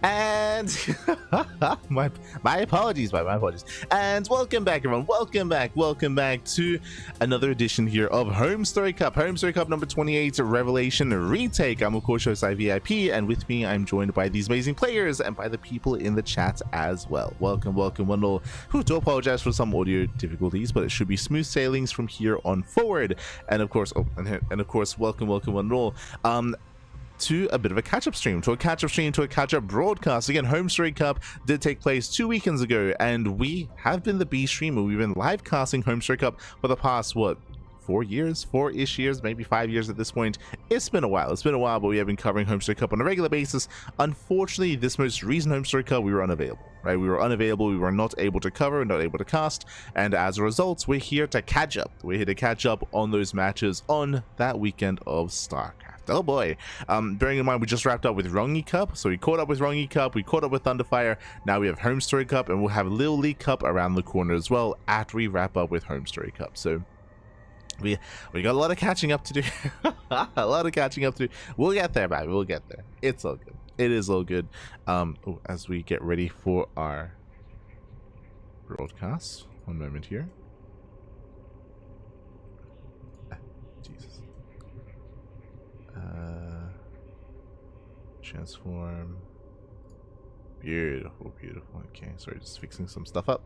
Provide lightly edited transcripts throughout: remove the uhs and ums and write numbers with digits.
And my apologies, my apologies. And welcome back, everyone. Welcome back to another edition here of HomeStory Cup. HomeStory Cup number 28, Revelation Retake. I'm of course host VIP, and with me, I'm joined by these amazing players and by the people in the chat as well. Welcome, one all. Who do apologize for some audio difficulties, but it should be smooth sailings from here on forward. And of course, welcome one all. To a bit of a catch-up stream, to a catch-up broadcast. Again, HomeStory Cup did take place 2 weekends ago, and we have been the B streamer. We've been live casting HomeStory Cup for the past, what, 4-ish years, maybe 5 years at this point. It's been a while, but we have been covering HomeStory Cup on a regular basis. Unfortunately, this most recent HomeStory Cup, we were unavailable, right? We were unavailable, we were not able to cover, not able to cast, and as a result, we're here to catch up. We're here to catch up on those matches on that weekend of StarCraft. Oh boy. Bearing in mind we just wrapped up with Rongi Cup, so we caught up with Rongi Cup, we caught up with Thunderfire, now we have HomeStory Cup, and we'll have Little League Cup around the corner as well after we wrap up with HomeStory Cup. So we got a lot of catching up to do. A lot of catching up to do. We'll get there, man. We'll get there. It's all good. It is all good. As we get ready for our broadcast, one moment here. Jesus. Transform. Beautiful. Okay, sorry, just fixing some stuff up.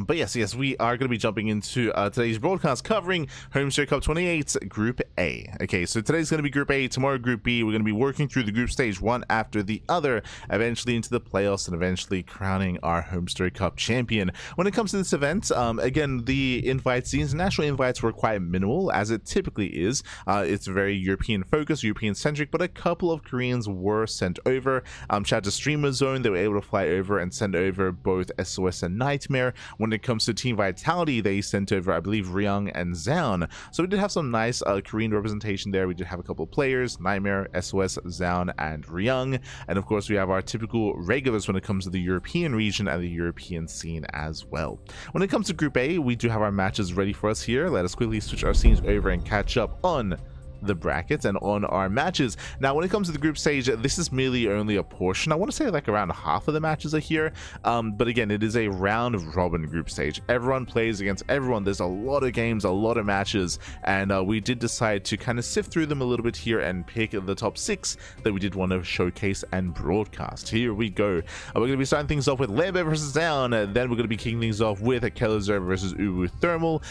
But yes, we are going to be jumping into today's broadcast covering HomeStory Cup 28 Group A. Okay, so today's going to be Group A, tomorrow Group B. We're going to be working through the group stage one after the other, eventually into the playoffs and eventually crowning our HomeStory Cup champion. When it comes to this event, again, the international invites were quite minimal, as it typically is. It's very European focused, European centric, but a couple of Koreans were sent over. Shout out to Streamer Zoun, they were able to fly over and send over both SOS and NightMare. When it comes to Team Vitality, they sent over, I believe, Ryung and Zoun. So we did have some nice Korean representation there. We did have a couple of players, NightMare, SOS, Zoun, and Ryung. And of course, we have our typical regulars when it comes to the European region and the European scene as well. When it comes to Group A, we do have our matches ready for us here. Let us quickly switch our scenes over and catch up on the brackets and on our matches. Now when it comes to the group stage, this is merely only a portion. I want to say like around half of the matches are here, but again, it is a round robin group stage. Everyone plays against everyone. There's a lot of games, a lot of matches, and we did decide to kind of sift through them a little bit here and pick the top 6 that we did want to showcase and broadcast. Here we go. We're going to be starting things off with Lambo versus Zoun, then we're going to be kicking things off with a Kelazhur versus uThermal.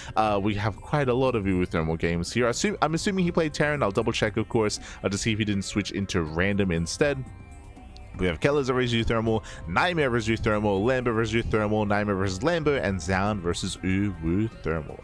We have quite a lot of uThermal games here. I'm assuming he played I'll double check, of course, to see if he didn't switch into random instead. We have Kelazhur versus uThermal, NightMare versus uThermal, Lambo versus uThermal, NightMare versus Lambo, and Zoun versus uThermal.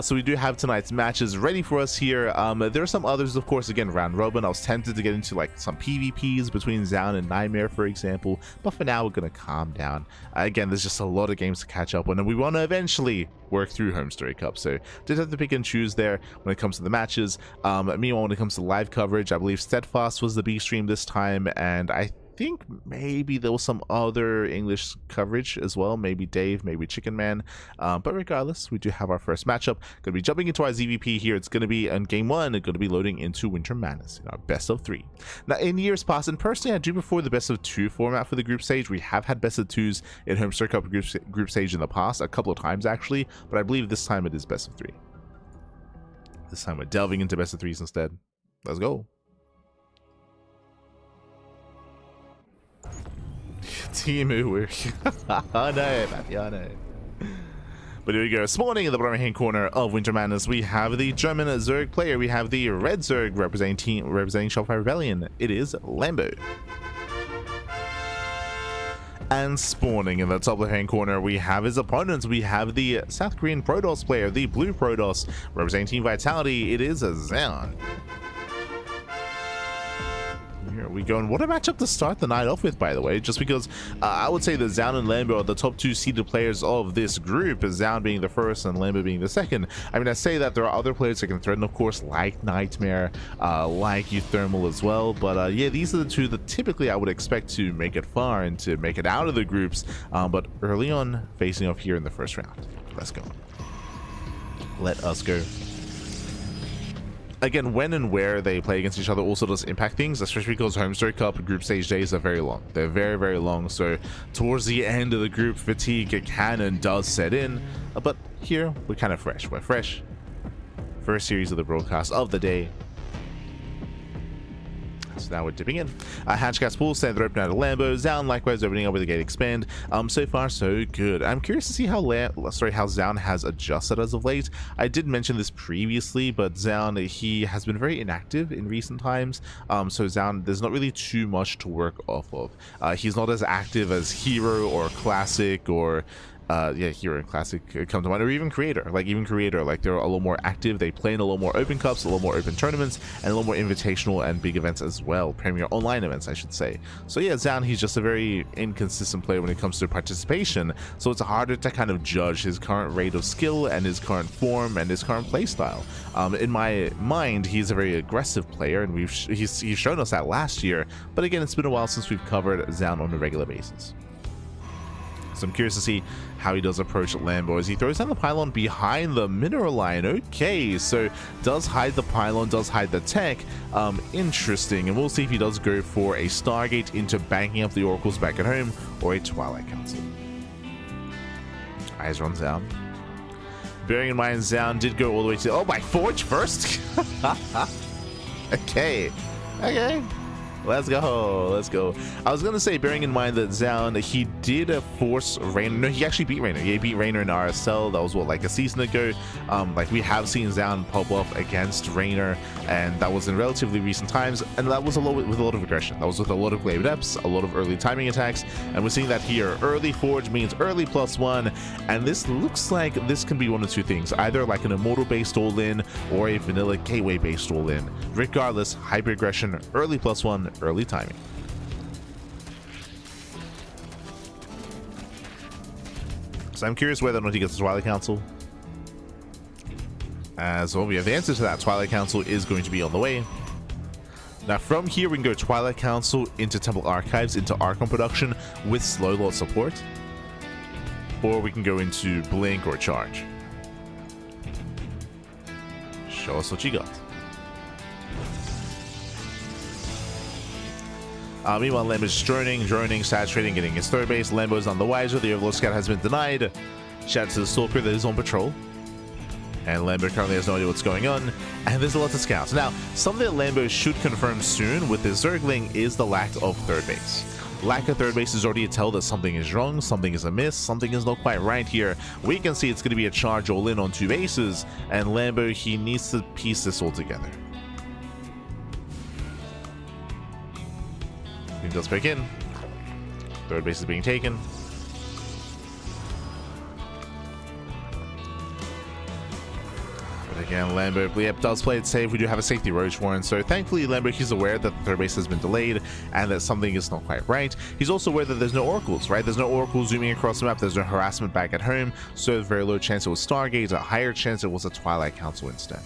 So we do have tonight's matches ready for us here. There are some others, of course, again, round robin. I was tempted to get into like some PvPs between Zoun and NightMare, for example, but for now we're going to calm down. Again, there's just a lot of games to catch up on, and we want to eventually work through HomeStory Cup, so did have to pick and choose there when it comes to the matches. Meanwhile, when it comes to live coverage, I believe Steadfast was the B stream this time, and I think maybe there was some other English coverage as well, maybe Dave, maybe Chicken Man, but regardless, we do have our first matchup. Going to be jumping into our ZVP here. It's going to be in game 1, it's going to be loading into Winter Madness in our best of 3. Now in years past, and personally I do prefer the best of 2 format for the group stage. We have had best of 2s in HomeStory Cup group stage in the past, a couple of times actually, but I believe this time it is best of 3. This time we're delving into best of 3s instead. Let's go. Timu, we're oh no, Matthew, oh no. But here we go. Spawning in the bottom hand corner of Winter Madness, we have the German Zerg player. We have the red Zerg representing Shopify Rebellion. It is Lambo. And spawning in the top left hand corner, we have his opponents. We have the South Korean Protoss player, the blue Protoss representing Team Vitality. It is Zoun. Here we go, and what a matchup to start the night off with, by the way, just because I would say that Zoun and Lambo are the top 2 seeded players of this group, Zoun being the first and Lambo being the second. I mean, I say that there are other players that can threaten, of course, like NightMare, like uThermal as well, but yeah, these are the 2 that typically I would expect to make it far and to make it out of the groups, but early on, facing off here in the first round. Let's go. Let us go. again, when and where they play against each other also does impact things, especially because HomeStory Cup group stage days are very long. They're very, very long. So towards the end of the group, fatigue can and does set in. But here, we're kind of fresh. We're fresh. First series of the broadcast of the day. So now we're dipping in. Hatchcast pool, standard open out of Lambo. Zoun likewise opening up with a gate expand. So far so good. I'm curious to see how Zoun has adjusted as of late. I did mention this previously, but Zoun, he has been very inactive in recent times. So Zoun, there's not really too much to work off of. He's not as active as Hero or Classic or yeah, Hero and Classic come to mind, or even Creator. Like they're a little more active. They play in a little more open cups, a little more open tournaments, and a little more invitational and big events as well. Premier online events, I should say. So yeah, Zoun, he's just a very inconsistent player when it comes to participation. So it's harder to kind of judge his current rate of skill and his current form and his current play style. In my mind, he's a very aggressive player, and he's shown us that last year. But again, it's been a while since we've covered Zoun on a regular basis. So I'm curious to see how he does approach Lambo as he throws down the pylon behind the mineral line. Okay, so does hide the pylon, does hide the tech. Interesting, and we'll see if he does go for a Stargate into banking up the oracles back at home or a Twilight Council. Eyes are on Zoun. Bearing in mind, Zoun did go all the way to... Oh, my Forge first? Okay. Let's go. I was gonna say, bearing in mind that Zoun, he did force Raynor. No, he actually beat Raynor. He beat Raynor in RSL. That was what, like a season ago. Like we have seen Zoun pop up against Raynor, and that was in relatively recent times. And that was with a lot of aggression. That was with a lot of glaive depths, a lot of early timing attacks, and we're seeing that here. Early Forge means early +1, and this looks like this can be one of two things: either like an Immortal-based all-in or a vanilla Gateway-based all-in. Regardless, hyper aggression, early +1. Early timing. So I'm curious whether or not he gets the Twilight Council. As well, we have the answer to that. Twilight Council is going to be on the way. Now from here we can go Twilight Council into Temple Archives into Archon production with Slow Lord support, or we can go into Blink or Charge. Show us what you got. Meanwhile, Lambo's droning, saturating, getting his third base. Lambo's on the wiser. The Overlord Scout has been denied. Shout out to the Stalker that is on patrol. And Lambo currently has no idea what's going on. And there's a lot of scouts. Now, something that Lambo should confirm soon with his Zergling is the lack of third base. Lack of third base is already a tell that something is wrong, something is amiss, something is not quite right here. We can see it's going to be a charge all in on 2 bases. And Lambo, he needs to piece this all together. He does break in. Third base is being taken. But again, Lambo, yep, does play it safe. We do have a safety Roach Warren, so thankfully Lambo, he's aware that the third base has been delayed and that something is not quite right. He's also aware that there's no oracles, right? There's no oracles zooming across the map. There's no harassment back at home, so very low chance it was Stargate, a higher chance it was a Twilight Council instead.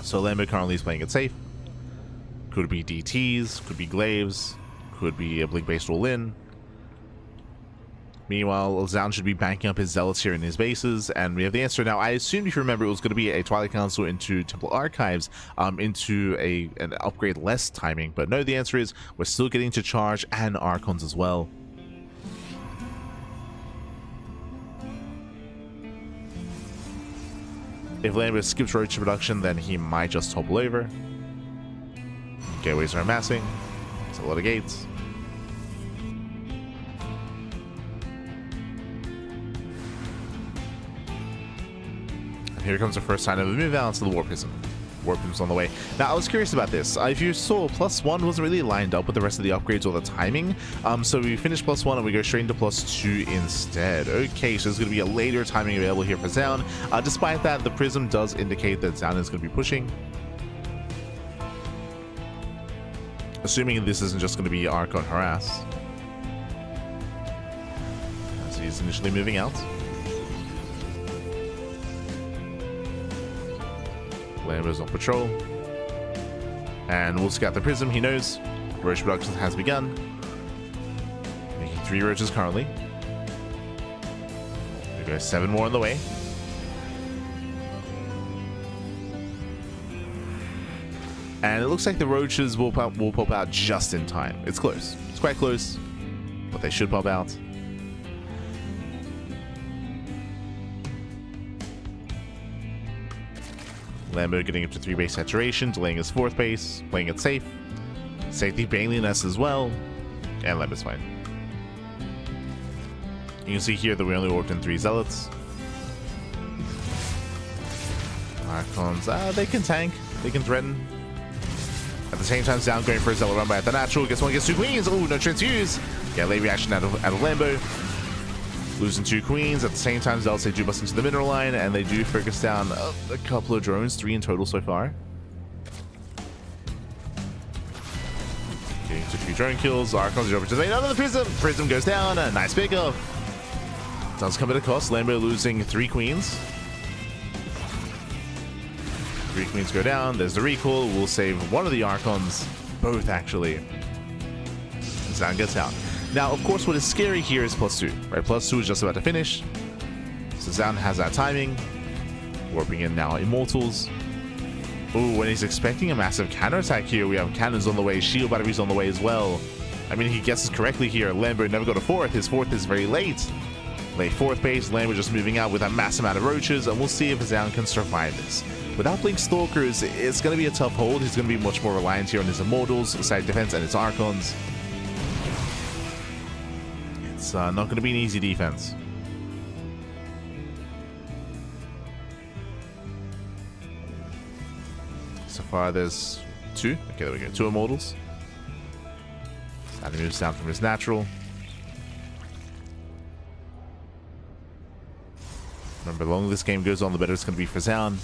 So Lambo currently is playing it safe. Could be DTs, could be glaives, could be a blink-based all-in. Meanwhile, Zoun should be banking up his zealots here in his bases, and we have the answer now. I assumed, if you remember, it was going to be a Twilight Council into Temple Archives, into an upgrade less timing, but no, the answer is we're still getting to Charge and Archons as well. If Lambo skips Roach production, then he might just topple over. Gateways are amassing. It's a lot of gates. And here comes the first sign of the move out to the Warp Prism. Warp Prism's on the way. Now, I was curious about this. If you saw, +1 wasn't really lined up with the rest of the upgrades or the timing. So we finish +1 and we go straight into +2 instead. Okay, so there's going to be a later timing available here for Zoun. Despite that, the Prism does indicate that Zoun is going to be pushing. Assuming this isn't just going to be Archon Harass. So he's initially moving out. Lambo's on patrol. And we'll scout the Prism. He knows Roach production has begun. Making 3 Roaches currently. We go 7 more on the way. And it looks like the roaches will pop out just in time. It's close. It's quite close, but they should pop out. Lambo getting up to 3 base saturation, delaying his 4th base, playing it safe. Safety Baneliness as well. And Lambo's fine. You can see here that we only warped in 3 Zealots. Archons, they can tank. They can threaten. At the same time, Zoun going for a Zealot run by at the natural. Gets 1, gets 2 queens. Oh, no transfuse. Yeah, late reaction out of Lambo. Losing 2 queens. At the same time, Zealots, they do bust into the mineral line, and they do focus down a couple of drones. 3 in total so far. Getting to 3 drone kills. Archons are over to another Prism. Prism goes down. A nice pickup. Does come at a cost. Lambo losing 3 queens. 3 queens go down. There's the recall. We'll save one of the Archons. Both, actually. Zoun gets out. Now, of course, what is scary here is +2, right? +2 is just about to finish. So Zoun has that timing. Warping in now Immortals. Ooh, when he's expecting a massive counterattack here, we have cannons on the way, shield batteries on the way as well. I mean, he guesses correctly here. Lambo never got a 4th. His 4th is very late. Late 4th base. Lambo just moving out with a mass amount of roaches, and we'll see if Zoun can survive this. Without Blink Stalkers, it's going to be a tough hold. He's going to be much more reliant here on his Immortals, side defense, and his Archons. It's not going to be an easy defense. So far, there's 2. Okay, there we go. 2 Immortals. That moves down from his natural. Remember, the longer this game goes on, the better it's going to be for Zoun.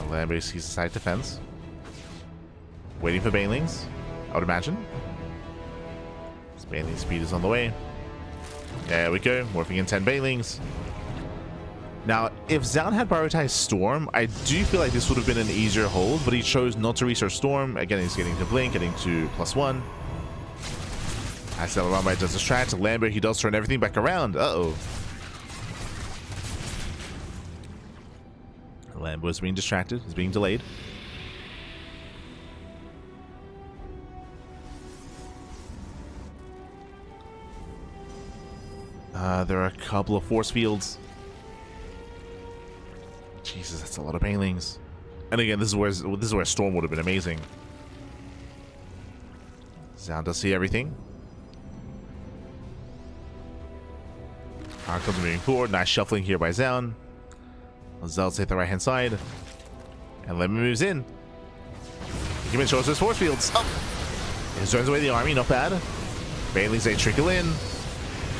Lambo sees the side defense. Waiting for Banelings, I would imagine. This Baneling speed is on the way. There we go, morphing in 10 Banelings. Now, if Zoun had prioritized Storm, I do feel like this would have been an easier hold, but he chose not to research Storm. Again, he's getting to Blink, getting to +1. As the run by does distract, Lambo, he does turn everything back around. Uh-oh. Lambo is being distracted, is being delayed. There are a couple of force fields. Jesus, that's a lot of Banelings. And again, this is where Storm would have been amazing. Zoun does see everything. Archons moving forward. Nice shuffling here by Zoun. Zealots hit the right hand side. And Lemon moves in. He even shows his force fields. Oh! He turns away the army, not bad. Banelings, they trickle in.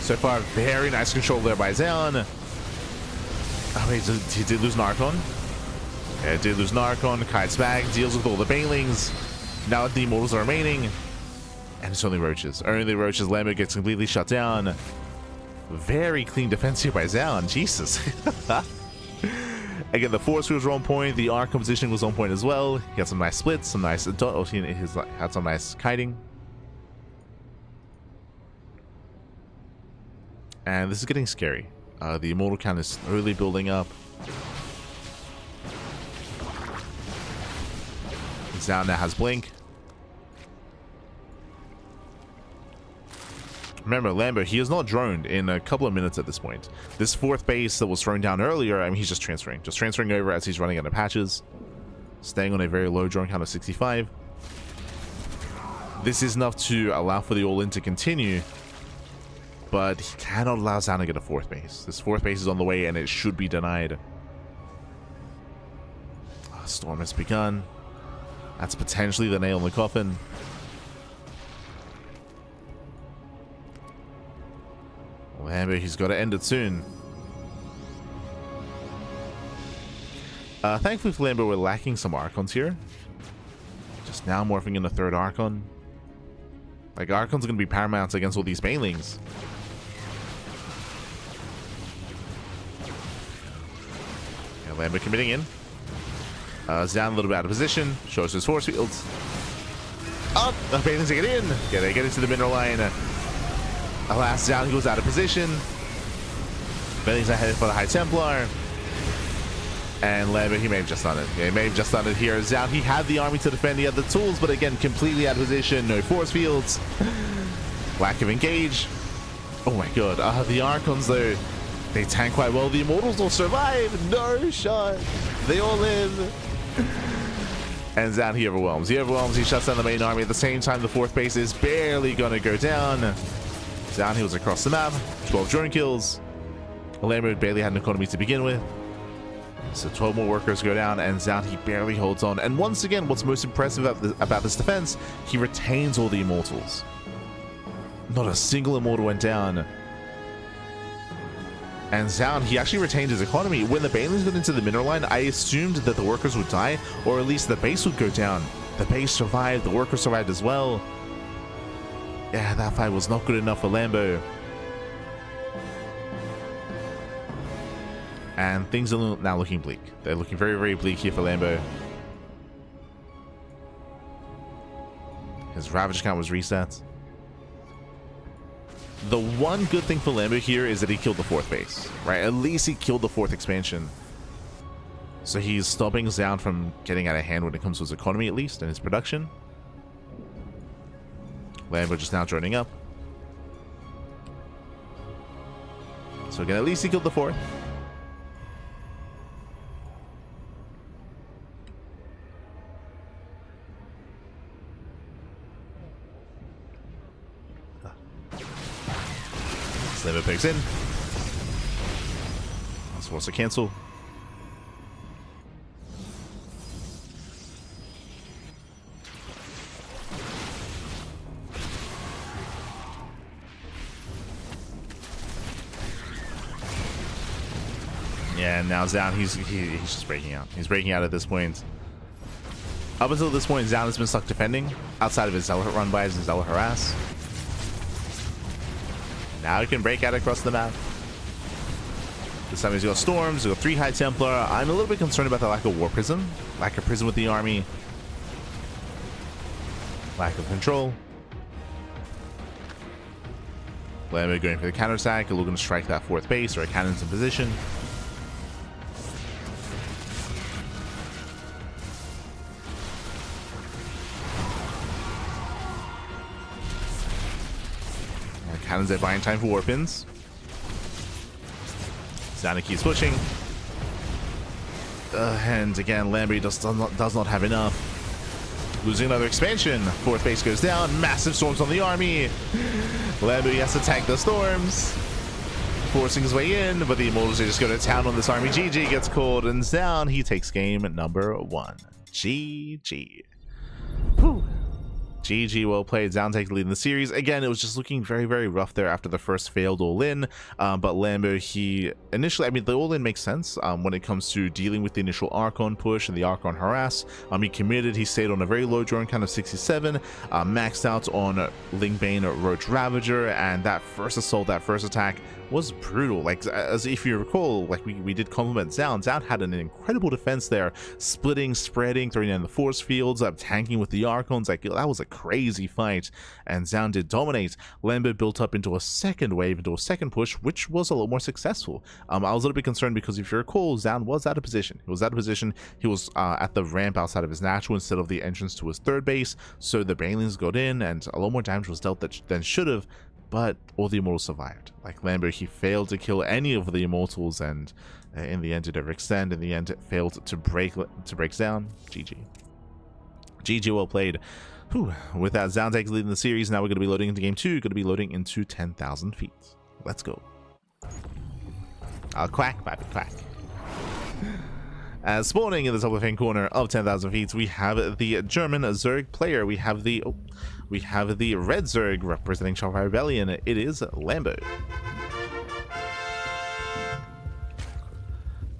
So far, very nice control there by Zoun. Oh wait, he did lose an Archon. Yeah, did lose an Archon. Kites back, deals with all the Banelings. Now the Immortals are remaining. And it's only Roaches. Only Roaches. Lambo gets completely shut down. Very clean defense here by Zoun. Jesus. Again, the force fields were on point. The arc composition was on point as well. He had some nice splits, some nice... Oh, he had some nice kiting. And this is getting scary. The Immortal count is slowly building up. Zoun now has Blink. Remember, Lambo, he is not droned in a couple of minutes at this point. This 4th base that was thrown down earlier, I mean, he's just transferring over as he's running out of patches. Staying on a very low drone count of 65. This is enough to allow for the all-in to continue, but he cannot allow Zoun to get a 4th base. This 4th base is on the way, and it should be denied. Storm has begun. That's potentially the nail in the coffin. Lambo, he's got to end it soon. Thankfully for Lambo, we're lacking some Archons here. Just now morphing in a 3rd Archon. Like, Archons are going to be paramount against all these Banelings. Yeah, Lambo committing in. Zoun a little bit out of position. Shows his force fields. Oh, the Banelings get in. Yeah, they get into the mineral line. Alas, Zoun goes out of position. Banelings are headed for the High Templar. And Lambo, he may have just done it. Yeah, he may have just done it here. Zoun, he had the army to defend, he had the tools, but again, completely out of position. No force fields. Lack of engage. Oh my god. The Archons, though, they tank quite well. The Immortals will survive. No shot. They all live. And Zoun, he overwhelms. He overwhelms. He shuts down the main army. At the same time, the fourth base is barely going to go down. Zoun heals across the map. 12 drone kills. Lambo barely had an economy to begin with. So 12 more workers go down, and Zoun, he barely holds on. And once again, what's most impressive about this defense, he retains all the Immortals. Not a single Immortal went down. And Zoun, he actually retained his economy. When the Banelings got into the mineral line, I assumed that the workers would die, or at least the base would go down. The base survived, the workers survived as well. Yeah, that fight was not good enough for Lambo. And things are now looking bleak. They're looking very, very bleak here for Lambo. His Ravage count was reset. The one good thing for Lambo here is that he killed the fourth base, right? At least he killed the fourth expansion. So he's stopping Zoun from getting out of hand when it comes to his economy, at least, and his production. Lambo just now joining up. So again, at least he killed the fourth. Lambo picks in. That's forced to cancel. Yeah, and now Zoun, he's just breaking out. He's breaking out at this point. Up until this point, Zoun has been stuck defending outside of his Zealot run by his Zealot harass. Now he can break out across the map. This time he's got Storms, he's got 3 High Templar. I'm a little bit concerned about the lack of War Prism. Lack of Prism with the army. Lack of control. Lambo going for the counterattack, looking to strike that fourth base, or a cannon's in position. Cannons are buying time for warpins. Zoun keeps pushing. And again, Lambo does not have enough. Losing another expansion. Fourth base goes down. Massive storms on the army. Lambo has to tank the storms. Forcing his way in, but the Immortals just go to town on this army. GG gets called, and Zoun, he takes game number 1. GG. Whew. GG, well played. Zoun takes the lead in the series. Again, it was just looking very, very rough there after the first failed all-in. But Lambo, he initially, I mean, the all-in makes sense when it comes to dealing with the initial Archon push and the Archon harass. He committed, he stayed on a very low drone count of 67, maxed out on Lingbane Roach Ravager, and that first assault, that first attack was brutal. Like, as if you recall, like we did compliment Zoun. Zoun had an incredible defense there, splitting, spreading, throwing in the force fields, tanking with the Archons. Like, that was a crazy fight, and Zoun did dominate. Lambo built up into a second wave, into a second push, which was a lot more successful. I was a little bit concerned because if you recall, Zoun was out of position. He was out of position. He was at the ramp outside of his natural instead of the entrance to his third base, so the Banelings got in, and a lot more damage was dealt than should have. But all the Immortals survived. Like Lambo, he failed to kill any of the Immortals, and in the end, it overextend. In the end, it failed to break Zoun. GG. GG, well played. Whew. With that, Zoun takes the lead in the series. Now we're going to be loading into game 2. Going to be loading into 10,000 feet. Let's go. Quack, baby, quack. As spawning in the top left-hand corner of 10,000 feet, we have the German Zerg player. We have the red Zerg representing Shanghai Rebellion. It is Lambo.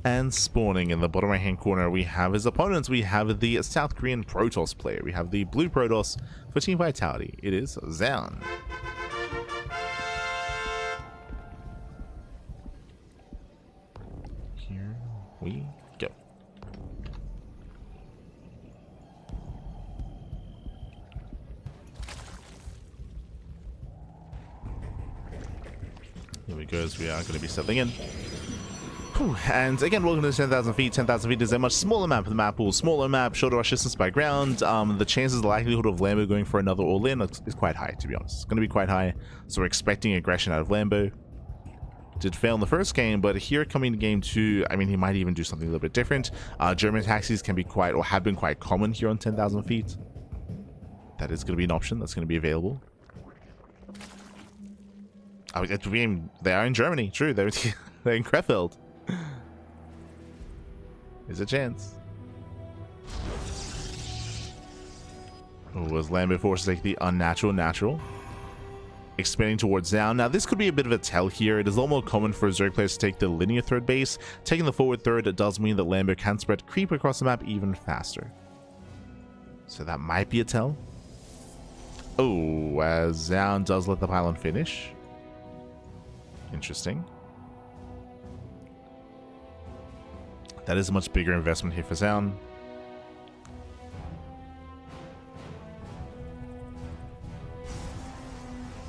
And spawning in the bottom right-hand corner, we have his opponents. We have the South Korean Protoss player. We have the blue Protoss for Team Vitality. It is Zoun. Here we go. Here we go, as we are going to be settling in. Whew. And again, welcome to 10,000 feet. 10,000 feet is a much smaller map. The map pool, smaller map, shorter rush distance by ground. The chances, the likelihood of Lambo going for another all-in is quite high, to be honest. It's going to be quite high. So we're expecting aggression out of Lambo. Did fail in the first game, but here coming to game 2, I mean, he might even do something a little bit different. German taxis can be quite, or have been quite common here on 10,000 feet. That is going to be an option that's going to be available. Oh, they are in Germany, true. They're in Krefeld. There's a chance. Oh, was Lambo forced to take the unnatural natural? Expanding towards Zoun. Now, this could be a bit of a tell here. It is a little more common for Zerg players to take the linear third base. Taking the forward third, it does mean that Lambo can spread creep across the map even faster. So that might be a tell. Oh, as Zoun does let the pylon finish. Interesting. That is a much bigger investment here for Zoun.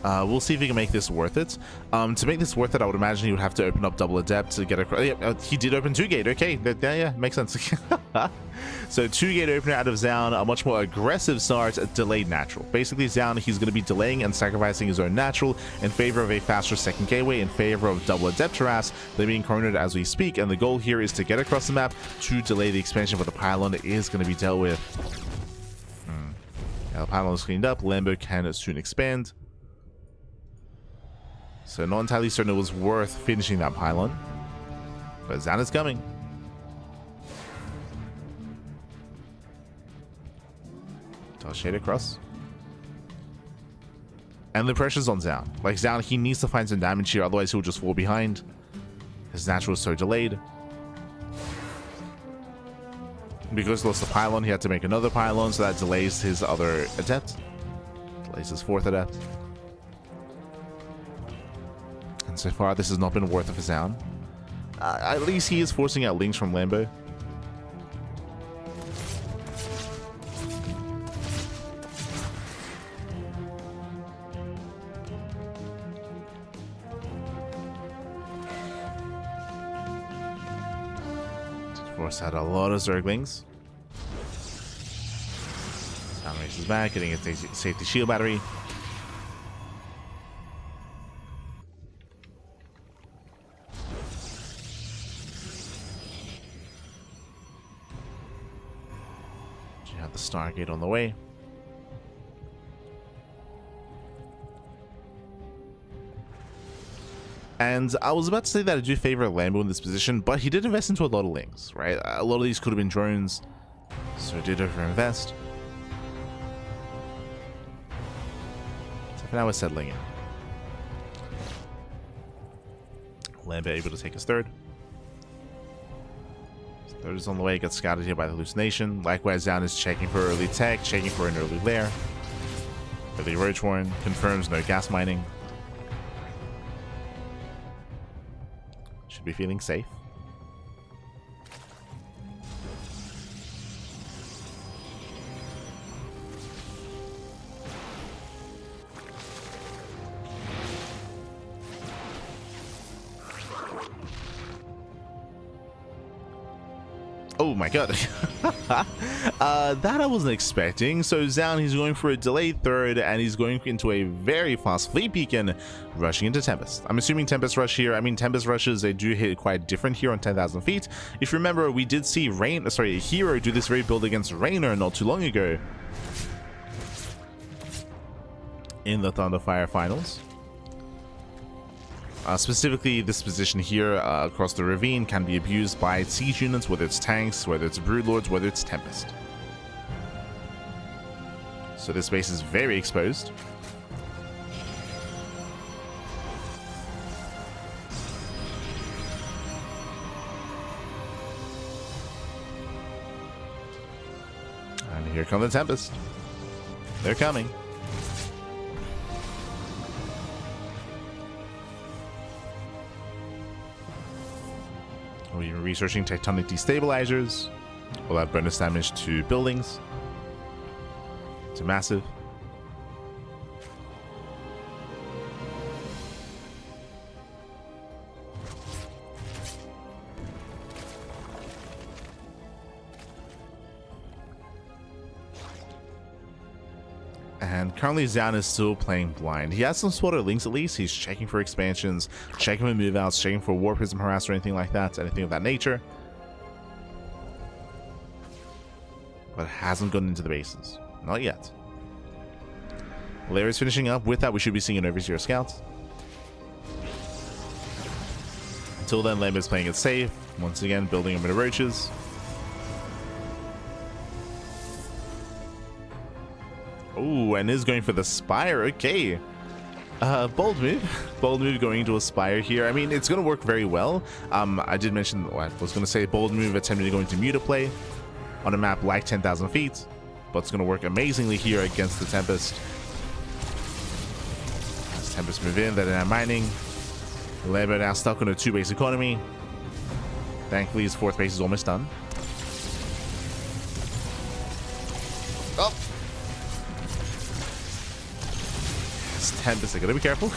We'll see if he can make this worth it. To make this worth it, I would imagine he would have to open up double adept to get across. Yeah, he did open 2-gate. Okay, yeah, makes sense. So 2-gate opener out of Zoun, a much more aggressive start, delayed natural. Basically, Zoun, he's going to be delaying and sacrificing his own natural in favor of a faster second gateway, in favor of double adept harass. They're being cornered as we speak, and the goal here is to get across the map to delay the expansion, but the pylon is going to be dealt with. Yeah, the pylon is cleaned up. Lambo can soon expand. So not entirely certain it was worth finishing that pylon. But Zoun is coming. Toss shade across. And the pressure's on Zoun. Like Zoun, he needs to find some damage here, otherwise he'll just fall behind. His natural is so delayed. Because he lost the pylon, he had to make another pylon, so that delays his other adept. Delays his fourth adept. So far, this has not been worth it for Zoun. At least he is forcing out links from Lambo. Force out a lot of Zerglings. Zoun races back, getting a safety shield battery. Stargate on the way. And I was about to say that I do favor Lambo in this position, but he did invest into a lot of links, right? A lot of these could have been drones, so he did overinvest. So for now we're settling in. Lambo able to take his third. Third is on the way, gets scouted here by the hallucination. Likewise, Zoun is checking for early tech, checking for an early lair. Early roach warren, confirms no gas mining. Should be feeling safe. Oh my god. That I wasn't expecting. So Zoun, he's going for a delayed third, and he's going into a very fast fleet beacon, rushing into Tempest. I'm assuming Tempest Rush here. I mean, Tempest Rushes, they do hit quite different here on 10,000 feet. If you remember, we did see Hero do this very build against Raynor not too long ago in the Thunderfire finals. Specifically, this position here across the ravine can be abused by siege units, whether it's tanks, whether it's broodlords, whether it's Tempest. So this space is very exposed. And here come the Tempest. They're coming. We're researching tectonic destabilizers. We'll have bonus damage to buildings. To massive. And currently Zoun is still playing blind. He has some spotted links at least. He's checking for expansions, checking for move outs, checking for War Prism Harass or anything like that, anything of that nature. But hasn't gotten into the bases. Not yet. Larry's finishing up. With that, we should be seeing an overseer scout. Until then, Lambo's playing it safe. Once again, building a bit of roaches. Oh, and is going for the Spire. Okay. Bold move. Bold move going into a Spire here. I mean, it's going to work very well. I did mention, I was going to say bold move attempting to go into Mutaplay on a map like 10,000 feet. But it's going to work amazingly here against the Tempest. As Tempest move in, they're now mining. Lambo now stuck on a 2-base economy. Thankfully, his 4th base is almost done. Oh! It's Tempest, I gotta be careful.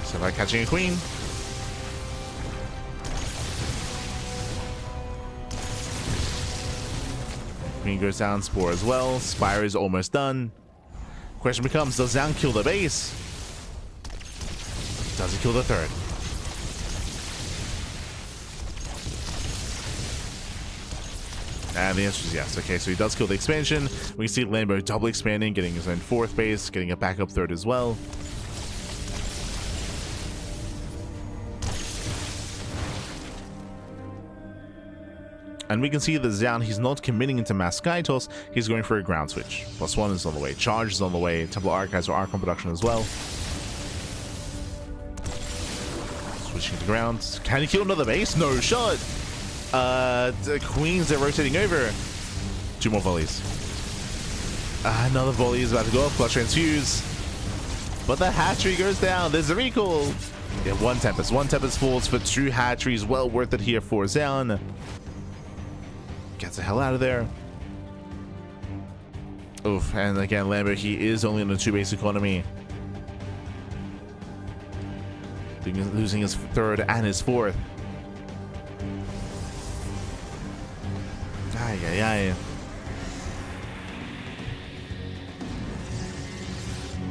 So by catching a queen. Queen goes down, Spore as well. Spire is almost done. Question becomes, does Zoun kill the base? Does he kill the 3rd? And the answer is yes. Okay, so he does kill the expansion. We see Lambo double expanding, getting his own 4th base, getting a backup 3rd as well. And we can see that Zoun, he's not committing into mass sky toss, he's going for a ground switch. +1 is on the way, charge is on the way, Templar Archives or Archon production as well. Switching to ground. Can he kill another base? No shot! The Queens are rotating over. 2 more volleys. Another volley is about to go off, Clutch Transfuse. But the hatchery goes down, there's a recall! Yeah, 1 Tempest. 1 Tempest falls for 2 hatcheries, well worth it here for Zoun. Gets the hell out of there. Oof, and again, Lambo, he is only on a 2-base economy. Losing his 3rd and his 4th. Ay, ay, ay.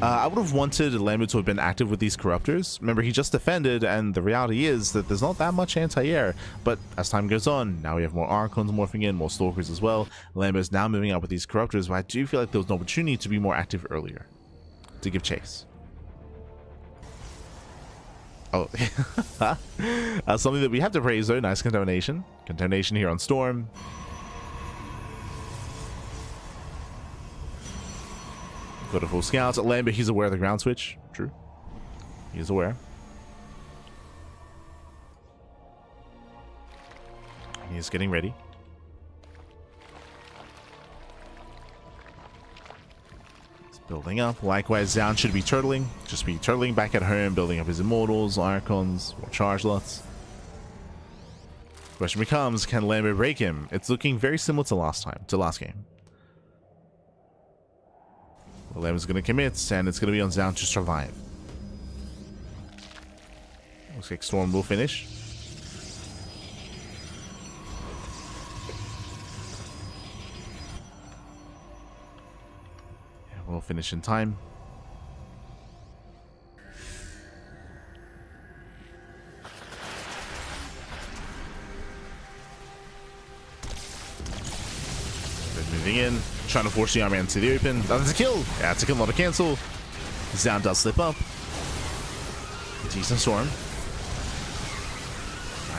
I would have wanted Lambo to have been active with these Corruptors. Remember, he just defended, and the reality is that there's not that much anti-air. But as time goes on, now we have more Archons morphing in, more Stalkers as well. Lambo's now moving out with these Corruptors, but I do feel like there was an opportunity to be more active earlier, to give chase. Oh, something that we have to praise though, nice Contamination. Contamination here on Storm. Got a full scout. Lambo, he's aware of the ground switch. True. He's aware. He's getting ready. He's building up. Likewise, Zoun should be turtling. Just be turtling back at home, building up his Immortals, Archons, or charge lots. Question becomes, can Lambo break him? It's looking very similar to last game. Lambo's going to commit, and it's going to be on Zoun to survive. Looks like Storm will finish. Yeah, we'll finish in time. Moving in, trying to force the army into the open. That's a kill. Yeah, it's a kill, not a cancel. Zoun does slip up. Decent Storm.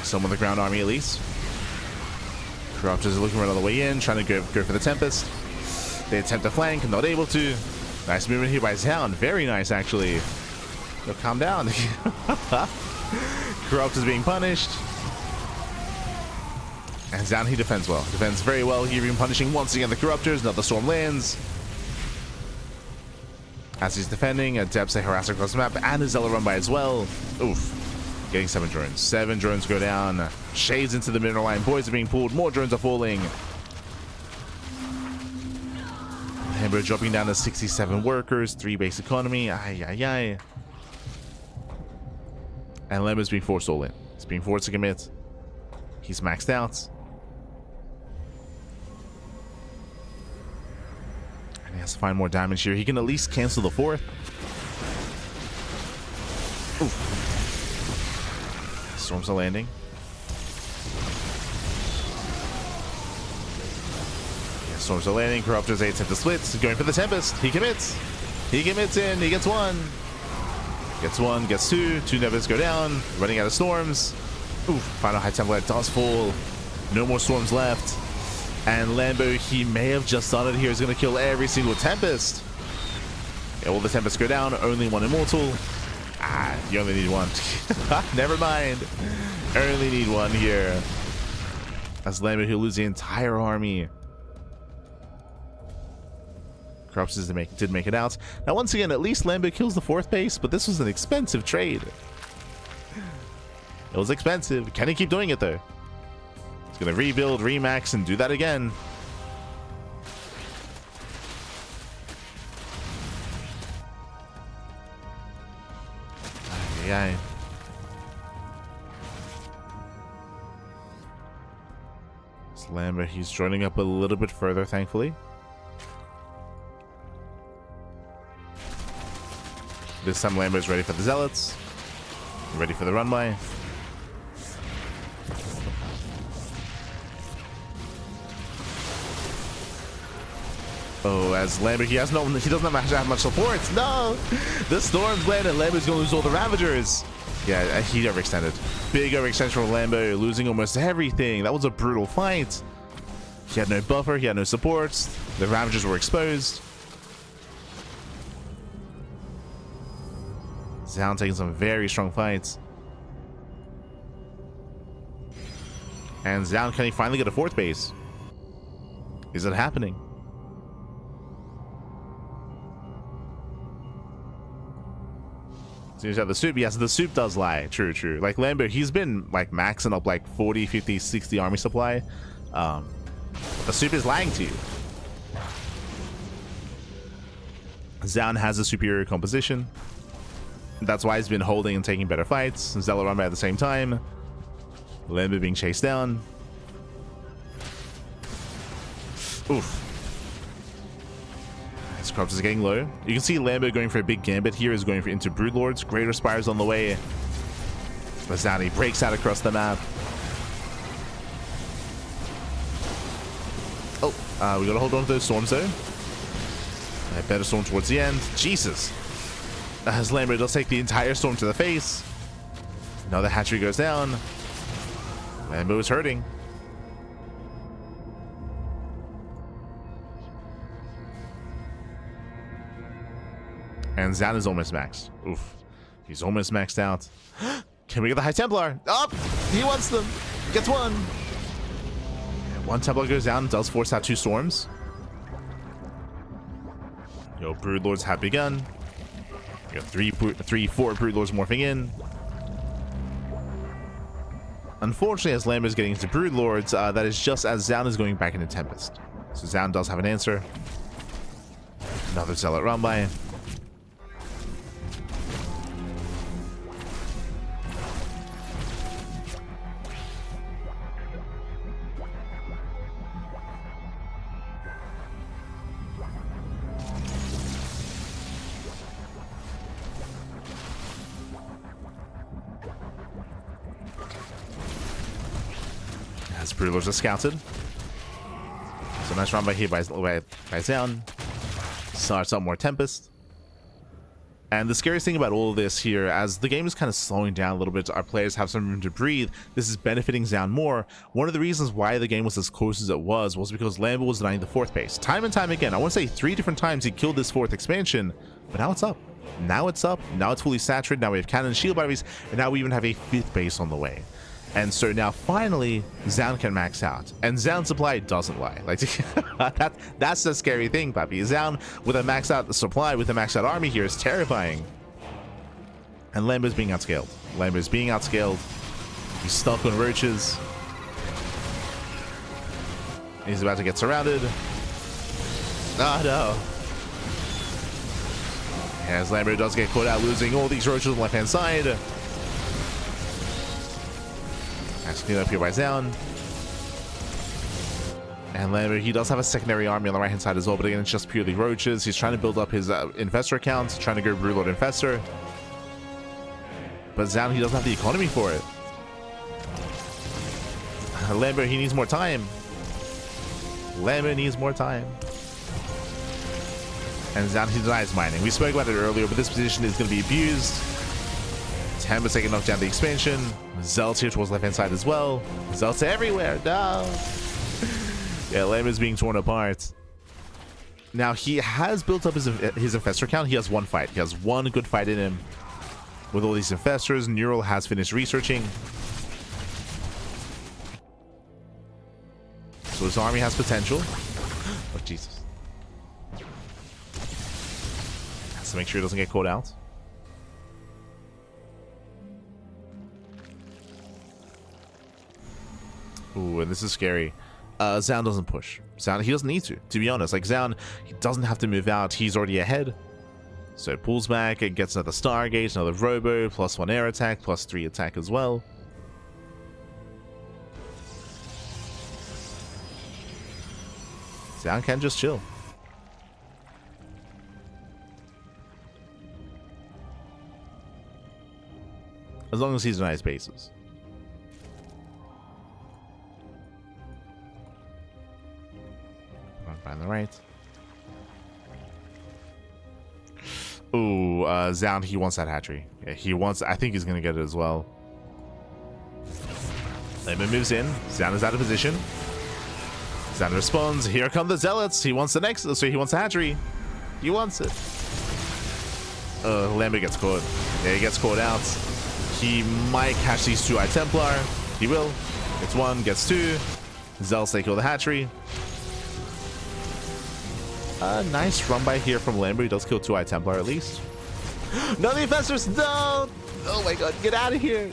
Some of the ground army at least. Corruptors are looking right all the way in, trying to go for the Tempest. They attempt to flank, not able to. Nice movement here by Zoun. Very nice, actually. No, calm down. Corruptors being punished. And Zoun, he defends well. Defends very well here, even punishing once again the Corruptors. Another Storm lands. As he's defending, a Depth harass across the map, and a Zealot run by as well. Oof. Getting 7 drones. 7 drones go down. Shades into the mineral line. Boys are being pulled. More drones are falling. Lambo dropping down to 67 workers. 3 base economy. Ay, ay, ay. And Lambo's being forced all in. He's being forced to commit. He's maxed out. Has to find more damage here. He can at least cancel the fourth. Oof. Storms are landing. Yeah, storms are landing. Corruptor's 8 attempt to split. Going for the Tempest. He commits. He commits in. He gets one. Gets one. Gets two. Two Nevis go down. Running out of storms. Oof. Final High Templar does fall. No more storms left. And Lambo, he may have just started here. He's going to kill every single Tempest. Yeah, all the Tempests go down. Only one Immortal. Ah, you only need one. Never mind. Only need one here. As Lambo, he'll lose the entire army. Corruptions did make it out. Now, once again, at least Lambo kills the fourth base, but this was an expensive trade. It was expensive. Can he keep doing it, though? He's going to rebuild, remax, and do that again. Yeah. Lambo, he's joining up a little bit further, thankfully. This time Lambo's ready for the Zealots. Ready for the runway. Oh, as Lambo, he doesn't have much support. No! The storms land and Lambo's gonna lose all the Ravagers. Yeah, he overextended. Big overextension from Lambo, losing almost everything. That was a brutal fight. He had no buffer, he had no supports. The Ravagers were exposed. Zoun taking some very strong fights. And Zoun, can he finally get a fourth base? Is it happening? Seems like the soup, yes, the soup does lie. True, true. Like Lambo, he's been like maxing up like 40, 50, 60 army supply. The soup is lying to you. Zoun has a superior composition. That's why he's been holding and taking better fights. Zealot run by at the same time. Lambo being chased down. Oof. His crops is getting low. You can see Lambo going for a big gambit here, is going for into Broodlords. Greater Spires on the way. Lazani breaks out across the map. Oh, we gotta hold on to those storms though. A better storm towards the end. Jesus. As Lambo does take the entire storm to the face. Another hatchery goes down. Lambo is hurting. And Zoun is almost maxed. Oof. He's almost maxed out. Can we get the High Templar? Up! He wants them. Gets one. And one Templar goes down, does force out two storms. Yo, Broodlords have begun. We got four Broodlords morphing in. Unfortunately, as Lambo is getting into Broodlords, that is just as Zoun is going back into Tempest. So Zoun does have an answer. Another Zealot run by. Broodlords are scouted. So nice run by here by Zoun. Starts up more Tempest. And the scariest thing about all of this here, as the game is kind of slowing down a little bit, our players have some room to breathe. This is benefiting Zoun more. One of the reasons why the game was as close as it was because Lambo was denying the fourth base. Time and time again, I want to say 3 different times he killed this fourth expansion, but now it's up. Now it's up. Now it's fully saturated. Now we have cannon shield batteries, and now we even have a 5th base on the way. And so now finally Zoun can max out, and Zoun supply doesn't lie. Like that's the scary thing, Papi. Zoun with a max out supply, with a max out army here is terrifying. And Lambo's being outscaled. Lambo's being outscaled. He's stuck on roaches. He's about to get surrounded. Oh no. As Lambo does get caught out, losing all these roaches on the left hand side. Nice clean up here by Zoun. And Lambo, he does have a secondary army on the right-hand side as well, but again, it's just purely roaches. He's trying to build up his Infestor account, trying to go Broodlord Infestor. But Zoun, he doesn't have the economy for it. Lambo, he needs more time. Lambo needs more time. And Zoun, he denies mining. We spoke about it earlier, but this position is going to be abused. Tempest taking knock down the expansion. Zelt's here towards left-hand side as well. Zelt's everywhere. No. Yeah, Lambo's being torn apart. Now, he has built up his Infestor count. He has one fight. He has one good fight in him. With all these Infestors, Neural has finished researching. So his army has potential. Oh, Jesus. Has to make sure he doesn't get caught out. Ooh, and this is scary. Zoun doesn't push. Zoun, he doesn't need to be honest. Like, Zoun, he doesn't have to move out. He's already ahead. So it pulls back, it gets another Stargate, another Robo, +1 air attack, +3 attack as well. Zoun can just chill. As long as he's denies bases. On the right. Ooh, Zoun, he wants that hatchery. Yeah, he wants, I think he's gonna get it as well. Lemon moves in. Zoun is out of position. Zoun responds. Here come the zealots. He wants the next, so he wants the hatchery. He wants it. Lambo gets caught. Yeah, he gets caught out. He might catch these two iTemplar. He will. Gets one, gets two. Zealots take all the hatchery. Nice run by here from Lambo. He does kill two iTemplar at least. No, the Infestors! No! Oh my god, get out of here!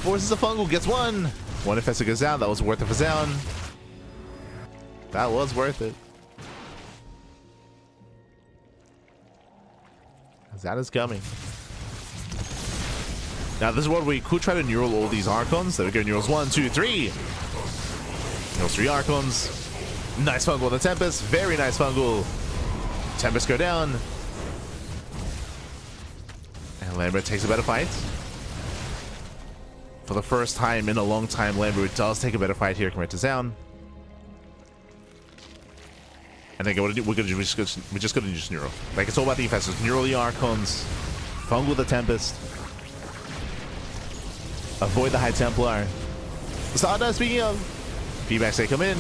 Forces a fungal, gets one! One Infestor goes down. That was worth it for Zoun. That was worth it. Zoun is coming. Now, this is what we could try to neural all these Archons. There we go, neurals 1, 2, 3. Neurals 3 Archons. Nice fungal on the Tempest. Very nice fungal. Tempest go down. And Lambert takes a better fight. For the first time in a long time, Lambert does take a better fight here compared to Zoun. And then we're just gonna just neural. Like, it's all about the Infestors. Neural the Archons. Fungal the Tempest. Avoid the High Templar. Stardust, speaking of. Feedbacks, they come in.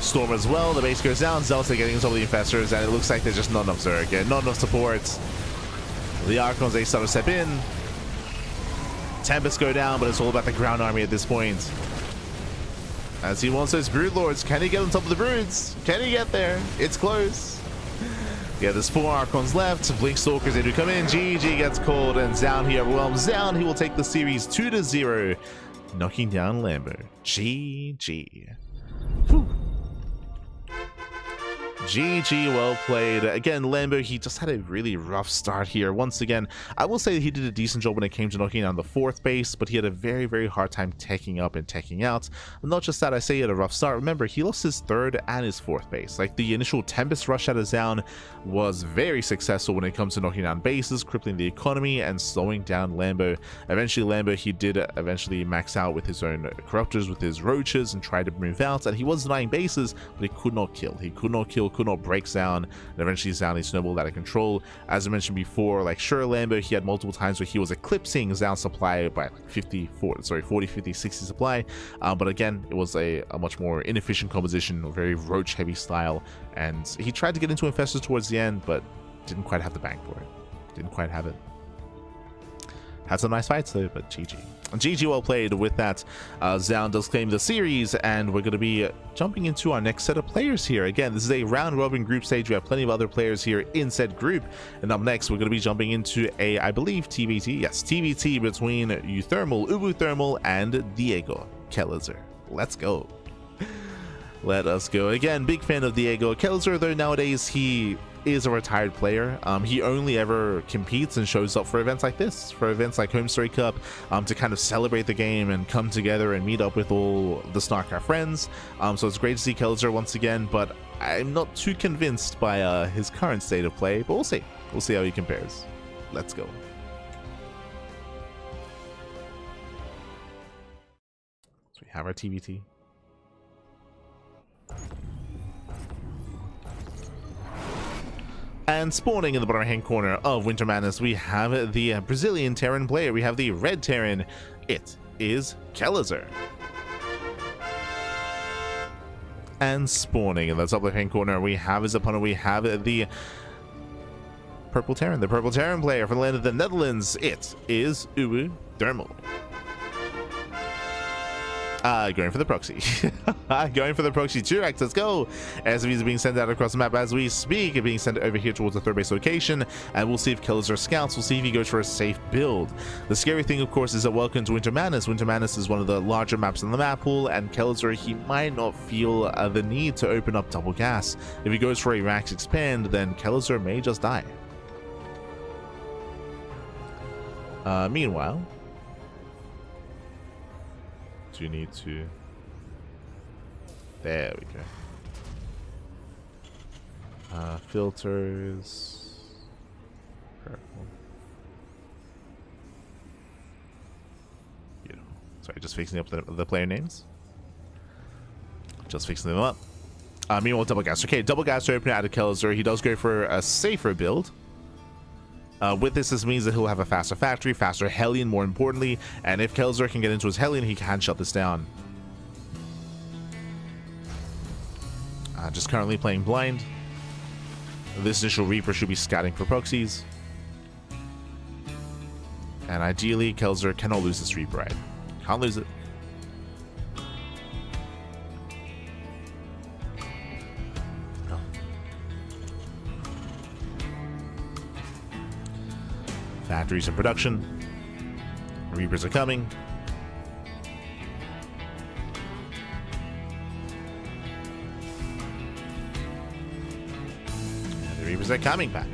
Storm as well. The base goes down. Zealots are getting into all the Infestors, and it looks like there's just not enough Zerg. Yeah, not enough support. The Archons, they start to step in. Tempest go down, but it's all about the ground army at this point. As he wants those Brood Lords. Can he get on top of the Broods? Can he get there? It's close. Yeah, there's 4 Archons left. Blink Stalkers, they do come in. GG gets called, and Zoun here overwhelms. Zoun, he will take the series 2-0, knocking down Lambo. GG. Whew. GG, well played. Again, Lambo, he just had a really rough start here. Once again, I will say that he did a decent job when it came to knocking down the 4th base, but he had a very, very hard time teching up and teching out. And not just that, I say he had a rough start. Remember, he lost his 3rd and his 4th base. Like, the initial Tempest rush out of Zoun was very successful when it comes to knocking down bases, crippling the economy, and slowing down Lambo. Eventually, Lambo, he did eventually max out with his own corruptors, with his roaches, and tried to move out. And he was denying bases, but he could not kill. He could not kill, could not break Zoun, and eventually Zoun, he snowballed out of control. As I mentioned before, like, sure, Lambo, he had multiple times where he was eclipsing Zoun's supply by like 40, 50, 60 supply, but again, it was a much more inefficient composition, a very roach heavy style, and he tried to get into Infestors towards the end, but didn't quite have the bank for it. Didn't quite have it. Had some nice fights though, but GG. GG, well played. With that, Zoun does claim the series, and we're going to be jumping into our next set of players here. Again, this is a round-robin group stage. We have plenty of other players here in said group, and up next, we're going to be jumping into a, I believe, TVT. Yes, TVT between uThermal, and Diego Kelazhur. Let's go. Let us go. Again, big fan of Diego Kelazhur, though nowadays he is a retired player. He only ever competes and shows up for events like this, for events like HomeStory Cup, to kind of celebrate the game and come together and meet up with all the StarCraft friends. So it's great to see Kelazhur once again, but I'm not too convinced by his current state of play, but we'll see. We'll see how he compares. Let's go. So we have our TBT. And spawning in the bottom hand corner of Winter Madness, we have the Brazilian Terran player. We have the red Terran. It is Kelazhur. And spawning in the top left hand corner, we have his opponent. We have the purple Terran. The purple Terran player from the land of the Netherlands. It is uThermal. Going for the proxy. Going for the proxy 2x. Let's go. SVs are being sent out across the map as we speak. Being sent over here towards the third base location. And we'll see if Kelazhur scouts. We'll see if he goes for a safe build. The scary thing, of course, is that welcome to Winter Madness. Winter Madness is one of the larger maps in the map pool. And Kelazhur, he might not feel the need to open up double gas. If he goes for a max expand, then Kelazhur may just die. Meanwhile, you need to, there we go, filters, purple, beautiful. Sorry, just fixing up the player names, just fixing them up. Meanwhile, double gas. Okay, double gas to open it out of Kelazhur. He does go for a safer build. With this means that he'll have a faster factory, faster Hellion, more importantly, and if Kelazhur can get into his Hellion, he can shut this down. Just currently playing blind. This initial Reaper should be scouting for proxies. And ideally, Kelazhur cannot lose this Reaper, right? Can't lose it. Factories in production. Reapers are coming. And the Reapers are coming back.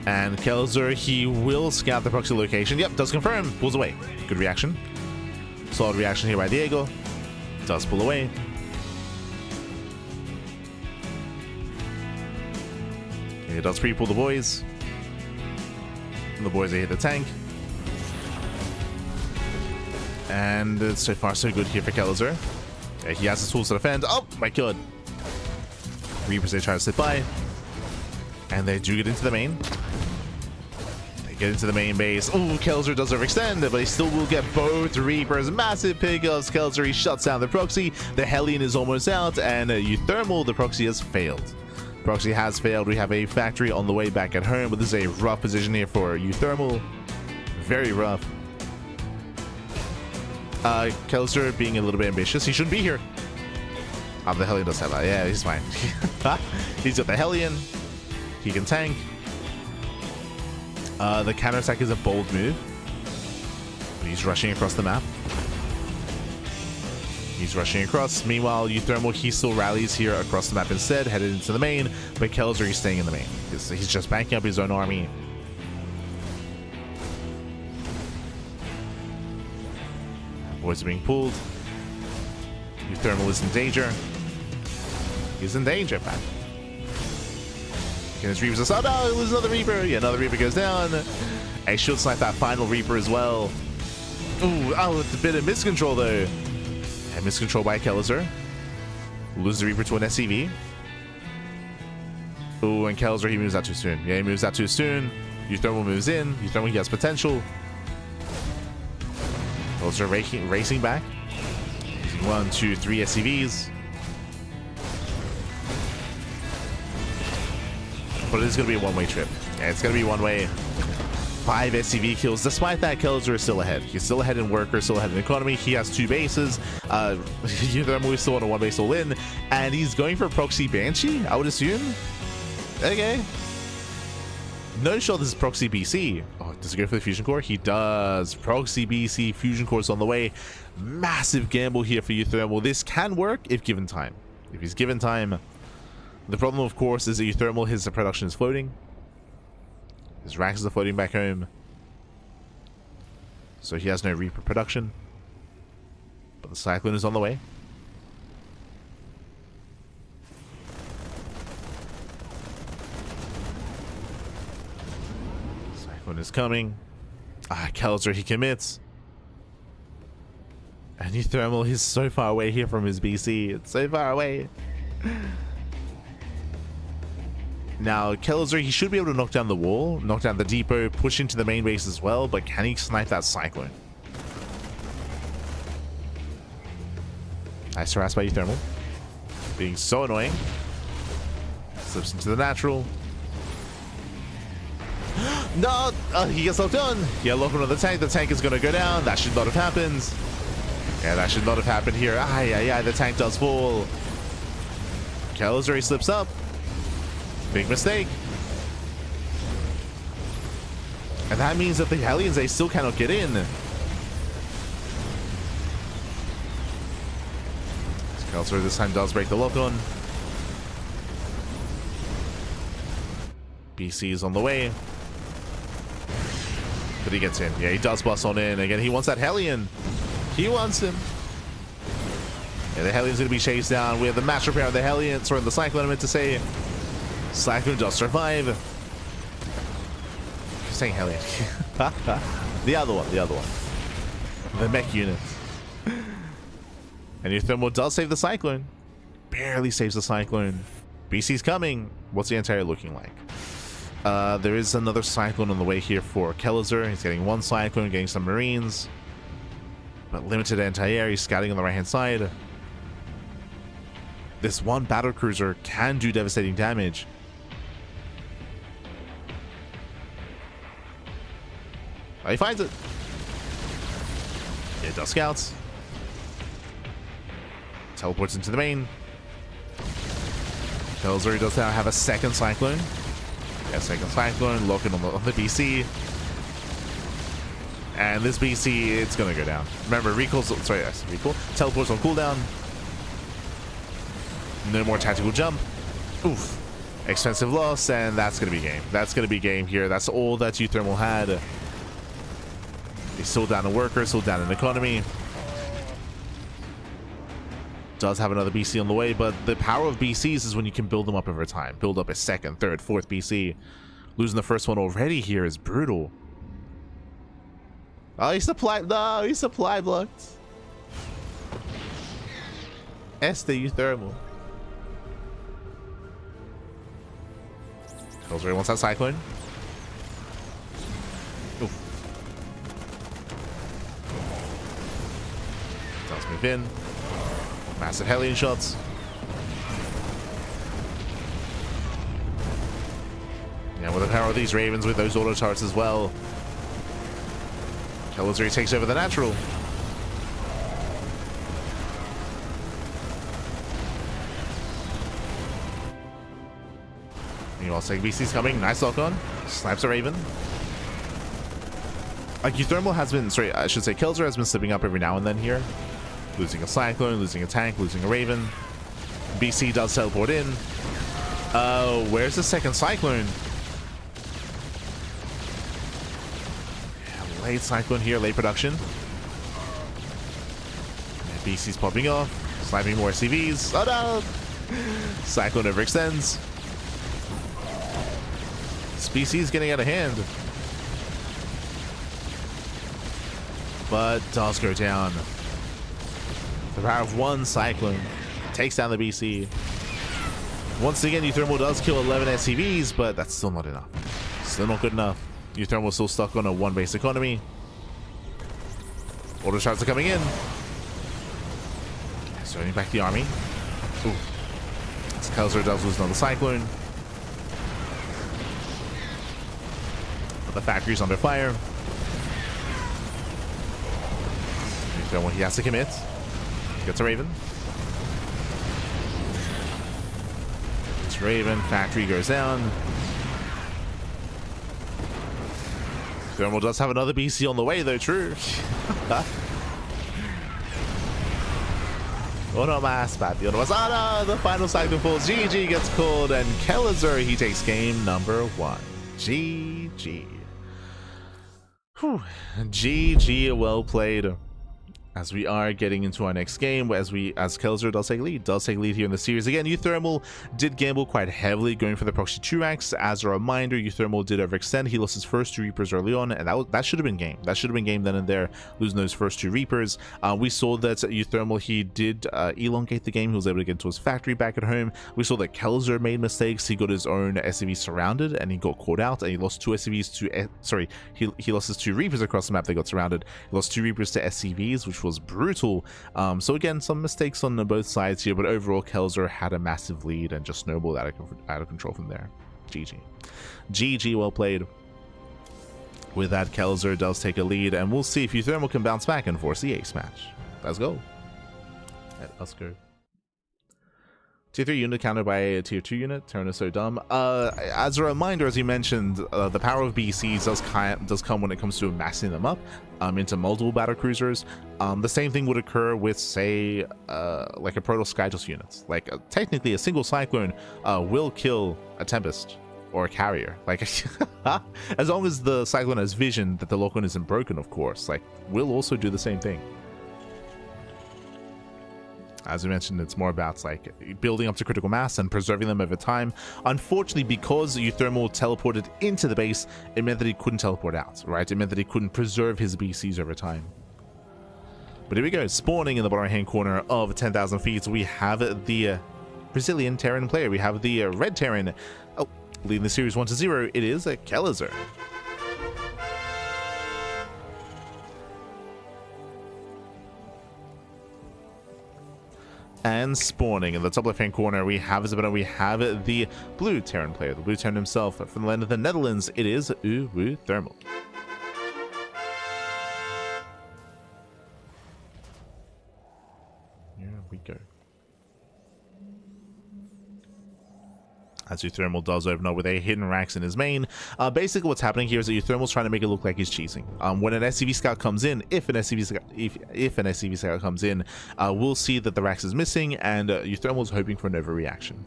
And Kelazhur, he will scout the proxy location. Yep, does confirm. Pulls away. Good reaction. Solid reaction here by Diego. Does pull away. It does pre-pull the boys. And the boys, they hit the tank. And so far so good here for Kelazhur. He has the tools to defend. Oh my god. Reapers, they try to sit by. And they do get into the main. They get into the main base. Oh, Kelazhur does overextend, but he still will get both Reapers. Massive pickups. Kelazhur, he shuts down the proxy. The Hellion is almost out. And uThermal, the proxy has failed. Proxy has failed. We have a factory on the way back at home, but this is a rough position here for uThermal. Very rough. Kelazhur being a little bit ambitious. He shouldn't be here. Oh, the Hellion does have that. Yeah, he's fine. He's got the Hellion. He can tank. The counterattack is a bold move. He's rushing across the map. He's rushing across. Meanwhile, uThermal, he still rallies here across the map instead, headed into the main, but Kelazhur, he's staying in the main. He's just backing up his own army. Boys are being pulled. uThermal is in danger. He's in danger, man. Can his Reapers assault? Oh, he loses another Reaper. Yeah, another Reaper goes down. I should snipe that final Reaper as well. Ooh, oh, it's a bit of miscontrol though. And miscontrol by Kelazhur. Loses the Reaper to an SCV. Ooh, and Kelazhur, he moves out too soon. Yeah, he moves out too soon. uThermal moves in. uThermal, he has potential. Kelazhur racing back. Using 1, 2, 3 SCVs. But it is going to be a one-way trip. Yeah, it's going to be one-way. 5 SCV kills. Despite that, Kelazhur is still ahead. He's still ahead in worker, still ahead in economy. He has 2 bases. uThermal still on a 1 base all in. And he's going for proxy Banshee, I would assume. Okay. No shot this is proxy BC. Oh, does he go for the fusion core? He does. Proxy BC, fusion core is on the way. Massive gamble here for uThermal. This can work if given time. If he's given time, The problem, of course, is that uThermal, his production is floating. His racks are floating back home. So he has no Reaper production. But the Cyclone is on the way. Cyclone is coming. Kelazhur, he commits. And uThermal, he's so far away here from his BC. It's so far away. Now, Kelazhur, he should be able to knock down the wall, knock down the depot, push into the main base as well, but can he snipe that Cyclone? Nice harass by uThermal. Being so annoying. Slips into the natural. No! He gets locked on. Yeah, lock on the tank. The tank is going to go down. That should not have happened. Yeah, that should not have happened here. Yeah, the tank does fall. Kelazhur, he slips up. Big mistake. And that means that the Hellions, they still cannot get in. Kelazhur this time does break the lock on. BC is on the way. But he gets in. Yeah, he does bust on in. Again, he wants that Hellion. He wants him. Yeah, the Hellion's going to be chased down. We have the match repair of the Hellion. Sorry, the Cyclone, I meant to say. Cyclone does survive. I'm saying Hellion. The other one. The mech unit. And uThermal does save the Cyclone. Barely saves the Cyclone. BC's coming. What's the anti-air looking like? There is another Cyclone on the way here for Kelazhur. He's getting one Cyclone, getting some Marines. But limited anti-air. He's scouting on the right-hand side. This one battlecruiser can do devastating damage. Oh, he finds it. It does scouts. Teleports into the main. Kelazhur does now have a second Cyclone. Yeah, second Cyclone, locking on the BC. And this BC, it's gonna go down. Remember, recall. Teleports on cooldown. No more tactical jump. Oof. Expensive loss, and that's gonna be game. That's gonna be game here. That's all that uThermal had. He's still down in workers, still down in economy. Does have another BC on the way, but the power of BCs is when you can build them up over time. Build up a second, third, fourth BC. Losing the first one already here is brutal. Oh, he supply. No, he supply blocked. uThermal. Kelazhur wants that Cyclone. Oof. Does move in. Massive Hellion shots. Yeah, with the power of these Ravens, with those auto turrets as well. Kelazhur takes over the natural. Meanwhile, BC's coming. Nice lock on. Snipes a Raven. Like, uThermal has been, sorry, I should say Kelazhur has been slipping up every now and then here. Losing a Cyclone, losing a tank, losing a Raven. BC does teleport in. Oh, where's the second Cyclone? Yeah, late Cyclone here, late production. Yeah, BC's popping off. Sniping more SCVs. Oh no! Cyclone overextends. This BC is getting out of hand. But does go down. The power of one Cyclone takes down the BC. Once again, uThermal does kill 11 SCVs, but that's still not enough. Still not good enough. uThermal still stuck on a one base economy. Auto shots are coming in. Starting back the army. Ooh. So Kelazhur does lose another Cyclone. But the factory's under fire. uThermal, he has to commit. Gets a Raven. It's Raven. Factory goes down. uThermal does have another BC on the way, though. True. Uno más, papi, uno más. Oh no, the final cycle falls. GG gets called, and Kelazhur, he takes game number 1. GG. Whew. GG, well played. As we are getting into our next game, as Kelazhur does take lead here in the series. Again, uThermal did gamble quite heavily going for the proxy 2 racks. As a reminder, uThermal did overextend. He lost his first 2 Reapers early on, and that should have been game. That should have been game then and there, losing those first 2 Reapers. We saw that uThermal, he did elongate the game. He was able to get into his factory back at home. We saw that Kelazhur made mistakes. He got his own SCV surrounded, and he got caught out, and he lost 2 SCVs to... he lost his 2 Reapers across the map. They got surrounded. He lost 2 Reapers to SCVs, which was brutal. So again, some mistakes on both sides here, but overall Kelazhur had a massive lead and just snowballed out of control from there. GG, well played. With that, Kelazhur does take a lead, and we'll see if uThermal can bounce back and force the ace match. Let's go. Let's go. Tier 3 unit countered by a tier 2 unit. Turn is so dumb. As a reminder, as you mentioned, the power of BCs does come when it comes to massing them up into multiple battle cruisers. The same thing would occur with, say, like a Proto Skytos unit. Like, technically, a single Cyclone will kill a Tempest or a Carrier. Like, as long as the Cyclone has vision that the lock-on isn't broken, of course. Like, will also do the same thing. As we mentioned, it's more about like building up to critical mass and preserving them over time. Unfortunately, because uThermal teleported into the base, it meant that he couldn't teleport out, right? It meant that he couldn't preserve his BCs over time. But here we go, spawning in the bottom right-hand corner of 10,000 feet, we have the Brazilian Terran player. We have the red Terran. Oh, leading the series 1-0, it is Kelazhur. And spawning in the top left-hand corner, we have the blue Terran player, the blue Terran himself from the land of the Netherlands. It is uThermal. Here we go. As uThermal does open up with a hidden racks in his main. Basically what's happening here is that uThermal's trying to make it look like he's cheating. When an SCV scout comes in, if an SCV scout comes in, we'll see that the racks is missing, and uThermal's hoping for an overreaction.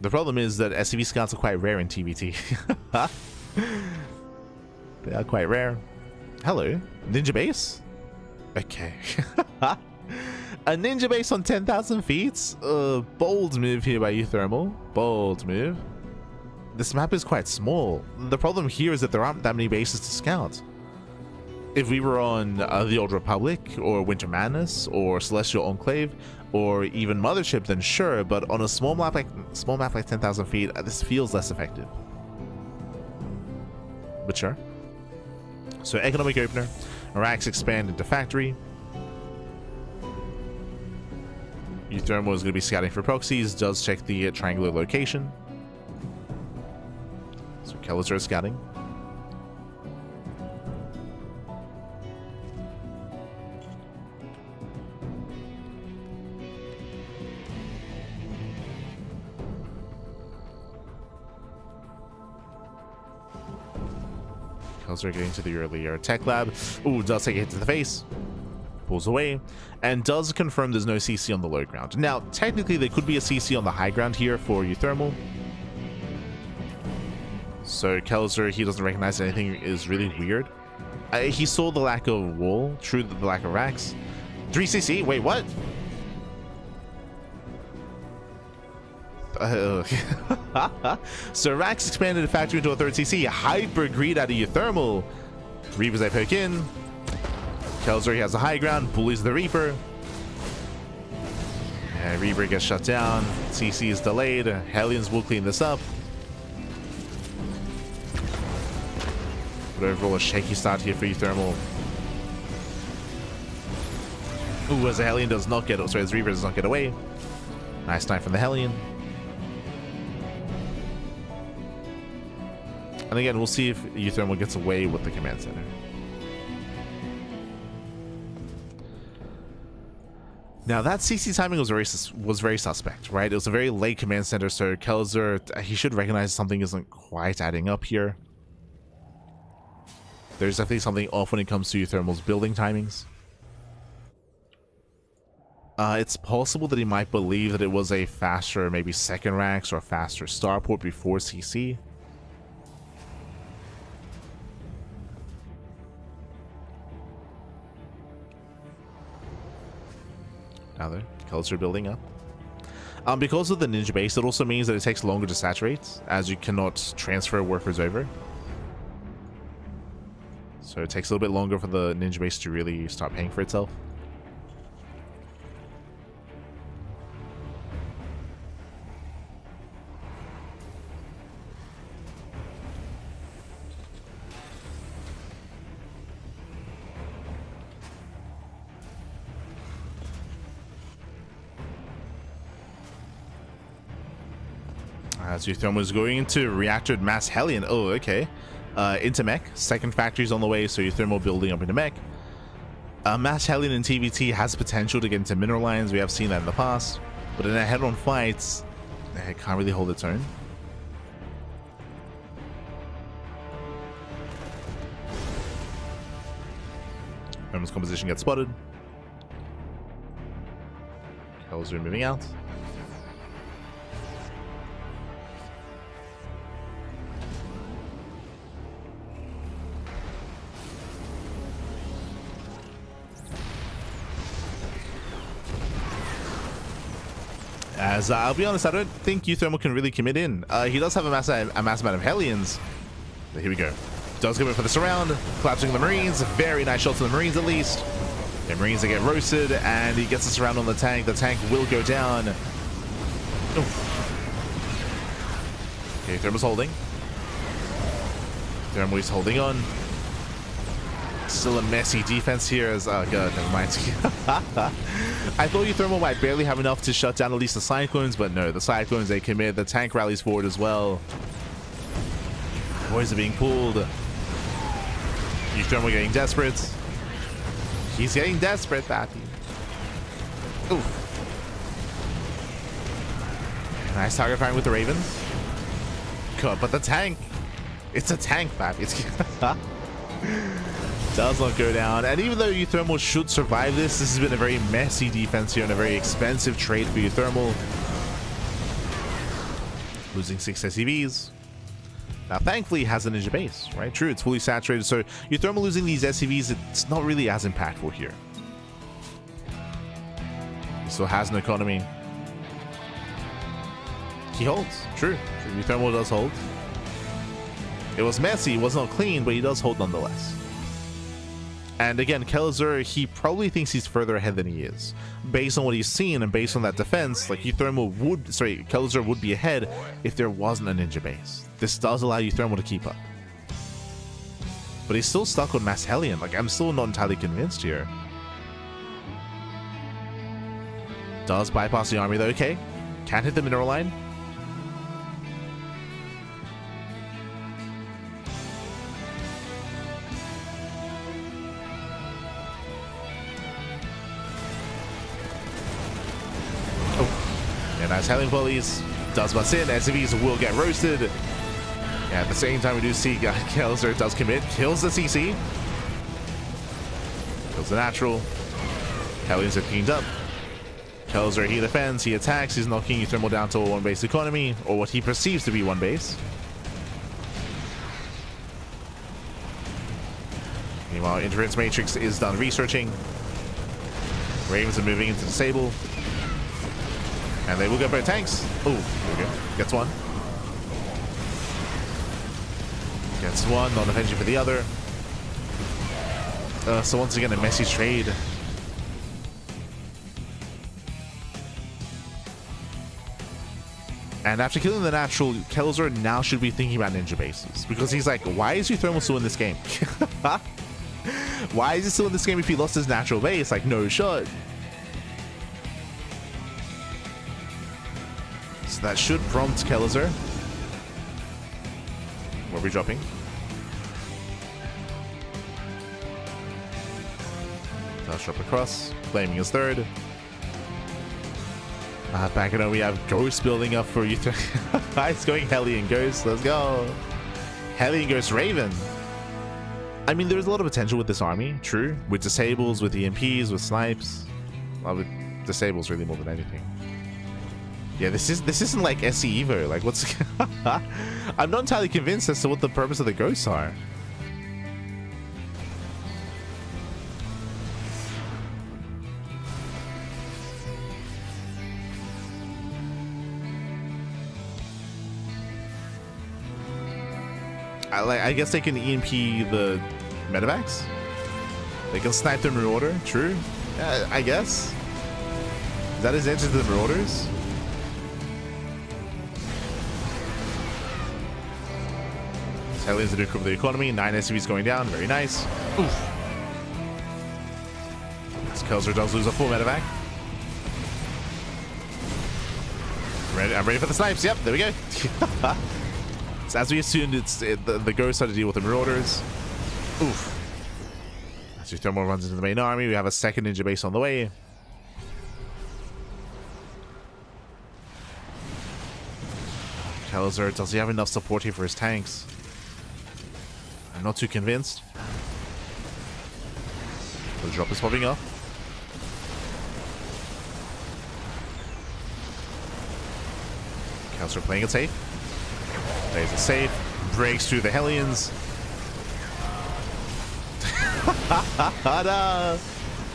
The problem is that SCV scouts are quite rare in TBT. They are quite rare. Hello, Ninja Base? Okay. A ninja base on 10,000 feet? Bold move here by uThermal. Bold move. This map is quite small. The problem here is that there aren't that many bases to scout. If we were on the Old Republic, or Winter Madness, or Celestial Enclave, or even Mothership, then sure, but on a small map like 10,000 feet, this feels less effective. But sure. So economic opener, racks expand into factory. uThermal is going to be scouting for proxies, does check the triangular location. So Kelazhur is scouting. Kelazhur getting to the earlier tech lab. Ooh, does take a hit to the face. Pulls away, and does confirm there's no CC on the low ground. Now, technically, there could be a CC on the high ground here for uThermal. So Kelazhur, he doesn't recognize anything is really weird. He saw the lack of wall, true, the lack of racks. 3 CC? Wait, what? So racks expanded the factory into a 3rd CC. Hyper greed out of uThermal. Reapers they poke in. Kelazhur, he has the high ground, bullies the Reaper. And Reaper gets shut down. CC is delayed. Hellions will clean this up. But overall, a shaky start here for uThermal. Ooh, as the Hellion does not get, sorry, as Reaper does not get away. Nice time from the Hellion. And again, we'll see if uThermal gets away with the command center. Now that CC timing was very suspect, right? It was a very late command center, so Kelazhur, he should recognize something isn't quite adding up here. There's definitely something off when it comes to uThermal's building timings. It's possible that he might believe that it was a faster, maybe second ranks or faster starport before CC. Now there, Kelazhur building up. Because of the ninja base, it also means that it takes longer to saturate, as you cannot transfer workers over. So it takes a little bit longer for the ninja base to really start paying for itself. As uThermal is going into reactor mass Hellion. Oh, okay. Into mech. Second factory's on the way, so uThermal building up into mech. Mass Hellion in TVT has potential to get into mineral lines. We have seen that in the past. But in a head-on fight, it can't really hold its own. Herman's composition gets spotted. Kelazhur moving out. As I'll be honest, I don't think uThermal can really commit in. He does have a mass amount of Hellions. But here we go. Does go in for the surround, collapsing the Marines. Very nice shots of the Marines at least. The Marines that get roasted, and he gets the surround on the tank. The tank will go down. Oof. Okay, uThermal's holding. uThermal is holding on. Still a messy defense here as, oh god, never mind. I thought uThermal might barely have enough to shut down at least the Cyclones, but no, the Cyclones, they commit. The tank rallies forward as well. Boys are being pulled. uThermal getting desperate. He's getting desperate, Pappy. Ooh. Nice target firing with the Ravens. God, but the tank. It's a tank, Pappy. Does not go down, and even though uThermal should survive this has been a very messy defense here and a very expensive trade for uThermal. Losing 6 SCVs. Now thankfully he has a ninja base, right? True, it's fully saturated, so uThermal losing these SCVs, it's not really as impactful here. He still has an economy. He holds. True. uThermal does hold. It was messy, it was not clean, but he does hold nonetheless. And again, Kelazhur, he probably thinks he's further ahead than he is. Based on what he's seen and based on that defense, like Kelazhur would be ahead if there wasn't a ninja base. This does allow uThermal to keep up. But he's still stuck on Mass Hellion. Like, I'm still not entirely convinced here. Does bypass the army though, okay. Can't hit the mineral line. Nice Hellion volleys, does bust in, SCVs will get roasted. Yeah, at the same time we do see Kelazhur does commit, kills the CC. Kills the natural. Hellions are cleaned up. Kelazhur, he defends, he attacks, he's knocking uThermal down to a one base economy, or what he perceives to be one base. Meanwhile, Interference Matrix is done researching. Ravens are moving into disable. And they will get both tanks. Oh, there we go. Gets one. Gets one, not avenging for the other. So once again, a messy trade. And after killing the natural, Kelazhur now should be thinking about ninja bases. Because he's like, why is uThermal still in this game? Why is he still in this game if he lost his natural base? Like, no shot. So that should prompt Kelazhur. Where are we dropping? Does drop across, claiming his third. Back at home, we have Ghost building up for uThermal. It's going Hellion Ghost. Let's go. Hellion Ghost Raven. I mean, there's a lot of potential with this army, true. With disables, with EMPs, with snipes. With disables really more than anything. Yeah, this isn't like SE Evo. Like, what's... I'm not entirely convinced as to what the purpose of the ghosts are. I guess they can EMP the medevacs. They can snipe the Marauder. True. I guess. Is that his answer to the Marauders? Hellions are doing cripple the economy. 9 SUVs going down. Very nice. Oof. This Kelazhur does lose a full medevac. I'm ready for the snipes. Yep, there we go. So as we assumed, the ghosts had to deal with the Marauders. Oof. As uThermal runs into the main army, we have a second ninja base on the way. Kelazhur, does he have enough support here for his tanks? I'm not too convinced. The drop is popping up. Kelazhur playing it safe. Plays it safe. Breaks through the Hellions.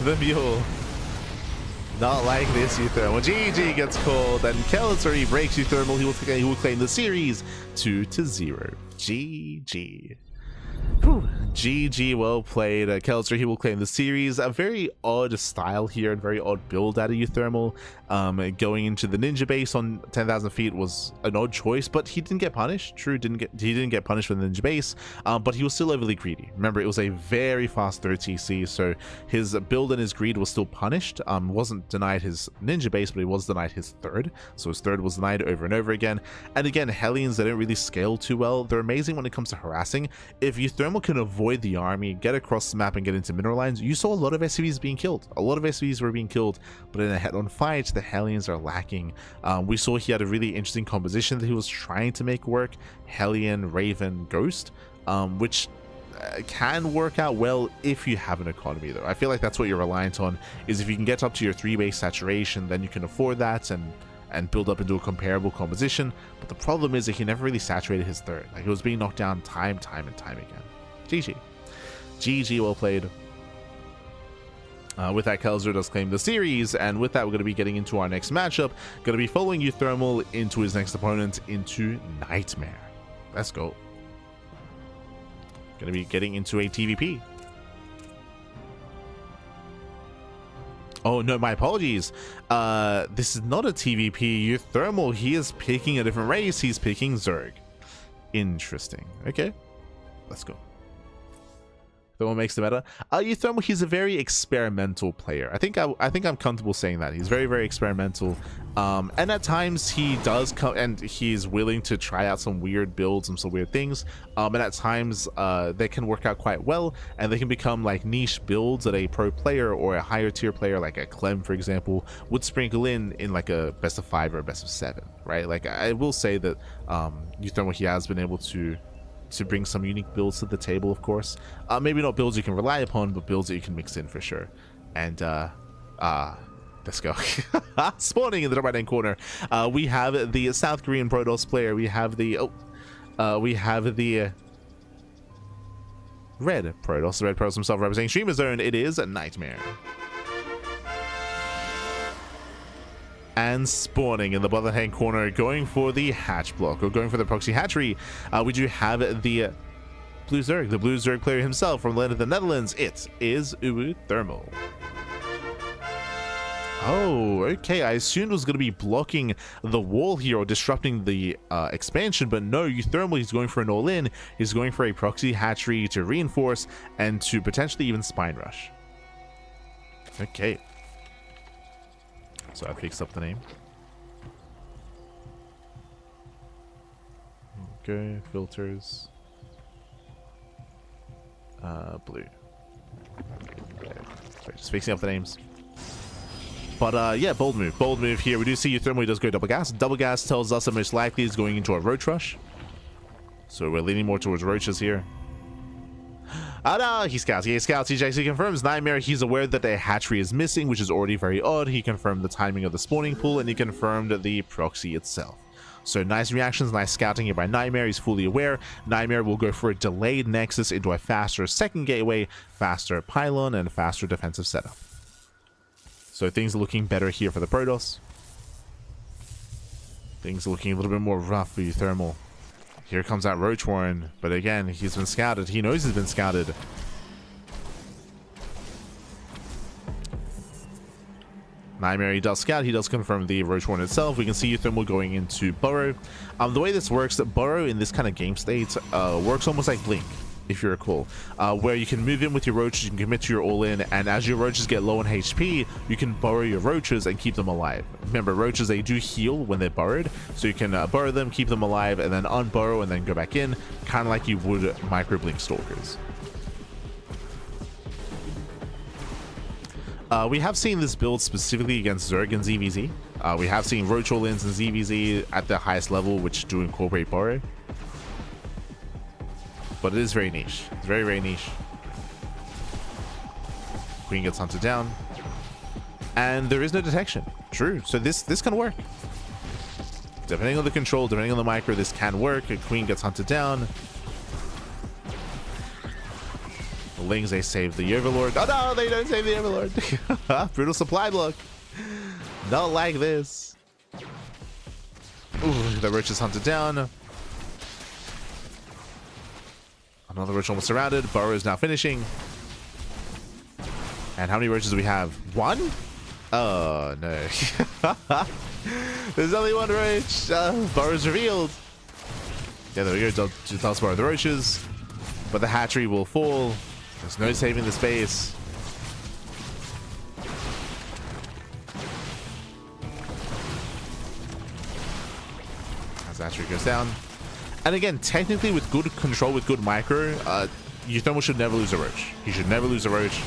The mule. Not like this, uThermal. GG gets called, and Kelazhur, he breaks uThermal. He will claim the series 2-0. GG. Whew. GG, well played. Kelazhur, he will claim the series. A very odd style here and very odd build out of uThermal. Going into the ninja base on 10,000 feet was an odd choice, but he didn't get punished. True, he didn't get punished with the ninja base, but he was still overly greedy. Remember, it was a very fast third TC, so his build and his greed was still punished. Wasn't denied his ninja base, but he was denied his third. So his third was denied over and over again. And again, Hellions, they don't really scale too well. They're amazing when it comes to harassing. If uThermal can avoid the army, get across the map and get into mineral lines, you saw a lot of SUVs being killed. A lot of SUVs were being killed, but in a head-on fight, the Hellions are lacking. We saw he had a really interesting composition that he was trying to make work. Hellion, Raven, Ghost, which can work out well if you have an economy, though. I feel like that's what you're reliant on, is if you can get up to your 3-base saturation, then you can afford that and build up into a comparable composition. But the problem is that he never really saturated his third. Like, it was being knocked down time and time again. GG. GG, well played. With that, Kelazhur does claim the series, and with that, we're going to be getting into our next matchup. Going to be following uThermal into his next opponent, into NightMare. Let's go. Going to be getting into a TVP. Oh, no, my apologies. This is not a TVP. uThermal, he is picking a different race. He's picking Zerg. Interesting. Okay, let's go. What makes the meta? uThermal, he's a very experimental player. I think I'm comfortable saying that. He's very, very experimental. And at times he does come and he's willing to try out some weird builds and some weird things. And at times they can work out quite well, and they can become like niche builds that a pro player or a higher tier player like a Clem, for example, would sprinkle in like a best of 5 or a best of 7, right? Like, I will say that uThermal, he has been able to bring some unique builds to the table, of course. Maybe not builds you can rely upon, but builds that you can mix in for sure. And let's go. Spawning in the top right hand corner, we have the South Korean Protoss player. We have the red Protoss, the red Protoss himself representing Streamer Zone. It is NightMare. And spawning in the bottom hand corner, going for the hatch block, or going for the proxy hatchery, we do have the blue Zerg player himself from the land of the Netherlands. It is uThermal. Oh, okay. I assumed it was going to be blocking the wall here or disrupting the expansion, but no, uThermal, he's going for an all-in. He's going for a proxy hatchery to reinforce and to potentially even spine rush. Okay. So I fixed up the name. Okay, filters. Blue. Sorry, just fixing up the names. But yeah, bold move here. We do see uThermal, he does go double gas. Double gas tells us that most likely he's going into a roach rush. So we're leaning more towards roaches here. Oh no, he scouts. He scouts. He checks. He confirms NightMare. He's aware that the hatchery is missing, which is already very odd. He confirmed the timing of the spawning pool, and he confirmed the proxy itself. So nice reactions, nice scouting here by NightMare. He's fully aware. NightMare will go for a delayed nexus into a faster second gateway, faster pylon, and faster defensive setup. So things are looking better here for the Protoss. Things are looking a little bit more rough for uThermal. Here comes that Roach Warren, but again, he's been scouted. He knows he's been scouted. NightMare, he does scout, he does confirm the Roach Warren itself. We can see uThermal going into Burrow. The way this works, that Burrow in this kind of game state works almost like Blink, if you recall, where you can move in with your roaches, you can commit to your all-in, and as your roaches get low on HP, you can burrow your roaches and keep them alive. Remember, roaches, they do heal when they're burrowed, so you can burrow them, keep them alive, and then unburrow and then go back in, kind of like you would micro-blink stalkers. We have seen this build specifically against Zerg and ZVZ. We have seen Roach all-ins and ZVZ at the highest level, which do incorporate burrow. But it is very niche. It's very, very niche. Queen gets hunted down. And there is no detection. True. So this can work. Depending on the control, depending on the micro, this can work. A Queen gets hunted down. The Lings, they save the Overlord. Oh no, they don't save the Overlord. Brutal supply block. Not like this. Ooh, the Roach is hunted down. Another Roach almost surrounded. Burrow is now finishing. And how many Roaches do we have? One? Oh, no. There's only one Roach. Burrow's revealed. Yeah, there we go. Does borrow the Roaches. But the hatchery will fall. There's no saving the space. As the hatchery goes down. And again, technically with good control, with good micro, uThermal should never lose a Roach. He should never lose a Roach.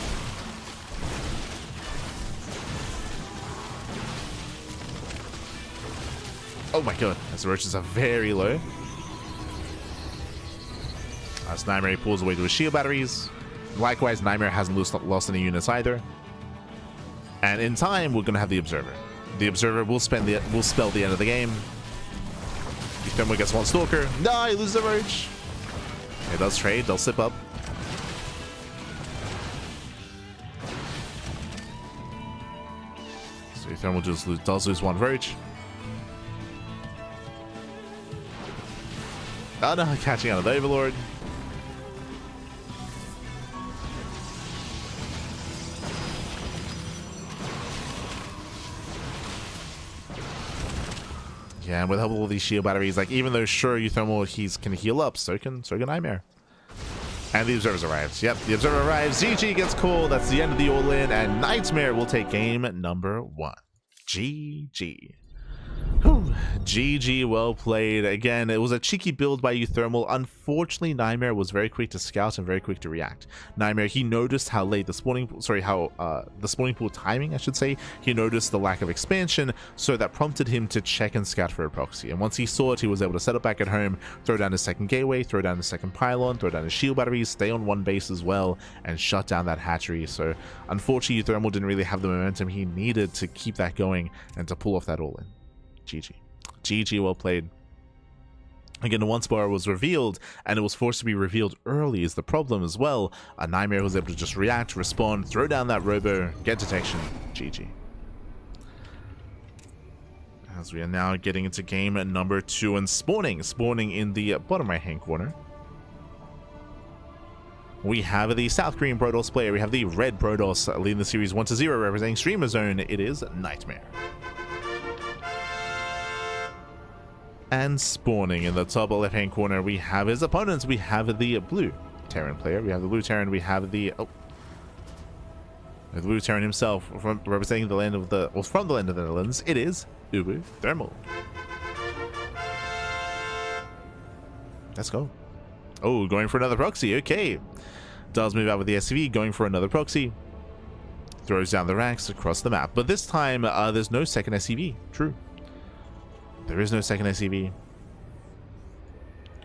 Oh my god, as the Roaches are very low. As NightMare pulls away to his shield batteries. Likewise, NightMare hasn't lost any units either. And in time, we're going to have the Observer. The Observer will spell the end of the game. uThermal gets one Stalker. No, he loses the Roach. It does trade. They'll sip up. So uThermal does lose one Roach. Oh no, catching out of the Overlord. Yeah, and with help of all these shield batteries, like even though sure uThermal can heal up, so can NightMare. And the Observer arrives. Yep, the Observer arrives. GG gets called. That's the end of the all-in, and NightMare will take game number 1. GG. Whew. GG, well played. Again, it was a cheeky build by uThermal. Unfortunately, NightMare was very quick to scout and very quick to react. NightMare, he noticed how late the spawning pool timing, I should say. He noticed the lack of expansion, so that prompted him to check and scout for a proxy. And once he saw it, he was able to set up back at home, throw down his second gateway, throw down his second pylon, throw down his shield batteries, stay on one base as well, and shut down that hatchery. So unfortunately, uThermal didn't really have the momentum he needed to keep that going and to pull off that all-in. GG. GG, well played. Again, the once bar was revealed, and it was forced to be revealed early is the problem as well. NightMare was able to just react, respond, throw down that robo, get detection. GG. As we are now getting into game number 2 and spawning in the bottom right hand corner. We have the South Korean Protoss player. We have the red Protoss leading the series 1-0, representing Streamer Zone. It is NightMare. And spawning in the top left hand corner, we have his opponents. We have the blue Terran player. We have the blue Terran. We have the blue Terran himself, representing the land of the, well, from the land of the Netherlands. It is uThermal. Let's go. Oh, going for another proxy. Okay, does move out with the SCV, going for another proxy. Throws down the racks across the map, but this time there's no second SCV. True. There is no second SCV.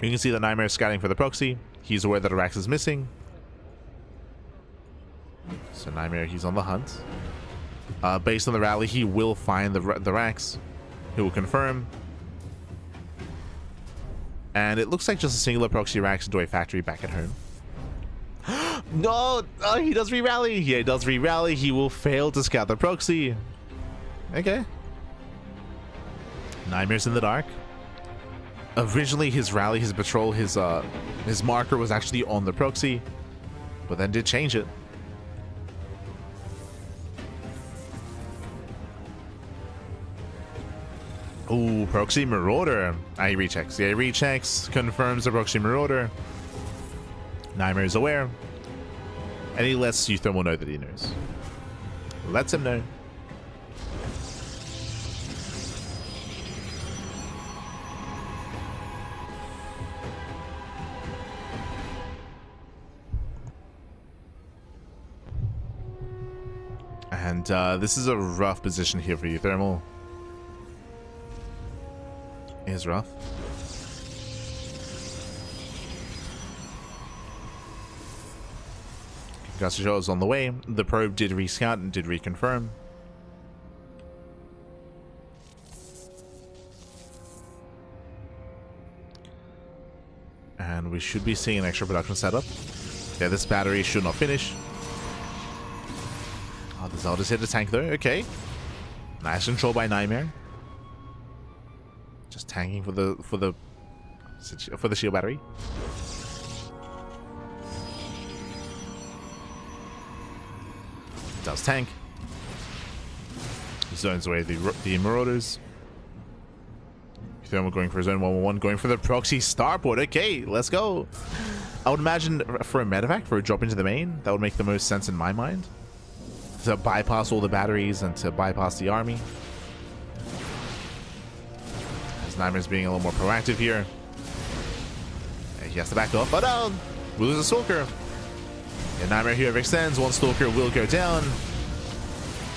You can see the NightMare scouting for the proxy. He's aware that a Rax is missing. So NightMare, he's on the hunt. Based on the rally, he will find the racks. He will confirm. And it looks like just a singular proxy racks into a factory back at home. No! Oh, he does re-rally. Yeah, he does re-rally. He will fail to scout the proxy. Okay. NightMare's in the dark. Originally, his rally, his patrol, his marker was actually on the proxy, but then did change it. Ooh, proxy marauder. He rechecks. Yeah, he rechecks, confirms the proxy marauder. NightMare is aware, and he lets uThermal know that he knows. Lets him know. And this is a rough position here for uThermal. It is rough. Kelazhur is on the way. The probe did rescout and did reconfirm. And we should be seeing an extra production setup. Yeah, this battery should not finish. Oh, the Zelda's hit the tank though. Okay. Nice control by NightMare. Just tanking for the shield battery. Does tank. Zones away the Marauders. uThermal going for zone 111, going for the proxy starport. Okay, let's go. I would imagine for a medevac, for a drop into the main, that would make the most sense in my mind. To bypass all the batteries and to bypass the army. As NightMare's being a little more proactive here. He has to back off. But down! We lose a Stalker. And NightMare here extends. One Stalker will go down.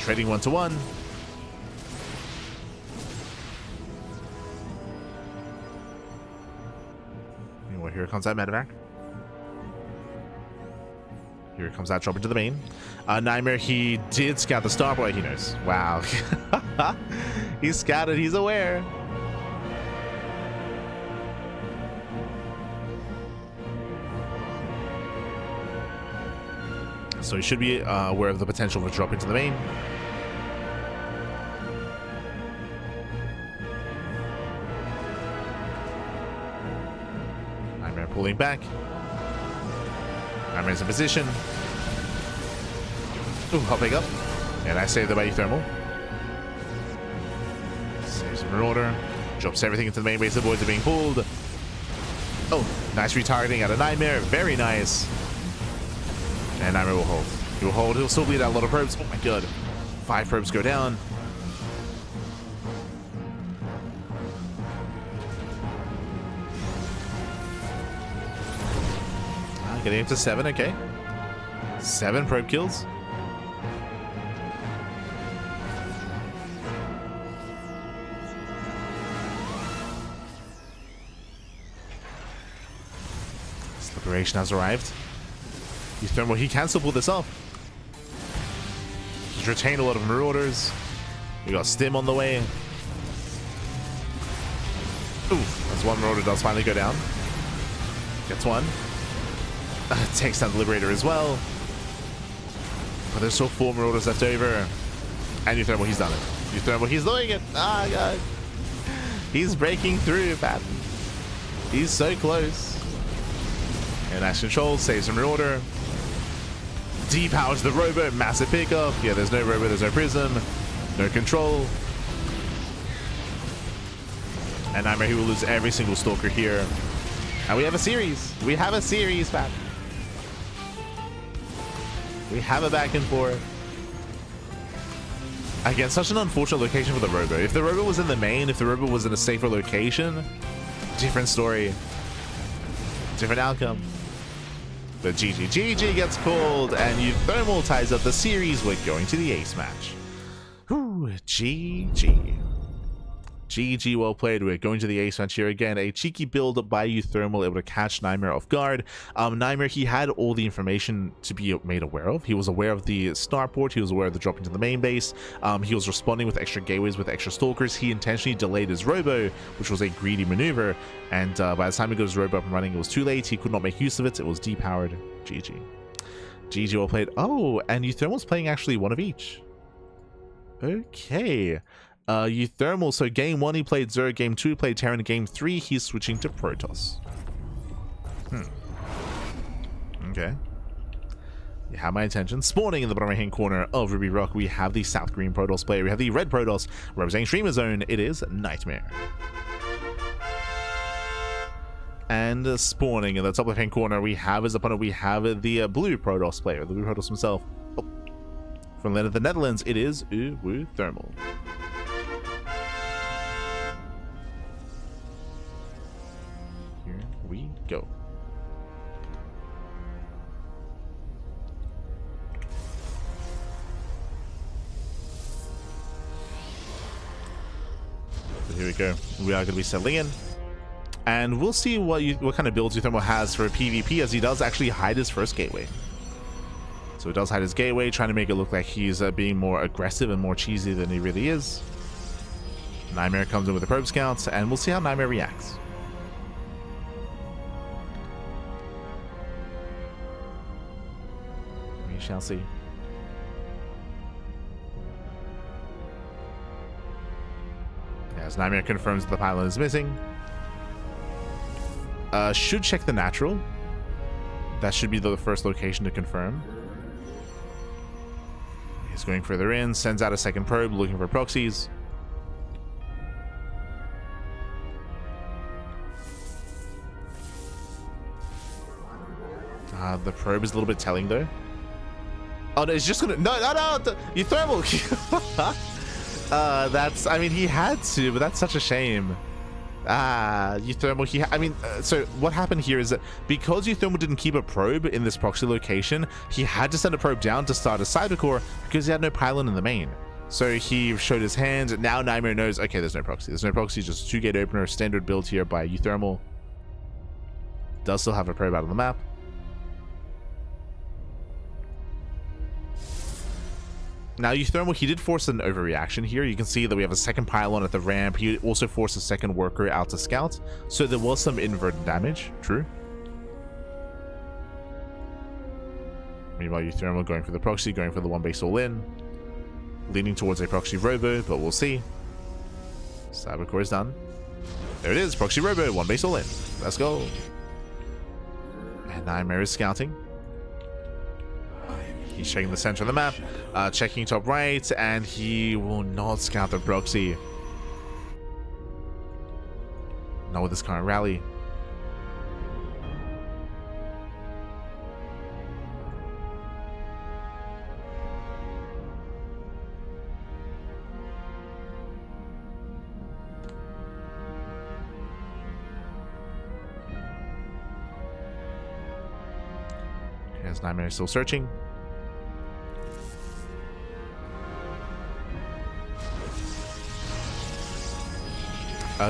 Trading 1-to-1. Anyway, here comes that medevac. Here comes that drop into the main. NightMare, he did scout the starport. He knows. Wow. He's scouted. He's aware. So he should be aware of the potential for drop into the main. NightMare pulling back. NightMare's in position. Ooh, I'll pick up. And I saved the by uThermal. Saves the Marauder. Drops everything into the main base. Avoids it being pulled. Oh, nice retargeting out of NightMare. Very nice. And NightMare will hold. He will hold. He'll still bleed out a lot of probes. Oh my god. 5 probes go down. Getting him to 7, okay. 7 probe kills. This liberation has arrived. uThermal, he can still pull this off. He's retained a lot of Marauders. We got Stim on the way. Ooh, as one Marauder does finally go down. Gets one. Takes down the Liberator as well. But there's still 4 Marauders left over. And uThermal, he's done it. uThermal, he's doing it. Ah, God. He's breaking through, man. He's so close. And Ash Control saves a Marauder. Depowers the Robo. Massive pickoff. Yeah, there's no Robo, there's no Prism. No control. And NightMare, he will lose every single Stalker here. And we have a series. We have a series, man. We have a back and forth. Again, such an unfortunate location for the Robo. If the Robo was in the main, if the Robo was in a safer location, different story. Different outcome. But GG gets called, and uThermal ties up the series. We're going to the ace match. Whew, GG. GG, well played. We're going to the ace match here again. A cheeky build by uThermal, able to catch NightMare off guard. NightMare, he had all the information to be made aware of. He was aware of the starport. He was aware of the drop into the main base. He was responding with extra gateways, with extra stalkers. He intentionally delayed his robo, which was a greedy maneuver. And by the time he got his robo up and running, it was too late. He could not make use of it. It was depowered. GG. GG, well played. Oh, and uThermal's playing actually one of each. Okay. uThermal, so game 1 he played Zerg, game 2 he played Terran, game 3 he's switching to Protoss. Okay. You have my attention. Spawning in the bottom right hand corner of Ruby Rock, we have the South Green Protoss player. We have the Red Protoss representing Streamer Zone. It is NightMare. And spawning in the top left hand corner, we have his opponent. We have the Blue Protoss player, the Blue Protoss himself. Oh. From the land of the Netherlands, it is uThermal. Here we go. So here we go. We are going to be settling in. And we'll see what kind of builds uThermal has for PvP, as he does actually hide his first gateway. So he does hide his gateway, trying to make it look like he's being more aggressive and more cheesy than he really is. NightMare comes in with the probe scouts, and we'll see how NightMare reacts. We shall see. As NightMare confirms that the pylon is missing. Should check the natural. That should be the first location to confirm. He's going further in, sends out a second probe, looking for proxies. The probe is a little bit telling though. Oh no, it's just gonna no uThermal. That's, I mean, he had to, but that's such a shame. uThermal, so what happened here is that because uThermal didn't keep a probe in this proxy location, he had to send a probe down to start a cybercore because he had no pylon in the main. So he showed his hand, and now NightMare knows, okay, there's no proxy. There's no proxy, just 2-gate opener, standard build here by uThermal. Does still have a probe out on the map. Now, uThermal, he did force an overreaction here. You can see that we have a second pylon at the ramp. He also forced a second worker out to scout. So there was some inverted damage. True. Meanwhile, uThermal going for the proxy, going for the one base all in. Leaning towards a proxy robo, but we'll see. Cybercore is done. There it is, proxy robo, one base all in. Let's go. And NightMare is scouting. He's checking the center of the map, checking top right, and he will not scout the proxy. Not with this current rally. Here's NightMare still searching.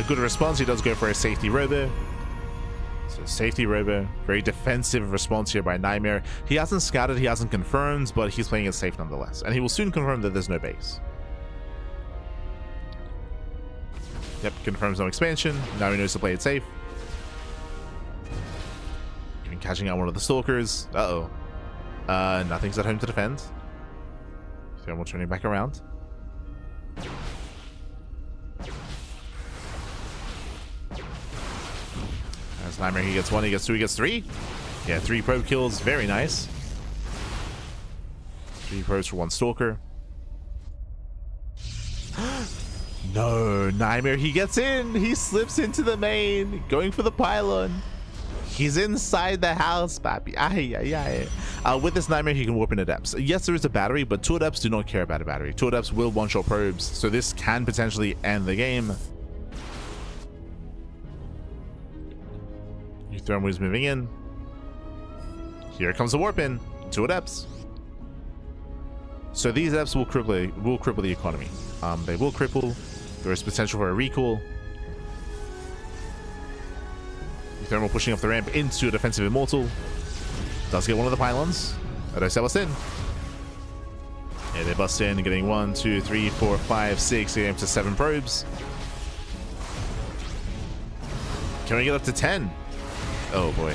Good response. He does go for a safety robo. So safety robo, very defensive response here by NightMare. He hasn't scouted, he hasn't confirmed, but he's playing it safe nonetheless, and he will soon confirm that there's no base. Yep, confirms no expansion. Now he knows to play it safe. Even catching out one of the stalkers. Nothing's at home to defend. Thermal turning back around. As NightMare, he gets 1, he gets 2, he gets 3. Yeah, 3 probe kills. Very nice. 3 probes for 1 stalker. No, NightMare, he gets in. He slips into the main, going for the pylon. He's inside the house, papi. With this NightMare, he can warp in adepts. Yes, there is a battery, but 2 adepts do not care about a battery. 2 adepts will one-shot probes, so this can potentially end the game. uThermal is moving in. Here comes the warp in. 2 adepts. So these adepts will cripple the economy. They will cripple. There is potential for a recall. uThermal pushing off the ramp into a defensive immortal. Does get one of the pylons. They bust in. Yeah, they bust in, getting 1, 2, 3, 4, 5, 6, getting up to 7 probes. Can we get up to 10? Oh boy.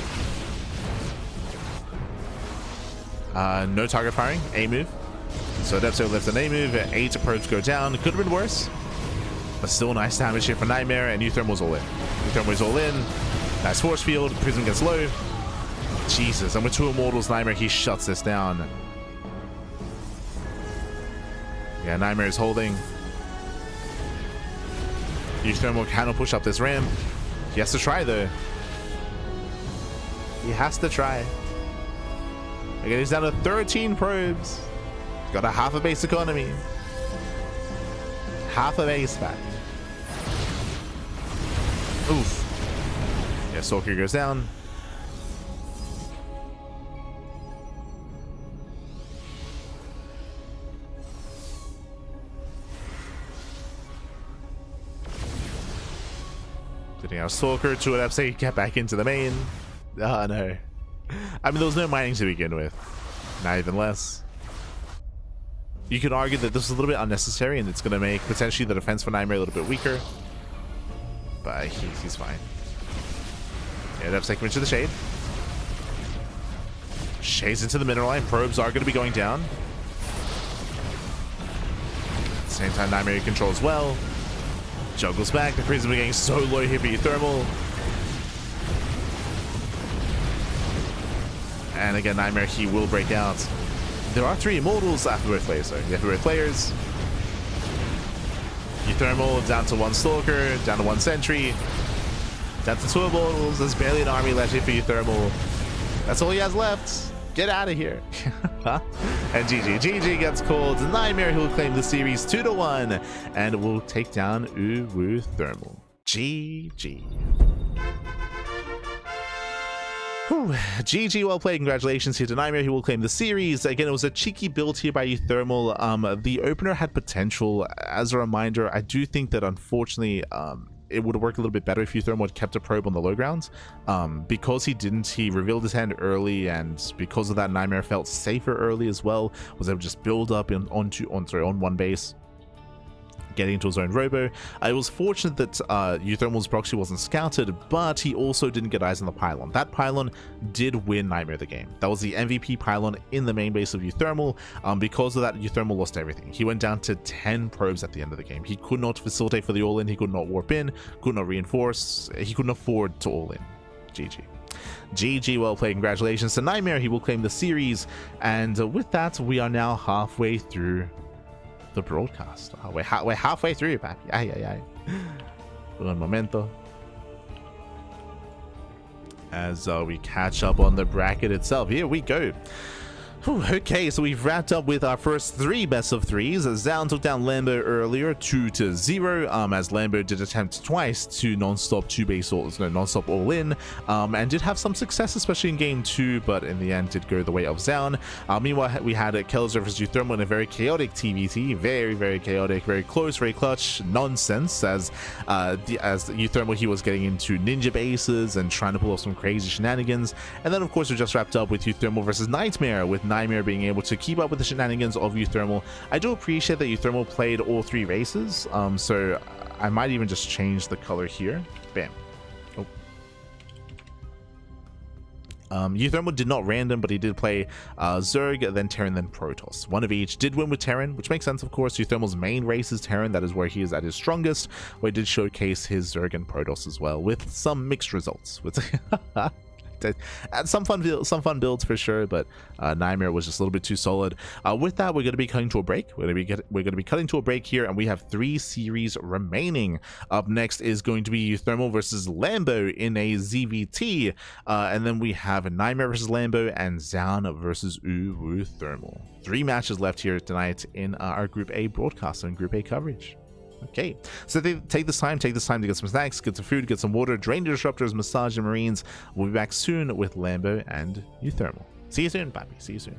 No target firing, A move. So Adepto left an A move, 8 probes go down. Could have been worse, but still nice damage here for NightMare, and uThermal's all in. uThermal's all in. Nice force field, Prism gets low. Jesus, and with 2 immortals, NightMare, he shuts this down. Yeah, NightMare is holding. uThermal cannot push up this ramp. He has to try though. He has to try. Again, he's down to 13 probes. He's got a half a base economy. Half a base back. Oof. Yeah, Stalker goes down. Getting our Stalker to an FC, get back into the main. Oh no. I mean, there was no mining to begin with. Not even less. You could argue that this is a little bit unnecessary and it's going to make potentially the defense for NightMare a little bit weaker. But he's fine. Yeah, that's taking him into the shade. Shades into the mineral line. Probes are going to be going down. At the same time, NightMare controls well. Juggles back. The Prism are getting so low here for uThermal. And again, NightMare, he will break out. There are 3 immortals after both players, so you have both players. uThermal down to 1 Stalker, down to 1 Sentry, down to 2 immortals. There's barely an army left here for uThermal. That's all he has left. Get out of here. And GG gets called. NightMare, who will claim the series 2-1 and will take down uThermal. GG. Whew. GG, well played. Congratulations here to NightMare, who will claim the series. Again, it was a cheeky build here by uThermal. The opener had potential. As a reminder, I do think that unfortunately it would have worked a little bit better if uThermal had kept a probe on the low grounds. Because he revealed his hand early, and because of that, NightMare felt safer early as well. Was able to just build up on one base, getting into his own robo. It was fortunate that uThermal's proxy wasn't scouted, but he also didn't get eyes on the pylon. That pylon did win NightMare the game. That was the MVP pylon in the main base of uThermal. Because of that, uThermal lost everything. He went down to 10 probes at the end of the game. He could not facilitate for the all-in, he could not warp in, could not reinforce, he couldn't afford to all-in. GG. GG, well played. Congratulations to NightMare, he will claim the series. And with that, we are now halfway through the broadcast. We're halfway through, papi. Ay. Un momento. As we catch up on the bracket itself. Here we go. Whew, okay, so we've wrapped up with our first 3 best of 3s. Zoun took down Lambo earlier, 2-0, as Lambo did attempt twice to non-stop non-stop all-in, and did have some success, especially in game 2, but in the end did go the way of Zoun. Meanwhile, we had Kelazhur versus uThermal in a very chaotic TVT, very chaotic, very close, very clutch nonsense, as uThermal, he was getting into ninja bases and trying to pull off some crazy shenanigans. And then of course we just wrapped up with uThermal versus NightMare, with NightMare being able to keep up with the shenanigans of uThermal. I do appreciate that uThermal played all 3 races, so I might even just change the color here. Bam. Oh. uThermal did not random, but he did play Zerg, then Terran, then Protoss. One of each. Did win with Terran, which makes sense, of course. uThermal's main race is Terran. That is where he is at his strongest, where he did showcase his Zerg and Protoss as well, with some mixed results. Some fun builds for sure, but NightMare was just a little bit too solid. With that, we're going to be cutting to a break. We're going to be cutting to a break here, and we have 3 series remaining. Up next is going to be uThermal versus Lambo in a ZVT, and then we have NightMare versus Lambo and Zoun versus uThermal. 3 matches left here tonight in our Group A broadcast and Group A coverage. Okay, so take this time to get some snacks, get some food, get some water, drain the disruptors, massage the marines. We'll be back soon with Lambo and uThermal. See you soon, papi. See you soon.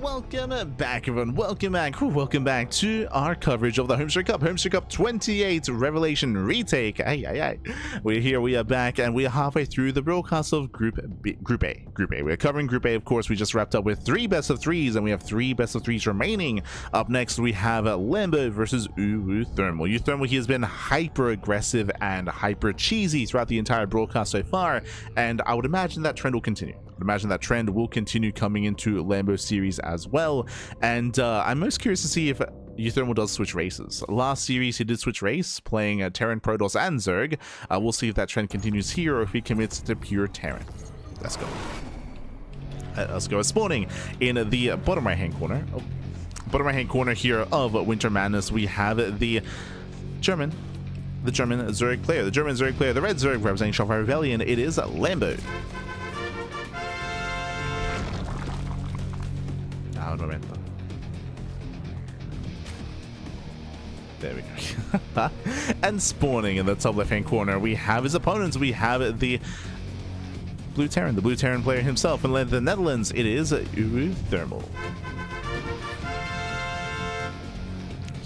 Welcome back, everyone. Welcome back to our coverage of the HomeStory Cup 28 Revelation Retake. We're here, we are back, and we are halfway through the broadcast of Group A. We're covering Group A, of course. We just wrapped up with 3 best of 3s, and we have 3 best of 3s remaining. Up next, we have Lambo versus uThermal. uThermal, he has been hyper aggressive and hyper cheesy throughout the entire broadcast so far, and I would imagine that trend will continue. Imagine that trend will continue coming into Lambo series as well, and I'm most curious to see if uThermal does switch races. Last series he did switch race, playing Terran, Protoss, and Zerg. We'll see if that trend continues here or if he commits to pure Terran. Let's go. let's go. Spawning in the bottom right-hand corner. Oh, bottom right-hand corner here of Winter Madness, we have the German Zurich player. The German Zurich player, the red Zurich representing Shopify Rebellion. It is Lambo. Ah, un momento. There we go. And spawning in the top left-hand corner, we have his opponents. We have the Blue Terran, the Blue Terran player himself. And in the Netherlands, it is uThermal.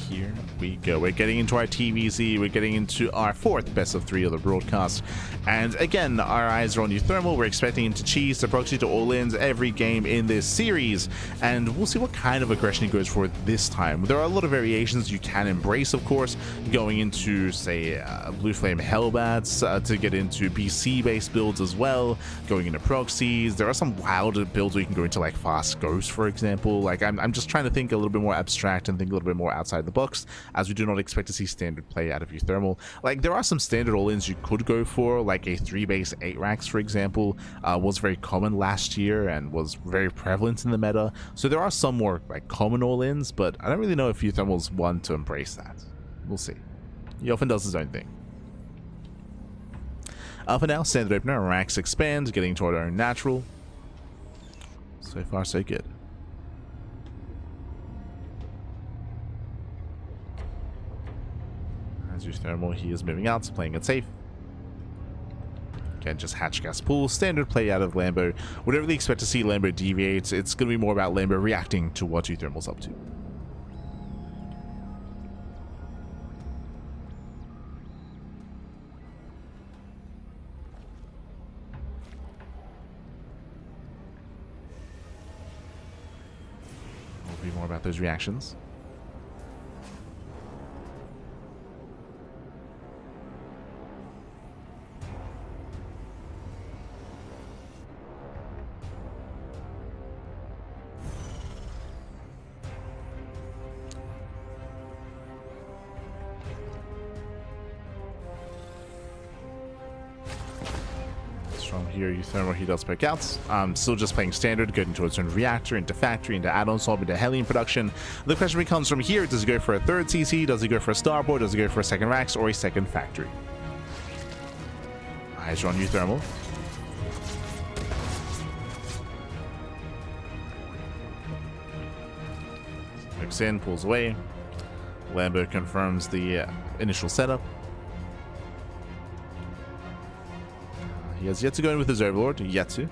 Here we go. We're getting into our TVZ. We're getting into our fourth best of 3 of the broadcast. And again, our eyes are on uThermal. We're expecting him to cheese, to proxy, to all-ins every game in this series. And we'll see what kind of aggression he goes for this time. There are a lot of variations you can embrace, of course, going into, say, Blue Flame Hellbats, to get into BC-based builds as well, going into proxies. There are some wild builds where you can go into, like, Fast Ghost, for example. Like, I'm just trying to think a little bit more abstract and think a little bit more outside the box, as we do not expect to see standard play out of uThermal. Like, there are some standard all-ins you could go for, like a 3-base 8 racks, for example, was very common last year and was very prevalent in the meta. So there are some more like common all-ins, but I don't really know if uThermal's one to embrace that. We'll see. He often does his own thing. For now, standard opener, racks expand, getting toward our own natural. So far, so good. As uThermal, he is moving out, playing it safe. Again, just hatch gas pool, standard play out of Lambo. Whatever they expect to see Lambo deviate, it's going to be more about Lambo reacting to what uThermal's up to. Will be more about those reactions. From here, uThermal, he does pick out. Still just playing standard, going towards a reactor, into factory, into add-on swap, into Hellion production. The question becomes from here, does he go for a third CC? Does he go for a starboard? Does he go for a second racks or a second factory? Eyes are on uThermal. Hooks in, pulls away. Lambo confirms the initial setup. He has yet to go in with his Overlord, yet to.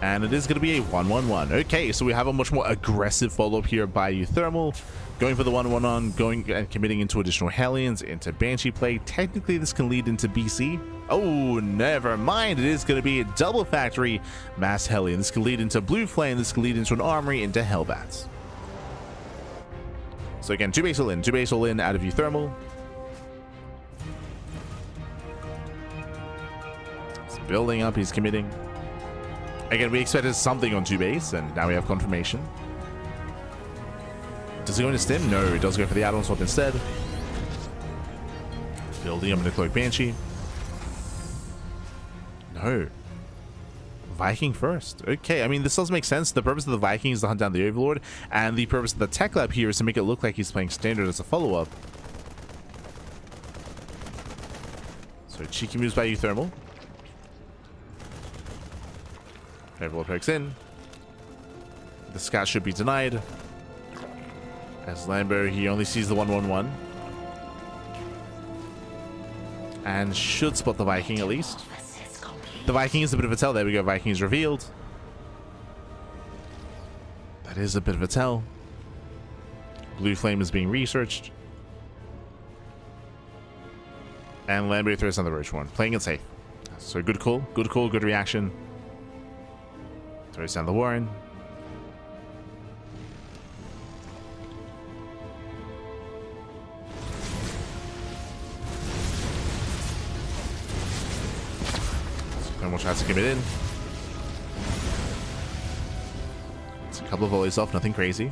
And it is going to be a 1-1-1. Okay, so we have a much more aggressive follow-up here by uThermal. Going for the 1-1-1, going and committing into additional Hellions, into Banshee play. Technically, this can lead into BC. Oh, never mind. It is going to be a double factory mass Hellion. This can lead into Blue Flame. This can lead into an armory, into Hellbats. So again, 2 base all in. 2 base all in out of uThermal. Building up, he's committing. Again, we expected something on 2 base, and now we have confirmation. Does he go into stim? No, he does go for the add-on swap instead. Building up into Cloak Banshee. No. Viking first. Okay, I mean, this does make sense. The purpose of the Viking is to hunt down the Overlord, and the purpose of the Tech Lab here is to make it look like he's playing standard as a follow-up. So cheeky moves by uThermal. Overlord hooks in. The scout should be denied. As Lambo, he only sees the 1-1-1. And should spot the Viking at least. The Viking is a bit of a tell. There we go. Viking is revealed. That is a bit of a tell. Blue Flame is being researched. And Lambo throws on the Roach one. Playing it safe. So good call. Good call. Good reaction. Throws down the Warren. Thermal tries to commit in. It's a couple of volleys off, nothing crazy.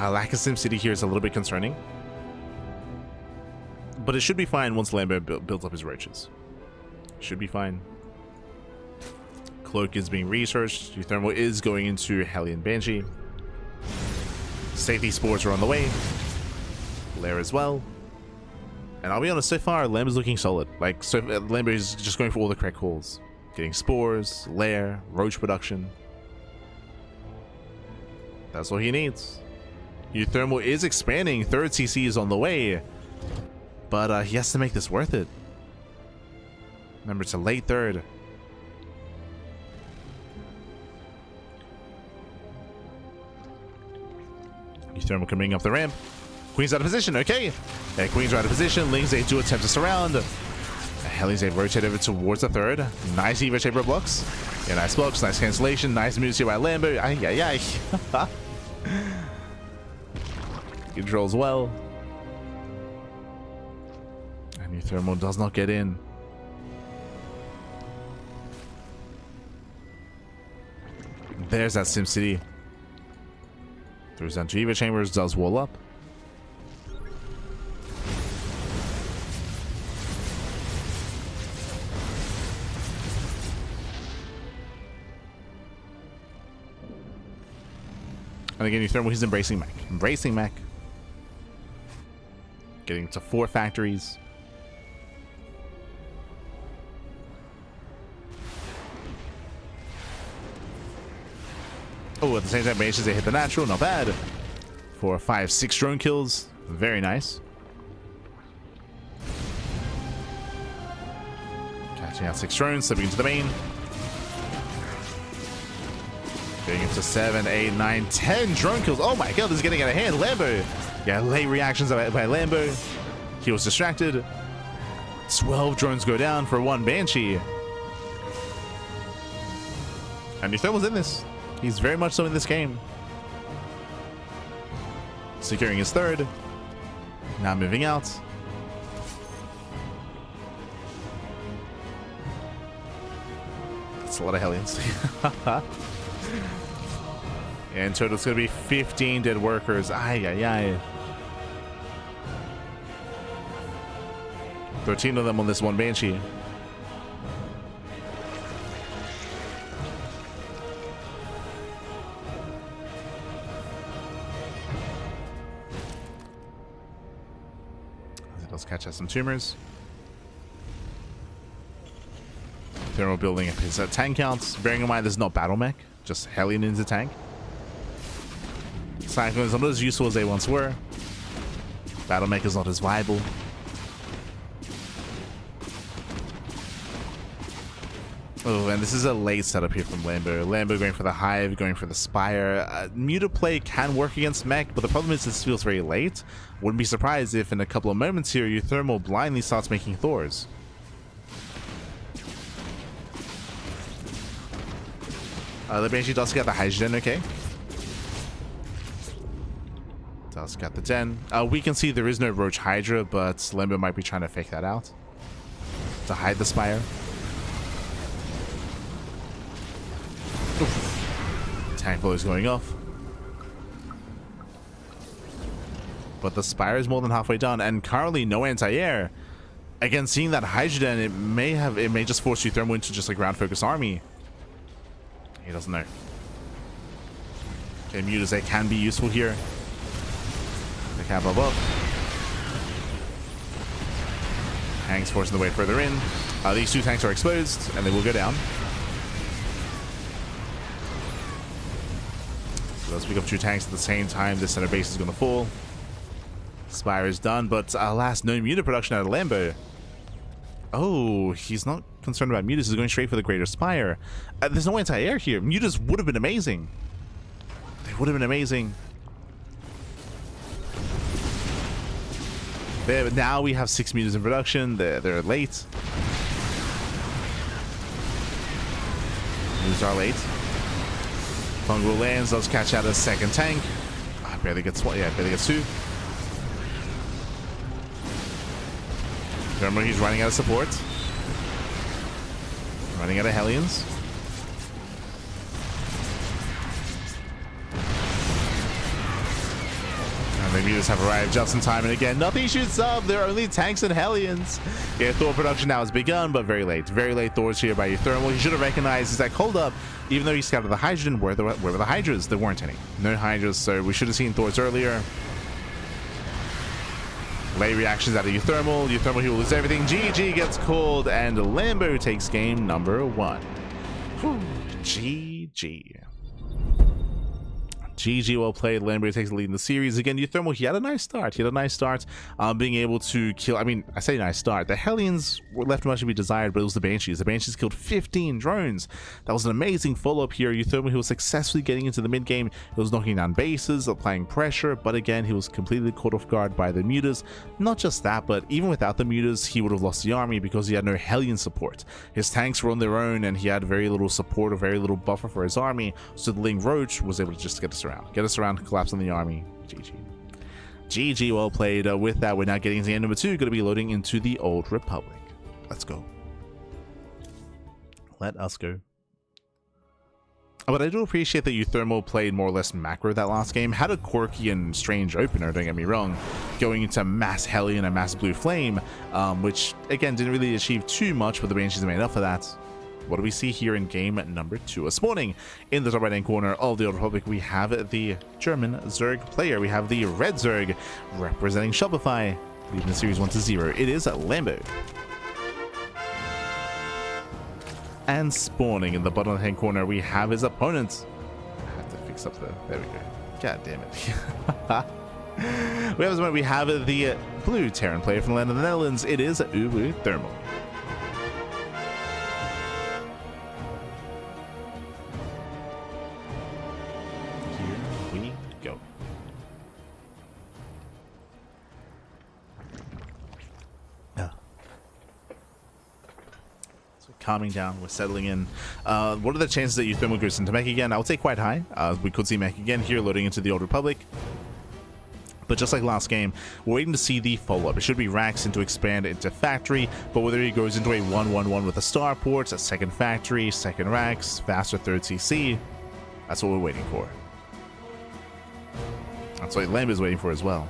Lack of SimCity here is a little bit concerning. But it should be fine once Lambo builds up his roaches. Should be fine. Cloak is being researched. uThermal is going into Hellion Banshee. Safety spores are on the way. Lair as well. And I'll be honest, so far, Lambo's looking solid. Like, so Lambo is just going for all the correct calls. Getting spores, lair, roach production. That's all he needs. uThermal is expanding. Third CC is on the way. But he has to make this worth it. Remember, it's a late third. uThermal coming up the ramp. Queen's out of position, okay. Yeah, Queen's out of position. Lings, they do attempt to surround. Hellies, they rotate over towards the third. Nice Evo Chamber blocks. Yeah, nice blocks, nice cancellation, nice moves here by Lambo. Ay, ay, ay. Controls well. And uThermal does not get in. There's that SimCity. Throws down to Evo Chambers, does wall up. And again, uThermal, he's embracing mech. Embracing mech. Getting to 4 factories. Oh, at the same time, bases, they hit the natural. Not bad. 4, 5, 6 drone kills. Very nice. Catching out 6 drones, slipping into the main. Getting into 7, 8, 9, 10 drone kills. Oh my god, this is getting out of hand. Lambo. Yeah, late reactions by Lambo. He was distracted. 12 drones go down for 1 Banshee. And uThermal's in this. He's very much so in this game. Securing his third. Now moving out. That's a lot of Hellions. And total it's going to be 15 dead workers. Ay, ay, ay. 13 of them on this 1 Banshee. Let's catch out some tumors. uThermal building up his tank counts. Bearing in mind, this is not battle mech, just Hellion into tank. Cyclones are not as useful as they once were. Battle mech is not as viable. Oh, and this is a late setup here from Lambo. Lambo going for the Hive, going for the Spire. Muta play can work against mech, but the problem is this feels very late. Wouldn't be surprised if in a couple of moments here, uThermal blindly starts making Thors. The Banshee does get the Hydrogen, okay. Does get the Den. We can see there is no Roach Hydra, but Lambo might be trying to fake that out to hide the Spire. Oof. Tank blow is going off. But the Spire is more than halfway done, and currently no anti-air. Again, seeing that Hydrogen, it may just force uThermal into just a ground focus army. He doesn't know. Okay, Mutas, they can be useful here. They can pop up. Tanks forcing the way further in. These 2 tanks are exposed, and they will go down. So let's pick up 2 tanks at the same time. This center base is going to fall. Spire is done, but alas, no Muta production out of Lambo. Oh, he's not concerned about Mutas. He's going straight for the Greater Spire. There's no anti-air here. Mutas would have been amazing. They would have been amazing. There, now we have 6 Mutas in production. They're late. Mutas are late. Fungal lands, does catch out a second tank. Barely gets one. Yeah, barely gets 2. Remember, he's running out of support. Running out of Hellions. The mutas have arrived just in time, and again, nothing shoots up. There are only tanks and Hellions. Yeah, Thor production now has begun, but very late. Very late Thor's here by uThermal. He should have recognized he's like, hold up. Even though he scouted the hydrogen, where were the Hydras? There weren't any. No Hydras, so we should have seen Thor's earlier. Late reactions out of uThermal. uThermal, he will lose everything. GG gets called, and Lambo takes game number 1. Whew. GG. GG, well played. Lambo takes the lead in the series. Again, uThermal, he had a nice start. Being able to kill, I say nice start. The Hellions were left much to be desired, but it was the Banshees. The Banshees killed 15 drones. That was an amazing follow-up here. uThermal, he was successfully getting into the mid-game. He was knocking down bases, applying pressure, but again, he was completely caught off guard by the mutas. Not just that, but even without the mutas, he would have lost the army because he had no Hellion support. His tanks were on their own, and he had very little support or very little buffer for his army, so the Ling Roach was able to just get us around, collapse on the army. GG, well played. With that, we're now getting to game number 2, going to be loading into the Old Republic. Let's go. Let us go. But I do appreciate that uThermal played more or less macro that last game. Had a quirky and strange opener, don't get me wrong, going into mass Hellion and mass Blue Flame, which again didn't really achieve too much, but the Banshees made up for that. What do we see here in game number 2? This morning, in the top right-hand corner of the Old Republic, we have the German Zerg player. We have the Red Zerg representing Shopify, leading the series 1-0. It is Lambo. And spawning in the bottom right-hand corner, we have his opponent. I have to fix up the... There we go. God damn it. We have the blue Terran player from the land of the Netherlands. It is uThermal. Calming down, we're settling in. What are the chances that uThermal goes into mech again? I would say quite high. We could see mech again here loading into the Old Republic. But just like last game, we're waiting to see the follow-up. It should be Rax into expand into factory, but whether he goes into a 1-1-1 with a starport, a second factory, second Rax, faster third CC, that's what we're waiting for. That's what Lamb is waiting for as well.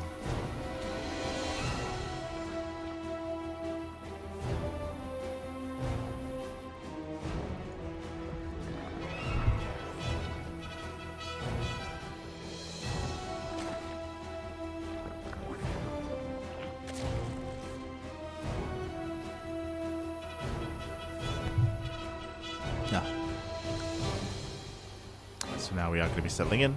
So now we are going to be settling in.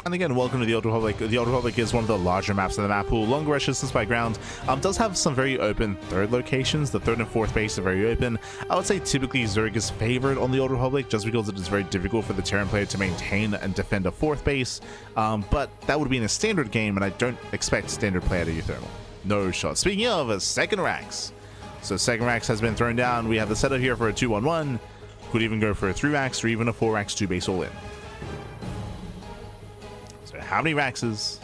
And again, welcome to the Old Republic. The Old Republic is one of the larger maps in the map pool. Longer resistance by ground. Does have some very open third locations. The third and fourth base are very open. I would say typically Zerg is favored on the Old Republic just because it is very difficult for the Terran player to maintain and defend a fourth base. But that would be in a standard game, and I don't expect standard play out of uThermal. No shot. Speaking of, a second Rax. So second Rax has been thrown down. We have the setup here for a 2-1-1. Could even go for a 3 Rax or even a 4 Rax 2 base all in. So how many Raxes?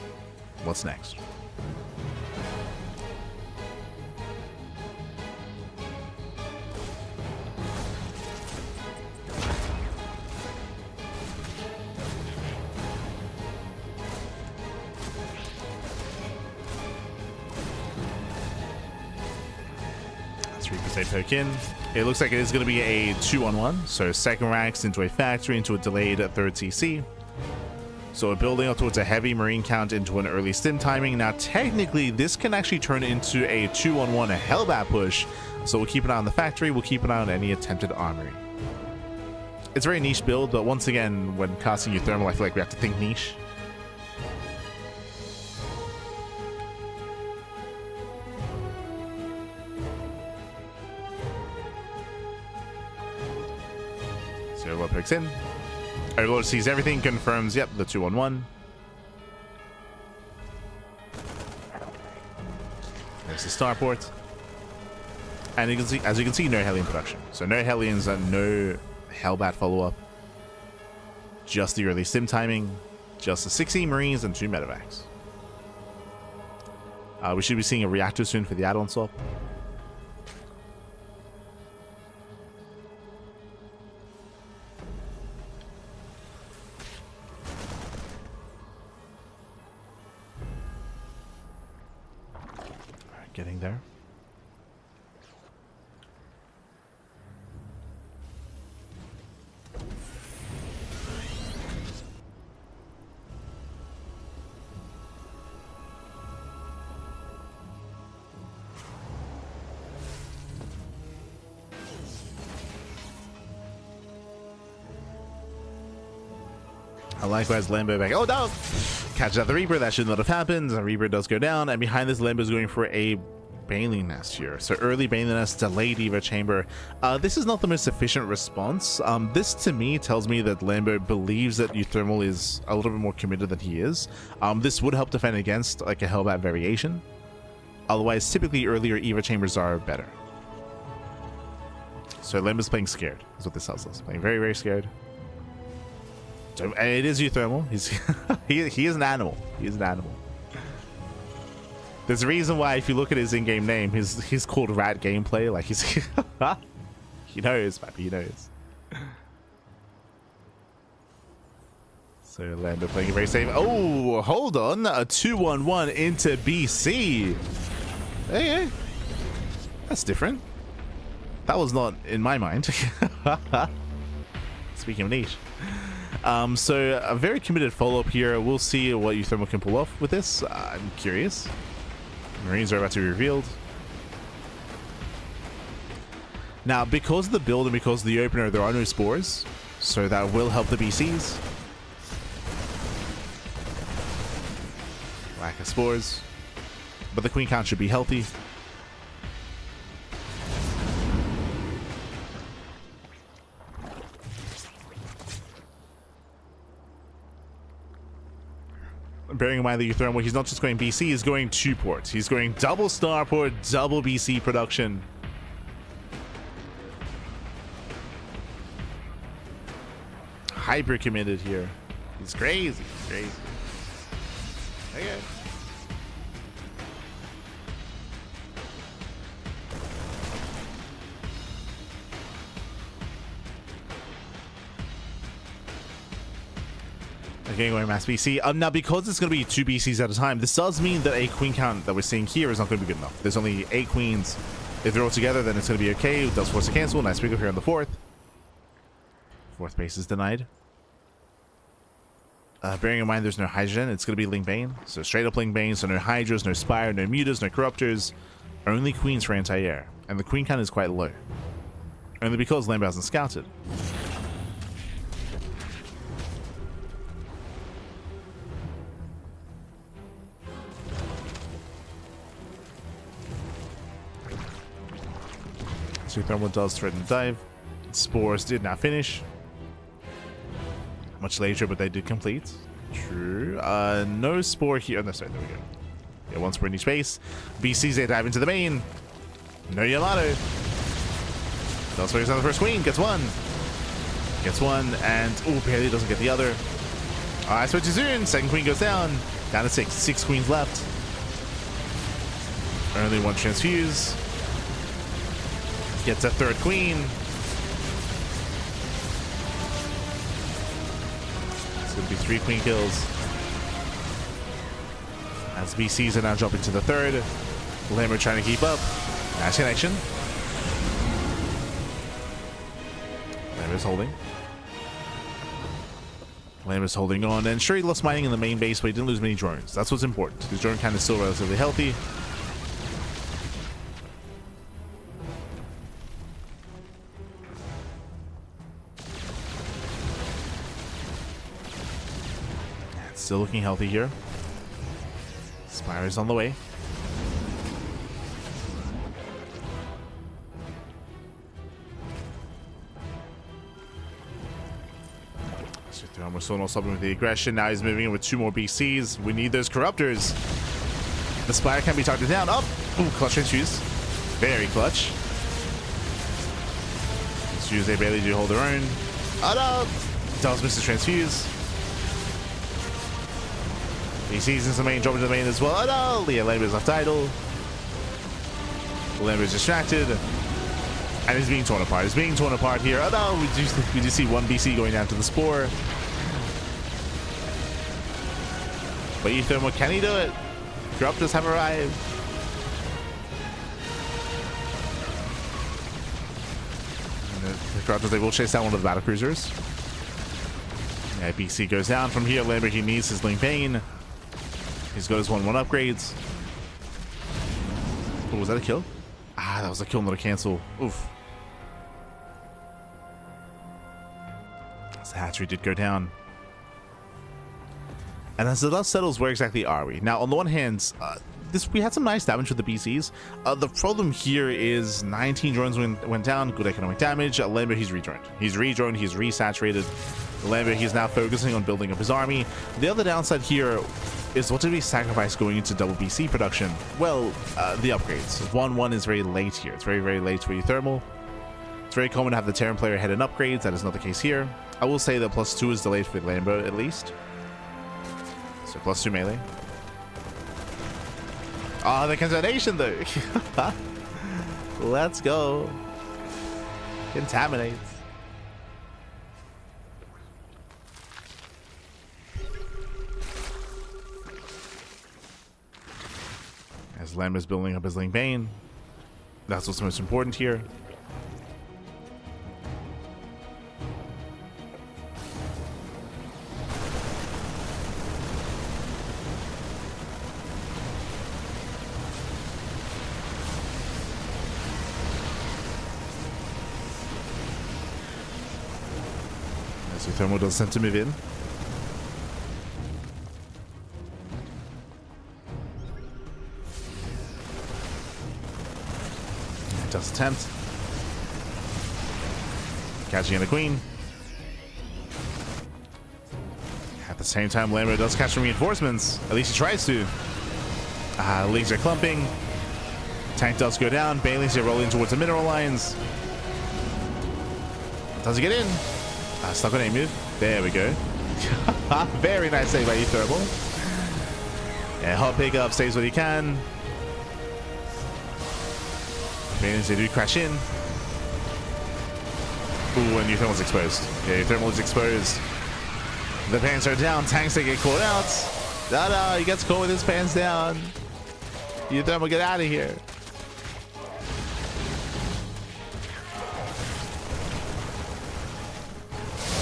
What's next? They poke in. It looks like it is going to be a 2-on-1. So second Rax into a factory into a delayed third CC. So we're building up towards a heavy marine count into an early stim timing. Now technically this can actually turn into a 2-on-1 a Hellbat push. So we'll keep an eye on the factory. We'll keep an eye on any attempted armory. It's a very niche build, but once again, when casting uThermal, I feel like we have to think niche. So Overlord picks in. Overlord sees everything, confirms, yep, the 2-on-1. There's the starport. And you can see, as you can see, no Hellion production. So no Hellions and no Hellbat follow-up. Just the early stim timing. Just the 16 Marines and 2 medevacs. We should be seeing a reactor soon for the add-on swap. Getting there. Likewise, Lambo back. Oh no! Catches out the Reaper. That should not have happened. The Reaper does go down, and behind this, Lambo is going for a Baneling Nest here. So early Baneling Nest, delayed Eva Chamber. This is not the most efficient response. This to me tells me that Lambo believes that uThermal is a little bit more committed than he is. This would help defend against like a Hellbat variation. Otherwise, typically earlier Eva Chambers are better. So Lambo's playing scared, is what this tells us. Playing very, very scared. So, it is uThermal. He's he is an animal. He is an animal. There's a reason why, if you look at his in-game name, he's called Rat Gameplay. Like he's he knows, man. He knows. So Lambo playing it very safe. Oh, hold on. A 2-1-1 into BC. Hey, that's different. That was not in my mind. Speaking of niche. So a very committed follow-up here. We'll see what uThermal can pull off with this. I'm curious. Marines are about to be revealed. Now, because of the build and because of the opener, there are no spores, so that will help the BCs. Lack of spores, but the queen count should be healthy. Bearing in mind that uThermal, he's not just going BC, he's going 2 ports. He's going double starport, double BC production. Hyper committed here. He's crazy. He's crazy. Okay. Okay, going mass BC. Now, because it's going to be 2 BCs at a time, this does mean that a queen count that we're seeing here is not going to be good enough. There's only 8 queens. If they're all together, then it's going to be okay. It does force a cancel. Nice pick up here on the 4th. 4th base is denied. Bearing in mind there's no hydrogen, it's going to be Ling Bane. So straight up Ling Bane, so no hydras, no spire, no mutas, no corruptors. Only queens for anti-air. And the queen count is quite low. Only because Lambo hasn't scouted. So uThermal does threaten dive. Spores did not finish. Much later, but they did complete. True. No spore here. Oh, no, sorry, there we go. Yeah, 1 spore in each base. BCs, they dive into the main. No Yamato. Does focus on the first queen. Gets 1. Gets 1. And, oh, barely doesn't get the other. I switch to Zoun. Second queen goes down. Down to 6. 6 queens left. Only 1 transfuse. Gets a 3rd queen. It's going to be 3 queen kills. As BCs are now jumping to the 3rd. Lambo trying to keep up. Nice connection. Lambo's holding. Lambo's holding on. And sure, he lost mining in the main base, but he didn't lose many drones. That's what's important. His drone count is still relatively healthy. Still looking healthy here. Spire is on the way. So we're still not stopping with the aggression. Now he's moving in with 2 more BCs. We need those corruptors. The Spire can be targeted down. Up. Oh, clutch transfuse. Very clutch. Transfuse, they barely do hold their own. Oh no! Does miss the transfuse. He sees in the main, drop into the main as well. Oh no! Yeah, Lambo's left idle. Lambo's distracted. And he's being torn apart. He's being torn apart here. Oh no! We do see 1 BC going down to the Spore. But uThermal, can he do it? Corruptors have arrived. The Crowders, they will chase down one of the battle cruisers. Yeah, BC goes down from here. Lambo, he needs his Link Bane. He's got his 1-1 upgrades. Oh, was that a kill? Ah, that was a kill, not a cancel. Oof. The hatchery did go down. And as the dust settles, where exactly are we? Now, on the one hand, we had some nice damage with the BCs. The problem here is 19 drones went down, good economic damage. Lambo, he's redroned. He's redroned, he's resaturated. Lambo, he's now focusing on building up his army. The other downside here is what did we sacrifice going into double BC production? Well, the upgrades. 1-1 is very late here. It's very, very late for uThermal. It's very common to have the Terran player head in upgrades. That is not the case here. I will say that +2 is delayed for Lambo at least. So +2 melee. Oh, the contamination though. Let's go. Contaminate. As Lambo's building up his Link Bane. That's what's most important here. As uThermal does tend to move in. Does attempt. Catching in the queen. At the same time, Lambo does catch some reinforcements. At least he tries to. Leagues are clumping. Tank does go down. Banelings are rolling towards the mineral lines. Does he get in? Stuck on a move. There we go. Very nice save by uThermal. Yeah, hot pickup, saves what he can. Banelings, they do crash in. Ooh, and uThermal's exposed. Yeah, uThermal is exposed. The pants are down. Tanks, they get caught out. No, he gets caught with his pants down. uThermal, get out of here.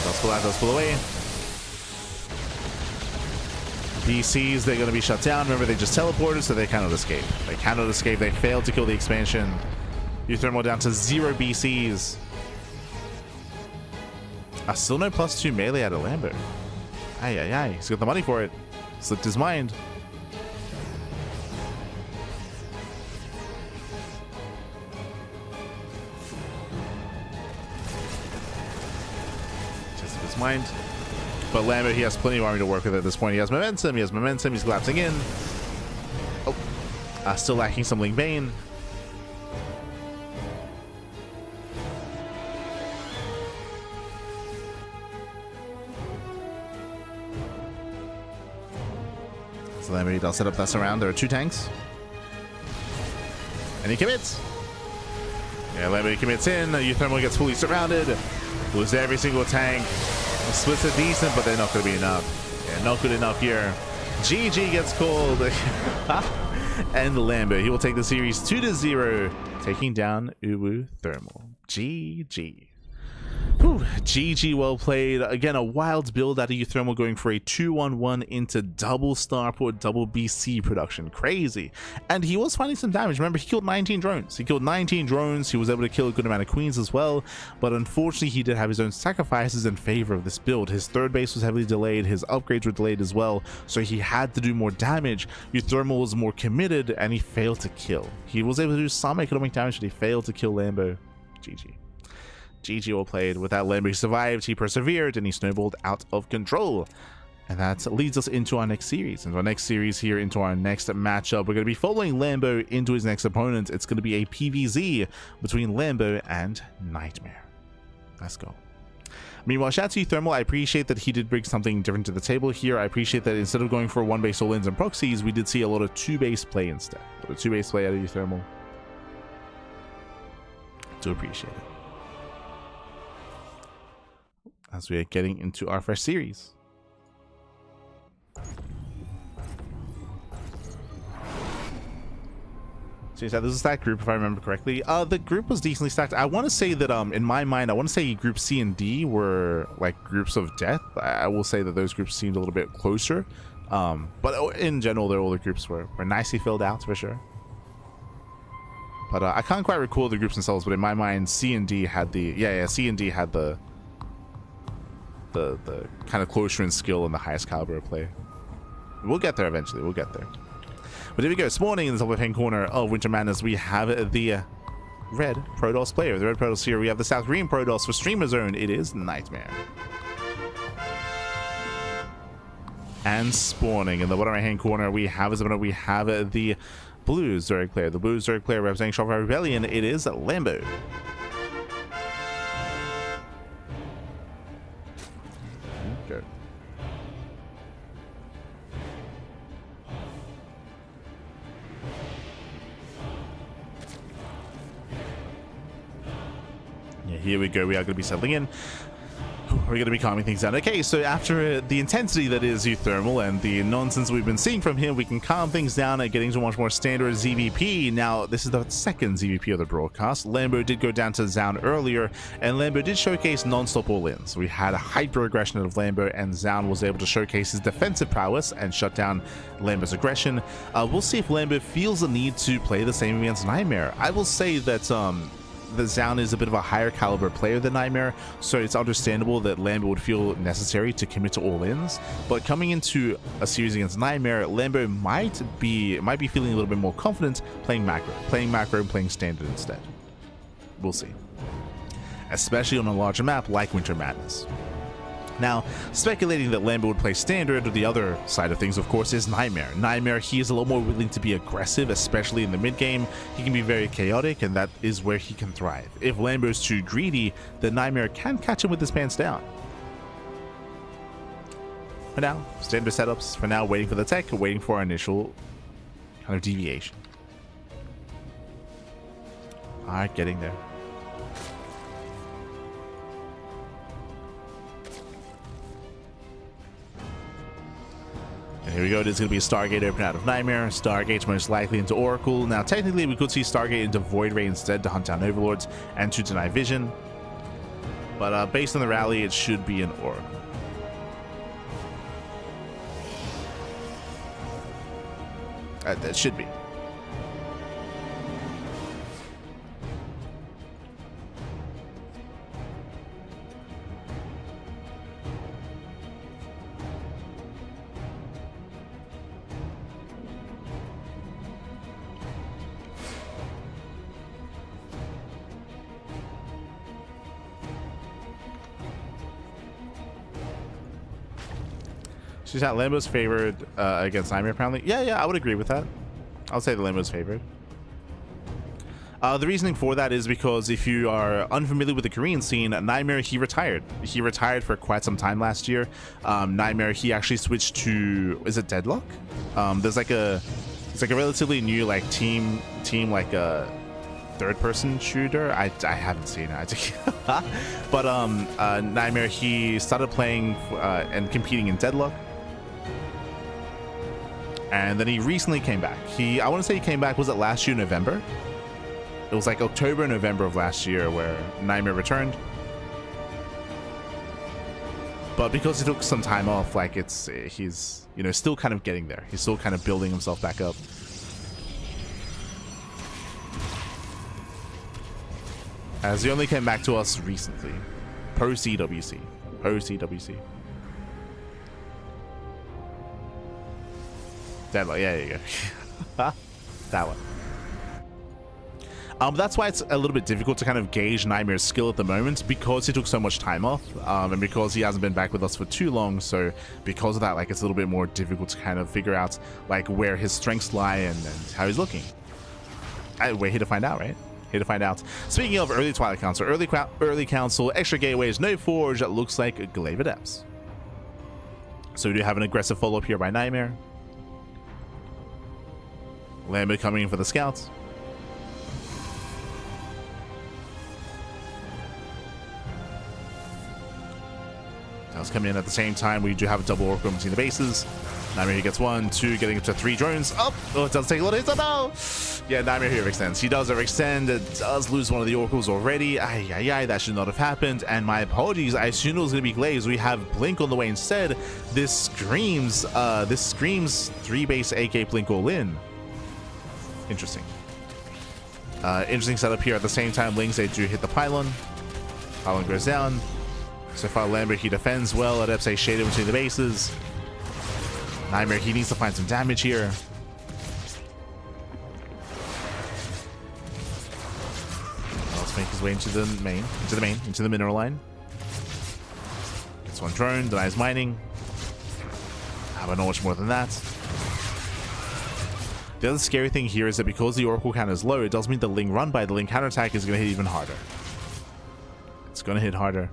Does pull out, does pull away. BCs, they're going to be shut down. Remember, they just teleported, so they cannot escape. They cannot escape. They failed to kill the expansion. uThermal down to 0 BCs. Still no +2 melee out of Lambo. Aye. He's got the money for it. Slipped his mind. Just slipped his mind. But Lambo, he has plenty of army to work with at this point. He has momentum. He's collapsing in. Oh. Still lacking some Link Bane. So Lambo does set up that surround. There are 2 tanks. And he commits. Yeah, Lambo commits in. uThermal gets fully surrounded. Loses every single tank. Splits are decent, but they're not going to be enough. Yeah, not good enough here. GG gets called. And Lambo, he will take the series 2-0, taking down uThermal. GG. Whew, GG, well played. Again, a wild build out of uThermal, going for a 2-1-1 into double starport, double BC production. Crazy. And he was finding some damage. Remember, he killed 19 drones. He was able to kill a good amount of queens as well. But unfortunately, he did have his own sacrifices in favor of this build. His third base was heavily delayed. His upgrades were delayed as well. So he had to do more damage. uThermal was more committed, and he failed to kill. He was able to do some economic damage, but he failed to kill Lambo. GG. GG, well played. With that, Lambo survived, he persevered, and he snowballed out of control. And that leads us into our next series. Into our next matchup. We're going to be following Lambo into his next opponent. It's going to be a PvZ between Lambo and NightMare. Let's go. Meanwhile, shout out to uThermal. I appreciate that he did bring something different to the table here. I appreciate that instead of going for 1-base all-ins and proxies, we did see a lot of 2-base play instead. A lot of 2-base play out of uThermal. Do appreciate it. As we are getting into our first series. So you said this is that group, if I remember correctly. The group was decently stacked. I want to say that, in my mind, I want to say group C and D were like groups of death. I will say that those groups seemed a little bit closer. But in general, all the groups were nicely filled out for sure. But I can't quite recall the groups themselves, but in my mind, C and D had the C and D had the kind of closer in skill and the highest caliber of play. We'll get there eventually. We'll get there. But here we go. Spawning in the top left-hand corner of Winter Madness, we have the red Protoss player. The red Protoss here. We have the South Korean Protoss for Streamer Zone. It is NightMare. And spawning in the bottom right-hand corner, we have the blue Zerg player. The blue Zerg player representing Shopify Rebellion. It is Lambo. Okay. Yeah, here we go. We are going to be settling in. We're going to be calming things down. Okay, so after the intensity that is uThermal and the nonsense we've been seeing from him, we can calm things down and getting to a much more standard ZVP. Now, this is the second ZVP of the broadcast. Lambo did go down to Zoun earlier, and Lambo did showcase non-stop all-ins. We had a hyper-aggression of Lambo, and Zoun was able to showcase his defensive prowess and shut down Lambo's aggression. We'll see if Lambo feels the need to play the same against NightMare. I will say that the Zoun is a bit of a higher caliber player than NightMare, so it's understandable that Lambo would feel necessary to commit to all-ins. But coming into a series against NightMare, Lambo might be feeling a little bit more confident playing macro and playing standard instead. We'll see, especially on a larger map like Winter Madness. Now, speculating that Lambo would play standard, the other side of things, of course, is NightMare. NightMare, he is a lot more willing to be aggressive, especially in the mid-game. He can be very chaotic, and that is where he can thrive. If Lambo's too greedy, then NightMare can catch him with his pants down. For now, standard setups. For now, waiting for the tech, waiting for our initial kind of deviation. Alright, getting there. And here we go. There's going to be a Stargate open out of NightMare. Stargate's most likely into Oracle. Now, technically, we could see Stargate into Void Ray instead to hunt down Overlords and to deny vision. But based on the rally, it should be an Oracle. That should be. She's at Lambo's favored against NightMare, apparently. Yeah, I would agree with that. I'll say the Lambo's favored. The reasoning for that is because if you are unfamiliar with the Korean scene, NightMare, he retired. He retired for quite some time last year. NightMare, he actually switched to, is it Deadlock? There's like a, it's like a relatively new like team like a third-person shooter. I haven't seen it. But NightMare, he started playing and competing in Deadlock. And then he recently came back. I want to say he came back, was it last year, November? It was like October, November of last year where NightMare returned. But because he took some time off, like he's, you know, still kind of getting there. He's still kind of building himself back up. As he only came back to us recently. Pro-CWC. Pro-CWC. Deadlock, yeah, there you go. That one. That's why it's a little bit difficult to kind of gauge NightMare's skill at the moment, because he took so much time off, and because he hasn't been back with us for too long. So because of that, like, it's a little bit more difficult to kind of figure out like where his strengths lie and how he's looking. We're here to find out, right? Here to find out. Speaking of early Twilight Council, early council, extra gateways, no forge. That looks like Glaive Adepts. So we do have an aggressive follow-up here by NightMare. Lambo coming in for the scouts. Let's come in at the same time. We do have a double Oracle between the bases. NightMare here gets 1, 2, getting up to 3 drones. Oh, it does take a lot of hits. Oh, no! Yeah, NightMare here extends. He does overextend. It does lose one of the Oracles already. Ay, that should not have happened. And my apologies. I assumed it was going to be Glaze. We have Blink on the way instead. This screams 3 base AK Blink all in. Interesting. Interesting setup here. At the same time, Lings, they do hit the pylon. Pylon goes down. So far, Lambo, he defends well. Adepts, shaded between the bases. NightMare, he needs to find some damage here. Let's make his way into the mineral line. Gets 1 drone, denies mining. But not much more than that. The other scary thing here is that because the Oracle count is low, it does mean the Ling run by the Ling counterattack is going to hit even harder. It's going to hit harder.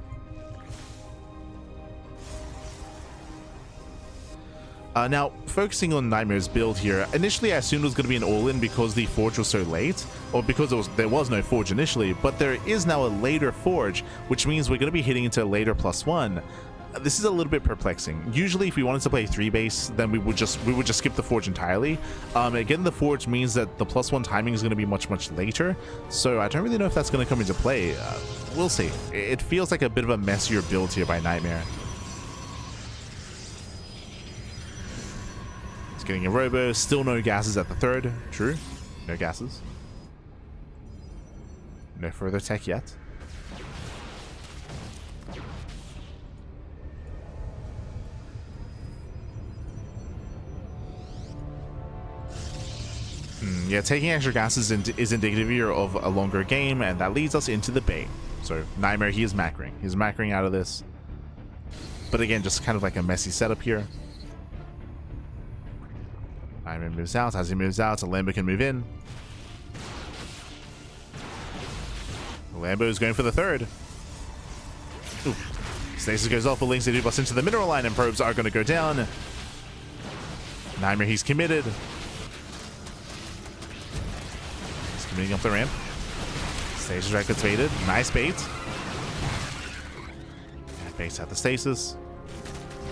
Now, focusing on NightMare's build here, initially I assumed it was going to be an all-in because the Forge was so late, or because there was no Forge initially, but there is now a later Forge, which means we're going to be hitting into a later +1. This is a little bit perplexing. Usually if we wanted to play 3 base, then we would just skip the Forge entirely. Again, the Forge means that the +1 timing is going to be much later, so I don't really know if that's going to come into play. We'll see. It feels like a bit of a messier build here by NightMare. It's getting a robo, still no gases at the 3rd. True, no gases. No further tech yet. Yeah, taking extra gases is indicative here of a longer game, and that leads us into the Bay. So NightMare, he is macroing. He's macroing out of this. But again, just kind of like a messy setup here. NightMare moves out. As he moves out, a Lambo can move in. Lambo is going for the 3rd. Ooh. Stasis goes off, but Lings, they do bust into the mineral line, and probes are going to go down. NightMare, he's committed. Committing up the ramp. Stasis Rack gets baited. Nice bait. And baits out the stasis.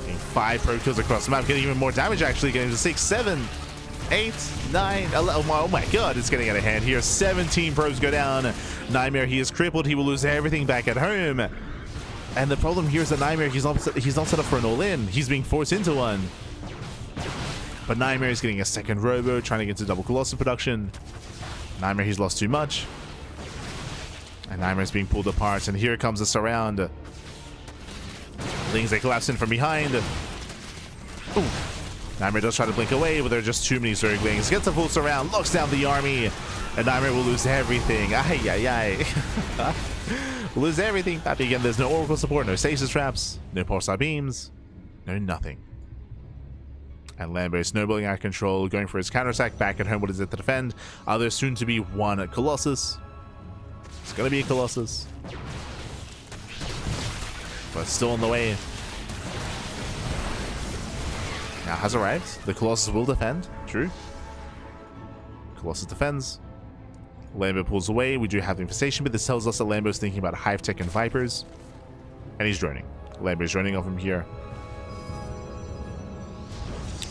Getting 5 probe kills across the map. Getting even more damage actually. Getting to 6, 7, 8, 9, 11. Oh my god, it's getting out of hand here. 17 probes go down. NightMare, he is crippled. He will lose everything back at home. And the problem here is that NightMare, he's not set up for an all-in. He's being forced into one. But NightMare is getting a 2nd robo, trying to get to double Colossus production. NightMare, he's lost too much. And NightMare is being pulled apart. And here comes the surround. Lings, they collapse in from behind. Ooh. NightMare does try to blink away, but there are just too many Zerglings. Gets a full surround, locks down the army. And NightMare will lose everything. Ay. Will lose everything. But again, there's no Oracle support, no stasis traps, no pulsar beams, no nothing. And Lambo snowballing out of control, going for his counterattack. Back at home, what is it to defend? There's soon to be 1 Colossus. It's going to be a Colossus. But still on the way. Now has arrived. The Colossus will defend. True. Colossus defends. Lambo pulls away. We do have the infestation, but this tells us that Lambo's thinking about Hive Tech and Vipers. And he's droning. Lambo's droning off him here.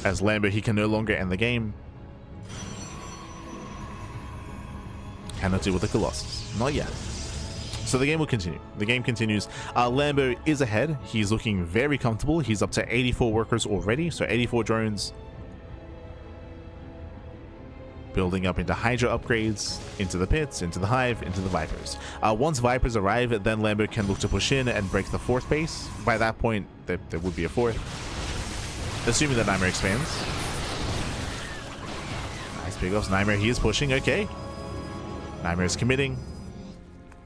As Lambo, he can no longer end the game. Cannot deal with the Colossus. Not yet. So the game will continue. The game continues. Lambo is ahead. He's looking very comfortable. He's up to 84 workers already. So 84 drones. Building up into Hydra upgrades, into the pits, into the Hive, into the Vipers. Once Vipers arrive, then Lambo can look to push in and break the 4th base. By that point, there would be a 4th. Assuming that NightMare expands. Nice pickoffs. NightMare, he is pushing. Okay. NightMare is committing.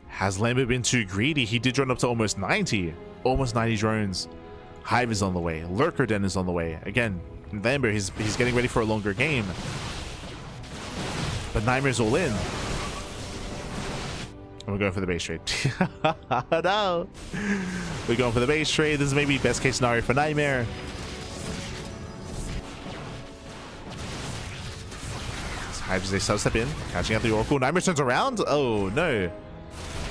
Has Lambo been too greedy? He did drone up to almost 90. Almost 90 drones. Hive is on the way. Lurker Den is on the way. Again, Lambo, he's getting ready for a longer game. But NightMare's all in. And we're going for the base trade. No. We're going for the base trade. This is maybe best case scenario for NightMare. Hive as they step in, catching out the Oracle. NightMare turns around. Oh no.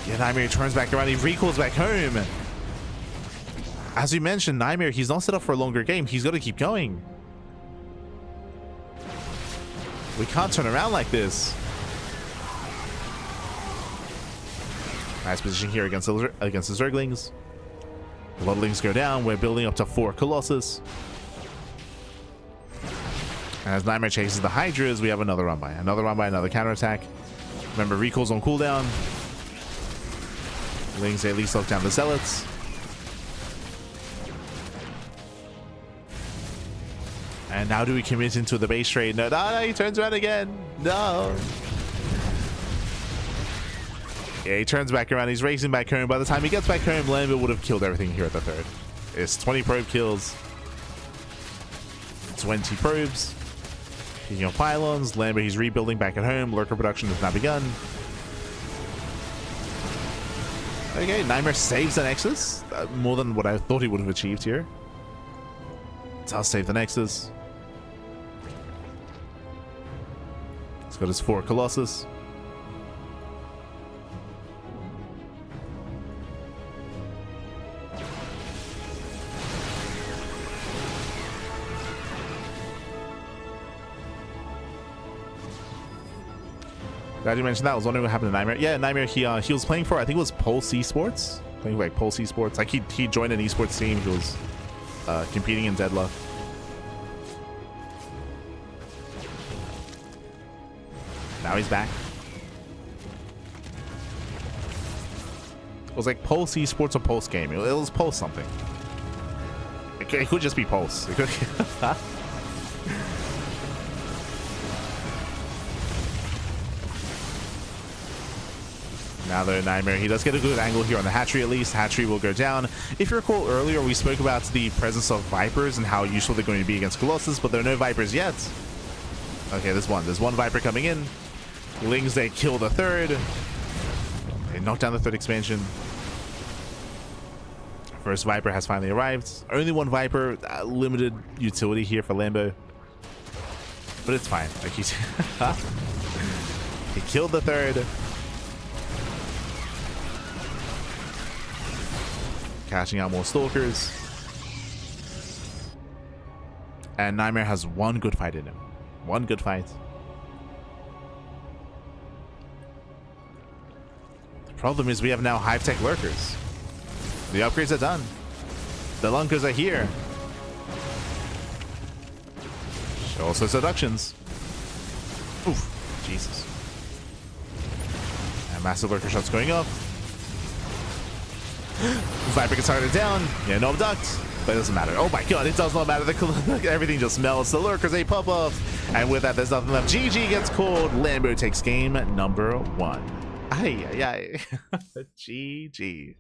Yeah, NightMare turns back around. He recalls back home. As we mentioned, NightMare, he's not set up for a longer game. He's got to keep going. We can't turn around like this. Nice position here against the Zerglings. The Ducklings go down. We're building up to 4 Colossus. And as NightMare chases the Hydras, we have another run by. Another counterattack. Remember, recall's on cooldown. Lings at least lock down the Zealots. And now do we commit into the base trade? No, he turns around again. No. Yeah, he turns back around. He's racing back home. By the time he gets back home, Lambo would have killed everything here at the third. It's 20 probe kills. 20 probes. Picking up pylons. Lambo, he's rebuilding back at home. Lurker production has now begun. Okay, NightMare saves the Nexus. More than what I thought he would have achieved here. Does save the Nexus. He's got his 4 Colossus. Glad you mentioned that. I was wondering what happened to NightMare. Yeah, NightMare, he was playing for, I think it was Pulse Esports. Playing for like Pulse Esports. Like he joined an esports team. He was competing in Deadlock. Now he's back. It was like Pulse Esports or Pulse Gaming. It was Pulse something. It could just be Pulse. It could Now though, NightMare, he does get a good angle here on the hatchery at least. Hatchery will go down. If you recall earlier, we spoke about the presence of Vipers and how useful they're going to be against Colossus, but there are no Vipers yet. Okay, there's one Viper coming in. Lings, they kill the third. They knock down the third expansion. First Viper has finally arrived. Only one Viper, limited utility here for Lambo. But it's fine. Like he killed the third. Cashing out more Stalkers. And NightMare has one good fight in him. One good fight. The problem is we have now high-tech Lurkers. The upgrades are done. The Lunkers are here. Also seductions. Oof. Jesus. And massive Lurker shots going up. Viper gets started down. Yeah, no abduct. But it doesn't matter. Oh my god, it does not matter. Everything just melts. The Lurkers, they pop off. And with that, there's nothing left. GG gets called. Lambo takes game number 1. Ay, ay, ay. GG.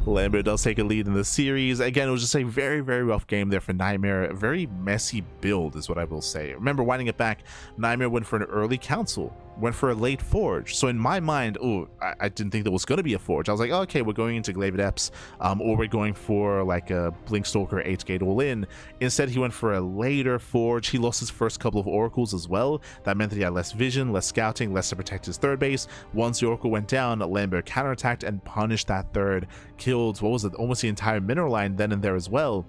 Lambo does take a lead in the series. Again, it was just a very, very rough game there for NightMare. A very messy build is what I will say. Remember, winding it back, NightMare went for an early council, went for a late forge. So in my mind, I didn't think there was going to be a forge. I was like, oh, okay, we're going into Glaive Adepts, or we're going for like a Blinkstalker 8-gate all-in. Instead, he went for a later forge. He lost his first couple of oracles as well. That meant that he had less vision, less scouting, less to protect his third base. Once the oracle went down, Lambo counterattacked and punished that third. Killed, what was it, almost the entire mineral line then and there as well.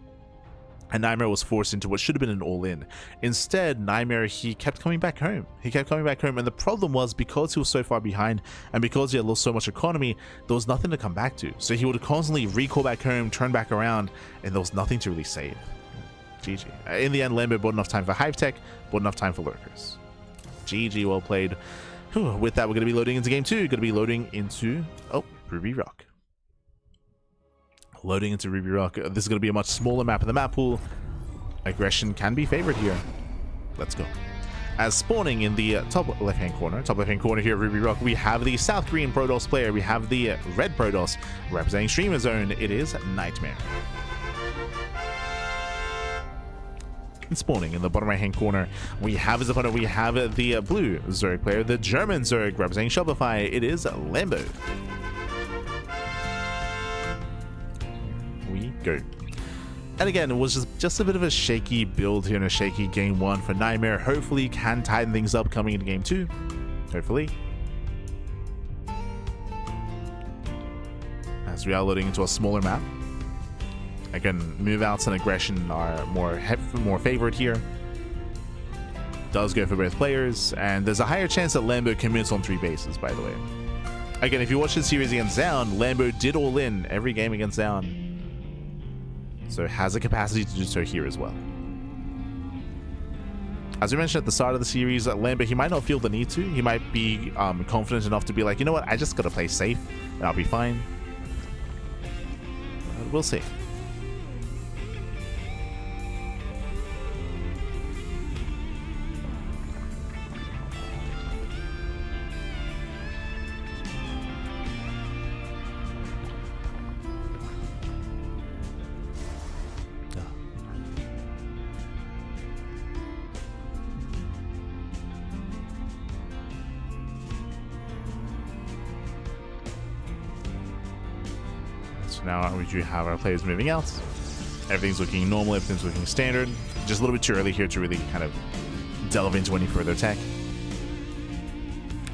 And NightMare was forced into what should have been an all-in. Instead, NightMare, he kept coming back home. He kept coming back home, and the problem was, because he was so far behind, and because he had lost so much economy, there was nothing to come back to. So he would constantly recall back home, turn back around, and there was nothing to really save. GG. In the end, Lambo bought enough time for Hive Tech, bought enough time for Lurkers. GG, well played. Whew. With that, we're going to be loading into game 2. Going to be loading into, Ruby Rock. Loading into Ruby Rock. This is going to be a much smaller map in the map pool. Aggression can be favored here. Let's go. As spawning in the top left-hand corner here of Ruby Rock, we have the South Korean Protoss player. We have the red Protoss representing Streamer Zone. It is NightMare. And spawning in the bottom right-hand corner, we have his opponent. We have the blue Zerg player, the German Zerg representing Shopify. It is Lambo. We go. And again, it was just a bit of a shaky build here and a shaky game 1 for NightMare. Hopefully can tighten things up coming into game 2. Hopefully. As we are loading into a smaller map. Again, move outs and aggression are more favored here. Does go for both players, and there's a higher chance that Lambo commits on 3 bases, by the way. Again, if you watch the series against Zoun, Lambo did all in every game against Zoun, so has the capacity to do so here as well. As we mentioned at the start of the series, Lambo, he might not feel the need to. He might be confident enough to be like, you know what, I just gotta play safe, and I'll be fine. We'll see. Now we do have our players moving out. Everything's looking normal, everything's looking standard. Just a little bit too early here to really kind of delve into any further tech.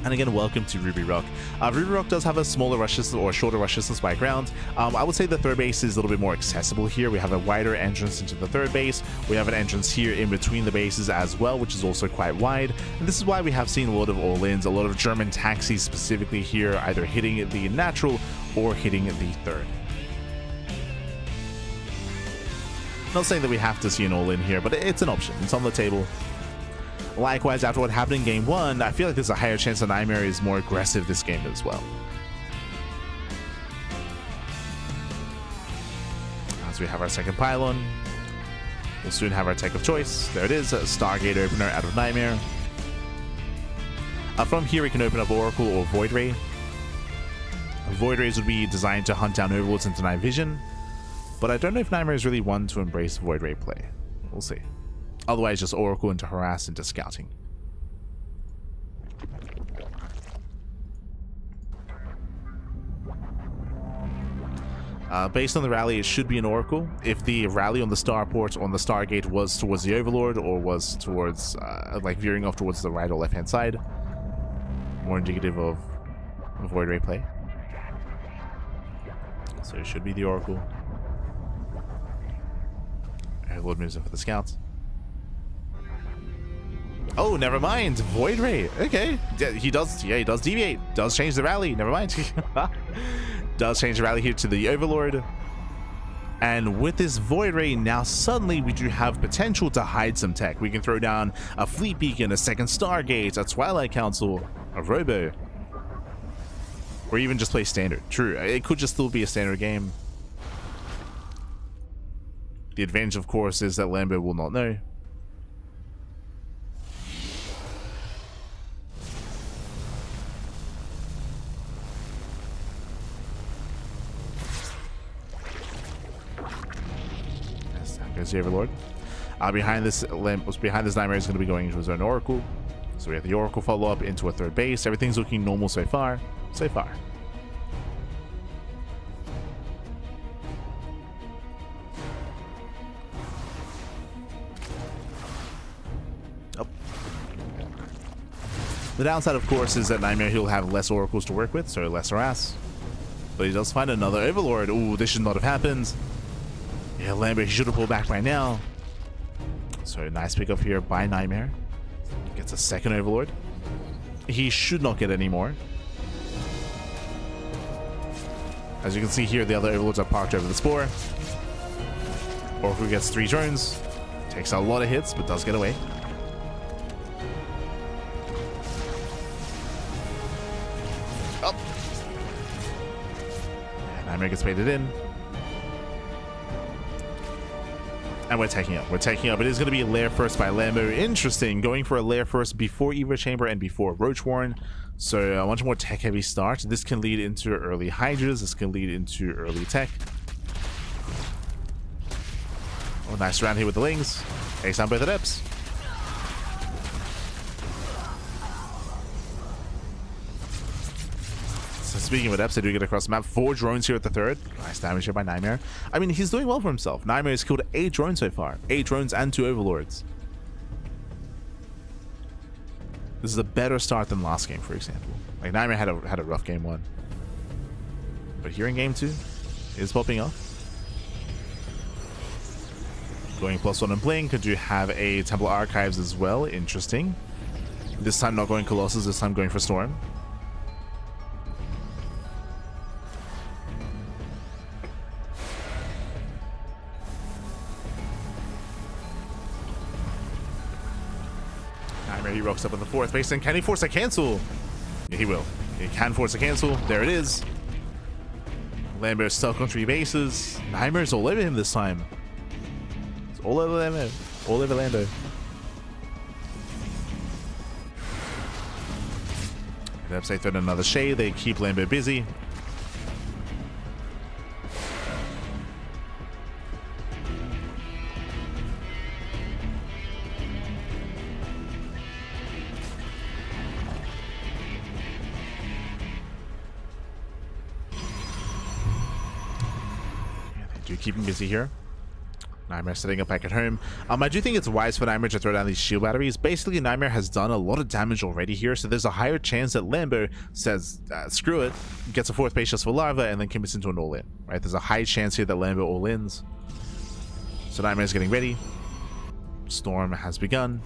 And again, welcome to Ruby Rock. Ruby Rock does have a smaller rush distance or shorter rush distance by ground. I would say the third base is a little bit more accessible here. We have a wider entrance into the third base. We have an entrance here in between the bases as well, which is also quite wide. And this is why we have seen a lot of all-ins, a lot of German taxis specifically here, either hitting the natural or hitting the third. Not saying that we have to see an all-in here, but it's an option. It's on the table. Likewise, after what happened in Game 1, I feel like there's a higher chance that NightMare is more aggressive this game as well. As we have our second pylon, we'll soon have our tech of choice. There it is, a Stargate opener out of NightMare. From here, we can open up Oracle or Void Ray. Void Rays would be designed to hunt down Overlords and deny vision. But I don't know if NightMare is really one to embrace Void Ray play. We'll see. Otherwise, just Oracle into Harass into Scouting. Based on the rally, it should be an Oracle. If the rally on the Starport or on the Stargate was towards the Overlord or was towards, like veering off towards the right or left-hand side, more indicative of Void Ray play. So it should be the Oracle. Lord moves in for the scouts. Oh, never mind. Void Ray. Okay. Yeah, he does deviate. Does change the rally. Never mind. Does change the rally here to the Overlord. And with this Void Ray, now suddenly we do have potential to hide some tech. We can throw down a Fleet Beacon, a second Stargate, a Twilight Council, a Robo. Or even just play standard. True. It could just still be a standard game. The advantage, of course, is that Lambo will not know. Yes, that goes the Overlord. Behind this NightMare is going to be going into his own Oracle. So we have the Oracle follow up into a third base. Everything's looking normal so far. So far. The downside, of course, is that NightMare, he'll have less Oracles to work with, so less harass. But he does find another Overlord. Ooh, this should not have happened. Yeah, Lambo, he should have pulled back by now. So nice pickup here by NightMare. Gets a second Overlord. He should not get any more. As you can see here, the other Overlords are parked over the Spore. Oracle gets 3 drones. Takes a lot of hits, but does get away. NightMare gets baited in. And we're taking up. We're taking up. It is going to be a lair first by Lambo. Interesting. Going for a lair first before Evo Chamber and before Roach Warren. So a much more tech heavy start. This can lead into early Hydras. This can lead into early tech. Oh, nice round here with the Lings. Takes down both the Depths. So speaking of Adepts, they do get across the map. 4 drones here at the third. Nice damage here by NightMare. I mean, he's doing well for himself. NightMare has killed 8 drones so far. 8 drones and 2 Overlords. This is a better start than last game, for example. Like, NightMare had a rough game 1. But here in game 2, it is popping off. Going +1 on Blink. Could you have a Temple Archives as well? Interesting. This time not going Colossus, this time going for Storm. NightMare, he rocks up at the 4th base, and can he force a cancel? Yeah, he will. He can force a cancel. There it is. Lambo stuck on 3 bases. NightMare's all over him this time. It's all over Lambo. All over Lambo. They throw in another shade. They keep Lambo busy. Do keep him busy here. NightMare setting up back at home. I do think it's wise for NightMare to throw down these shield batteries. Basically, NightMare has done a lot of damage already here, so there's a higher chance that Lambo says, screw it, gets a 4th base just for lava, and then commits into an all-in. Right? There's a high chance here that Lambo all-ins. So NightMare's getting ready. Storm has begun.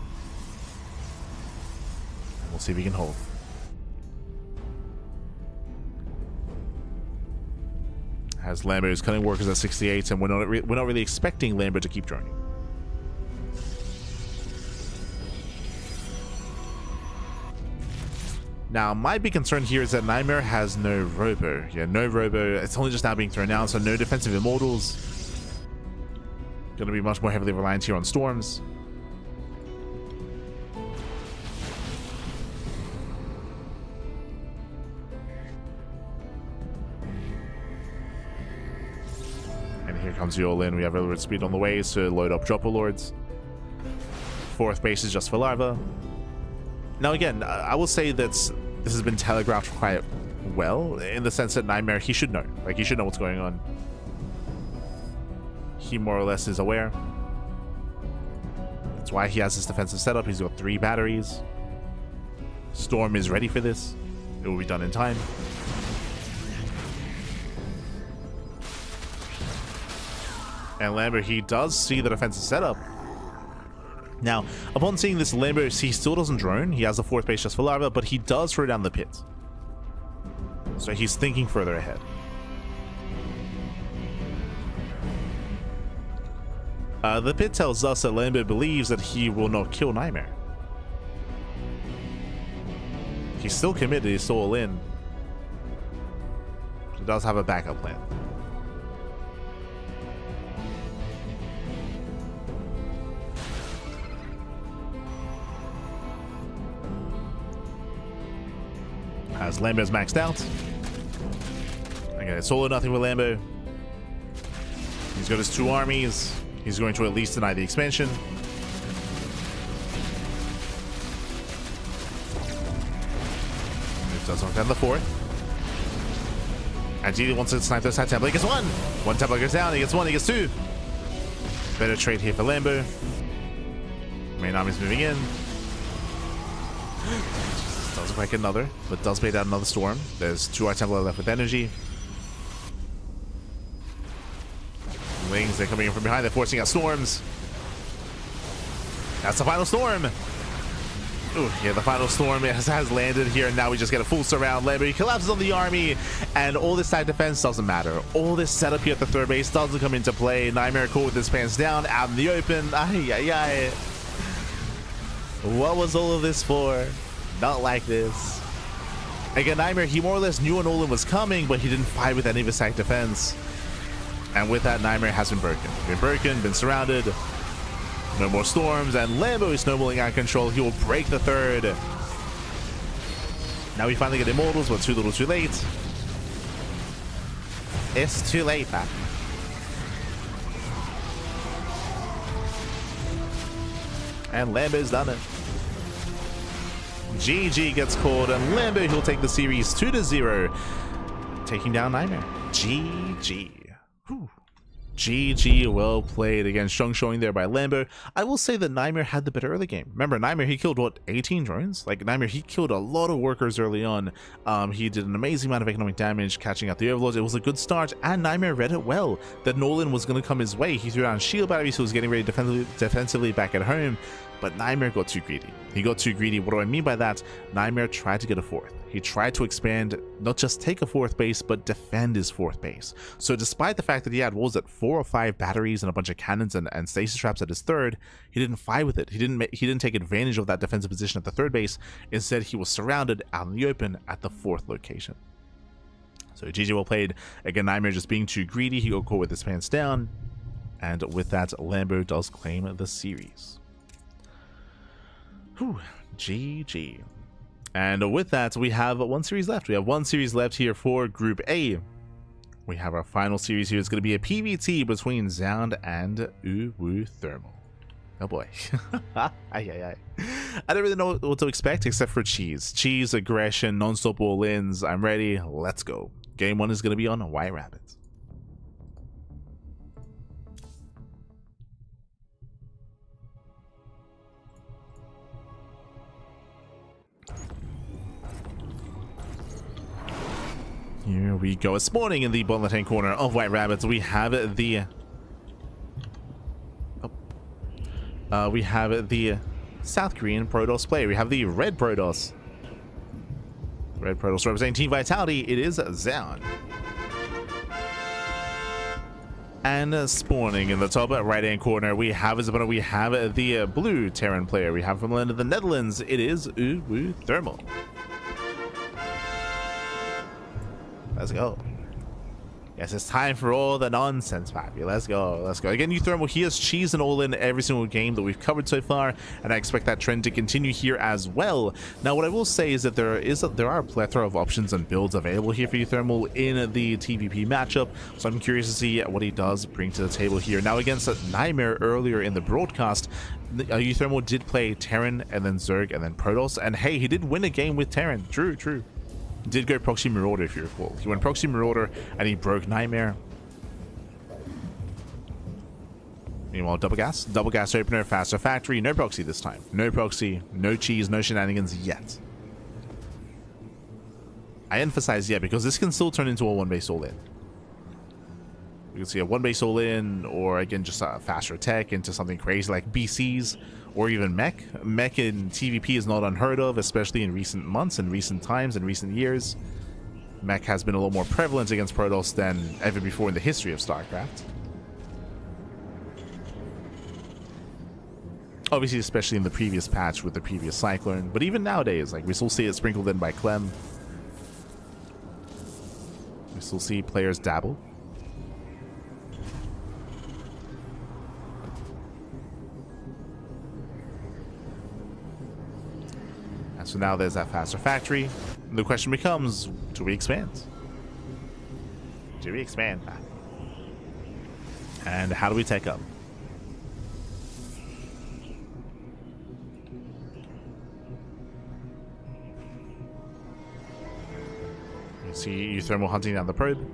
And we'll see if he can hold. As Lambo is cutting workers at 68, and we're not really expecting Lambo to keep droning. Now, my big concern here is that NightMare has no Robo. Yeah, no Robo. It's only just now being thrown down, so no defensive Immortals. Going to be much more heavily reliant here on Storms. Here comes the all-in. We have Railroad Speed on the way, so load up Dropper Lords. 4th base is just for Larva. Now again, I will say that this has been telegraphed quite well, in the sense that NightMare, he should know. Like, he should know what's going on. He more or less is aware. That's why he has this defensive setup. He's got 3 batteries. Storm is ready for this. It will be done in time. And Lambo, he does see the defensive setup. Now, upon seeing this, Lambo, he still doesn't drone. He has the 4th base just for Larva, but he does throw down the pit. So he's thinking further ahead. The pit tells us that Lambo believes that he will not kill NightMare. He's still committed, he's still all in. He does have a backup plan. As Lambo's maxed out. Again, it's all or nothing with Lambo. He's got his 2 armies. He's going to at least deny the expansion. It does knock down the 4th. And G wants to snipe this side Temple. He gets 1. 1 Temple goes down. He gets 1. He gets 2. Better trade here for Lambo. Main army's moving in. Does break another, but does bait out another Storm. There's 2 Templar left with energy. Wings, they're coming in from behind. They're forcing out Storms. That's the final Storm. Ooh, yeah, the final Storm has landed here, and now we just get a full surround. Lambo, he collapses on the army, and all this side defense doesn't matter. All this setup here at the 3rd base doesn't come into play. NightMare caught with his pants down, out in the open. Ay, ay, ay. What was all of this for? Not like this. Again, NightMare, he more or less knew an all-in was coming, but he didn't fight with any of his side defense. And with that, NightMare has been broken. Been surrounded. No more Storms, and Lambo is snowballing out of control. He will break the 3rd. Now we finally get Immortals, but too little too late. It's too late, man. And Lambo's done it. GG gets called, and Lambo, he'll take the series 2-0, taking down NightMare. GG. Whew. GG, well played. Again, strong showing there by Lambo. I will say that NightMare had the better early game. Remember, NightMare, he killed, what, 18 drones? Like, NightMare, he killed a lot of workers early on. He did an amazing amount of economic damage, catching out the overlords. It was a good start, and NightMare read it well, that Nolan was going to come his way. He threw down shield batteries, so he was getting ready defensively back at home. But NightMare got too greedy. He got too greedy. What do I mean by that? NightMare tried to get a fourth. He tried to expand, not just take a fourth base, but defend his fourth base. So despite the fact that he had, what was it, 4 or 5 batteries and a bunch of cannons and stasis traps at his third, he didn't fight with it. He didn't take advantage of that defensive position at the third base. Instead, he was surrounded out in the open at the fourth location. So GG, well played. Again, NightMare just being too greedy. He got caught with his pants down. And with that, Lambo does claim the series. Whew, GG. And with that, we have one series left. We have one series left here for Group A. We have our final series here. It's going to be a PvT between Zoun and uThermal. Oh boy. I don't really know what to expect except for cheese. Cheese, aggression, non-stop all-ins. I'm ready. Let's go. Game 1 is going to be on White Rabbits. Here we go. It's spawning in the bottom left-hand corner of White Rabbits. We have the South Korean Protoss player. We have the Red Protoss. Red Protoss representing Team Vitality. It is Zoun. And spawning in the top right-hand corner, we have the blue Terran player. We have from the land of the Netherlands. It is uThermal. Let's go. Yes, it's time for all the nonsense, Pappy. Let's go. Let's go. Again, uThermal, he has cheese and all in every single game that we've covered so far, and I expect that trend to continue here as well. Now, what I will say is that there are a plethora of options and builds available here for uThermal in the TVP matchup, so I'm curious to see what he does bring to the table here. Now, against NightMare earlier in the broadcast, uThermal did play Terran and then Zerg and then Protoss, and hey, he did win a game with Terran. True. Did go Proxy Marauder, if you recall. He went Proxy Marauder and he broke NightMare. Meanwhile, double gas opener, faster factory, no proxy this time. No proxy, no cheese, no shenanigans yet. I emphasize yet because this can still turn into a one base all in. You can see a one base all in, or again just a faster attack into something crazy like BCs. Or even mech. Mech in TVP is not unheard of, especially in recent months and recent times and recent years. Mech has been a little more prevalent against Protoss than ever before in the history of StarCraft. Obviously, especially in the previous patch with the previous Cyclone, but even nowadays, like we still see it sprinkled in by Clem. We still see players dabble. So now there's that faster factory. The question becomes, do we expand? Do we expand? And how do we take up? You see uThermal hunting down the probe,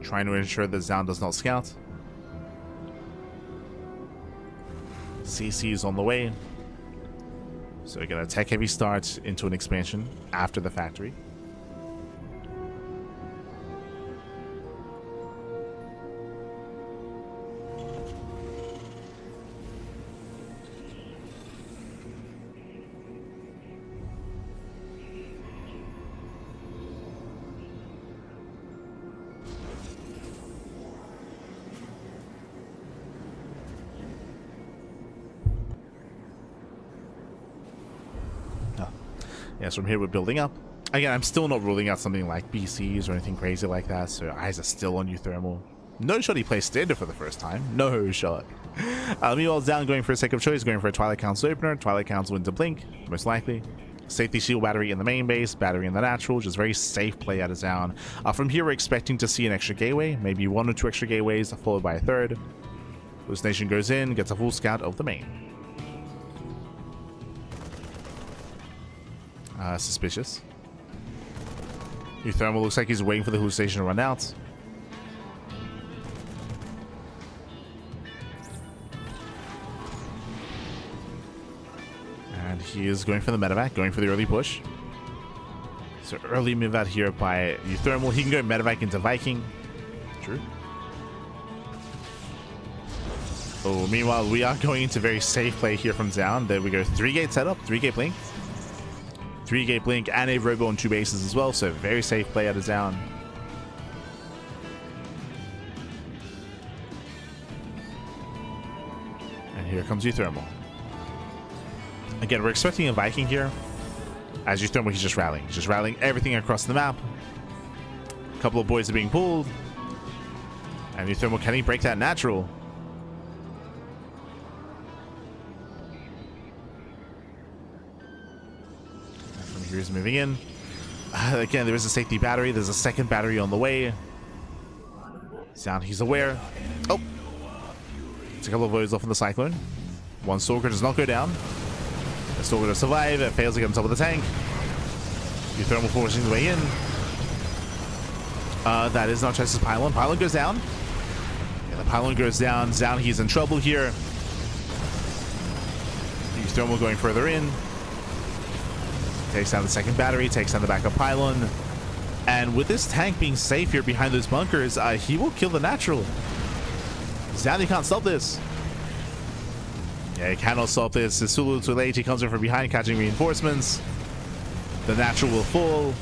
trying to ensure that Zoun does not scout. CC is on the way. So we're going to tech heavy start into an expansion after the factory. Yes, from here we're building up. Again, I'm still not ruling out something like BCs or anything crazy like that, so eyes are still on uThermal. No shot he plays standard for the first time. No shot. Meanwhile, Zoun going for a second choice, going for a Twilight Council opener. Twilight Council into Blink, most likely. Safety shield battery in the main base, battery in the natural, just very safe play out of Zoun. From here, we're expecting to see an extra gateway, maybe 1 or 2 extra gateways, followed by a third. Hallucination goes in, gets a full scout of the main. Suspicious. uThermal looks like he's waiting for the hallucination to run out. And he is going for the medevac, going for the early push. So early move out here by uThermal. He can go medevac into Viking. True. Oh, meanwhile, we are going into very safe play here from Zoun. There we go. 3-gate setup, 3-gate blink. 3-gate blink and a robo on 2 bases as well. So very safe play out of Zoun. And here comes uThermal. Again, we're expecting a Viking here. As uThermal, he's just rallying. He's just rallying everything across the map. A couple of boys are being pulled. And uThermal, can he break that natural? And from here, he's moving in. Again, there is a safety battery. There's a second battery on the way. Zoun, he's aware. Oh! It's a couple of voids off in the Cyclone. One Stalker does not go down. The Stalker to survive. It fails to get on top of the tank. uThermal forcing the way in. That is not Chester's pylon. Pylon goes down. Yeah, the pylon goes down. Zoun, he's in trouble here. uThermal going further in. Takes down the second battery. Takes down the backup pylon. And with this tank being safe here behind those bunkers, he will kill the natural. Zoun, he can't stop this. Yeah, he cannot stop this. It's too little too late. He comes in from behind, catching reinforcements. The natural will fall.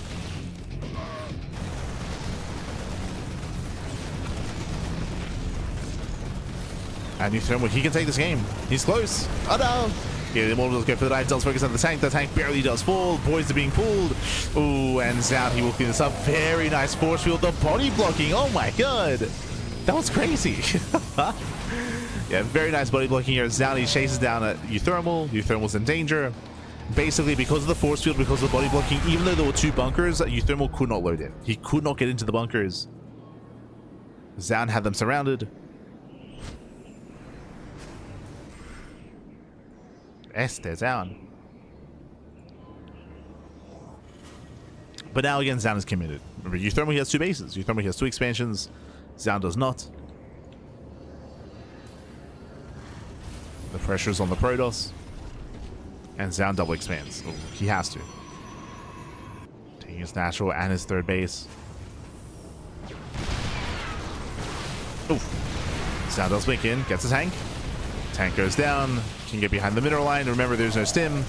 And uThermal, he can take this game. He's close. Oh no! Yeah, the Immortal does go for the dive, does focus on the tank. The tank barely does fall. Boys are being pulled. Ooh, and Zoun, he will clean this up. Very nice force field. The body blocking. Oh my god. That was crazy. Yeah, very nice body blocking here. Zoun, he chases down at uThermal. uThermal's in danger. Basically, because of the force field, because of the body blocking, even though there were 2 bunkers, uThermal could not load in. He could not get into the bunkers. Zoun had them surrounded. They're down. But now again, Zoun is committed. Remember, uThermal, he has 2 bases. uThermal, he has 2 expansions. Zoun does not. The pressure is on the Protoss. And Zoun double expands. Oh, he has to. Taking his natural and his 3rd base. Oof. Zoun does blink in, gets a tank. Tank goes down. Can get behind the mineral line. Remember, there's no stim.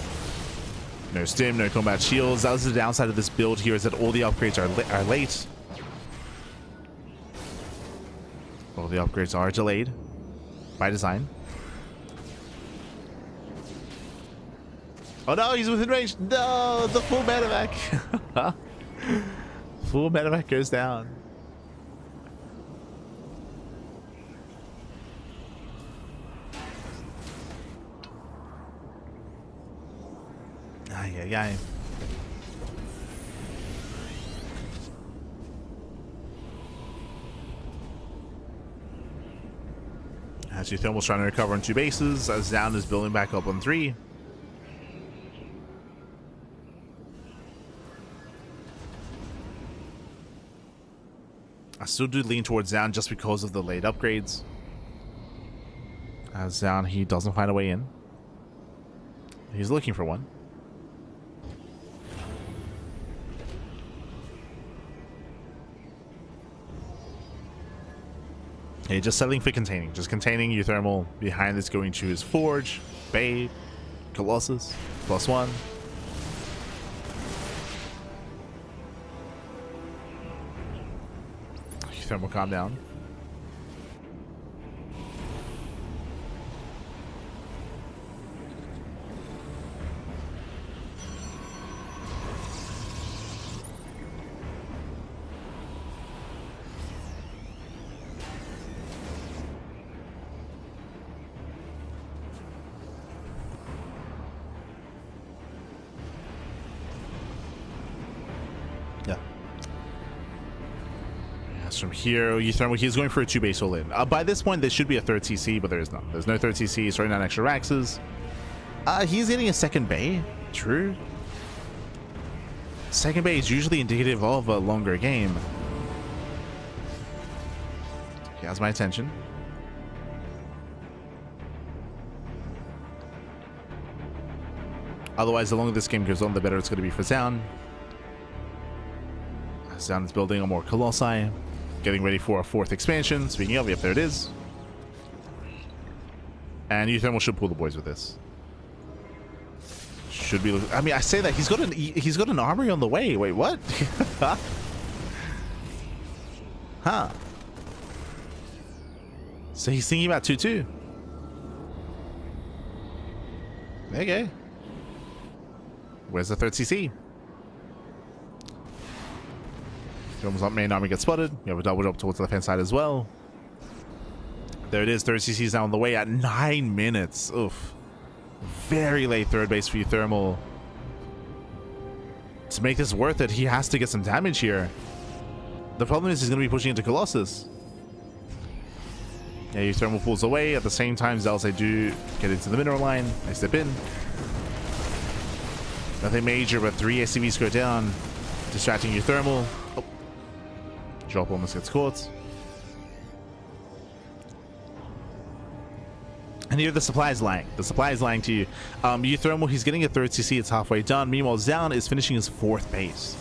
No stim, no combat shields. That was the downside of this build here, is that all the upgrades are late. All the upgrades are delayed by design. Oh no, he's within range. No, the full medevac. Full medevac goes down. Ay, ay, ay. As uThermal's trying to recover on 2 bases, as Zoun is building back up on 3. I still do lean towards Zoun just because of the late upgrades. As Zoun, he doesn't find a way in. He's looking for one. Okay, just settling for containing. Just containing uThermal. Behind this going to his Forge, Babe, Colossus, +1. uThermal, calm down. From here, uThermal, he's going for a 2-base all-in. By this point, there should be a 3rd CC, but there is none. There's no 3rd CC. He's throwing down extra Raxes. He's getting a 2nd bay. True. 2nd bay is usually indicative of a longer game. He has my attention. Otherwise, the longer this game goes on, the better it's going to be for Zoun. Zoun is building on more Colossi, getting ready for a 4th expansion. Speaking of, yep, there it is. And uThermal should pull the boys with this. Should be. I mean, I say that he's got an armory on the way. Wait, what? Huh? So he's thinking about 2-2. Okay. Where's the 3rd CC? UThermal's main army gets spotted. We have a double jump towards the left hand side as well. There it is. 3rd CC is now on the way at 9 minutes. Oof. Very late 3rd base for uThermal. To make this worth it, he has to get some damage here. The problem is he's going to be pushing into Colossus. Yeah, uThermal pulls away. At the same time, Zelze do get into the mineral line. I step in. Nothing major, but 3 SCVs go down, distracting uThermal. Oh. Drop almost gets caught. And here the supply is lying. The supply is lying to you. uThermal, he's getting a 3rd CC. It's halfway done. Meanwhile, Zoun is finishing his 4th base.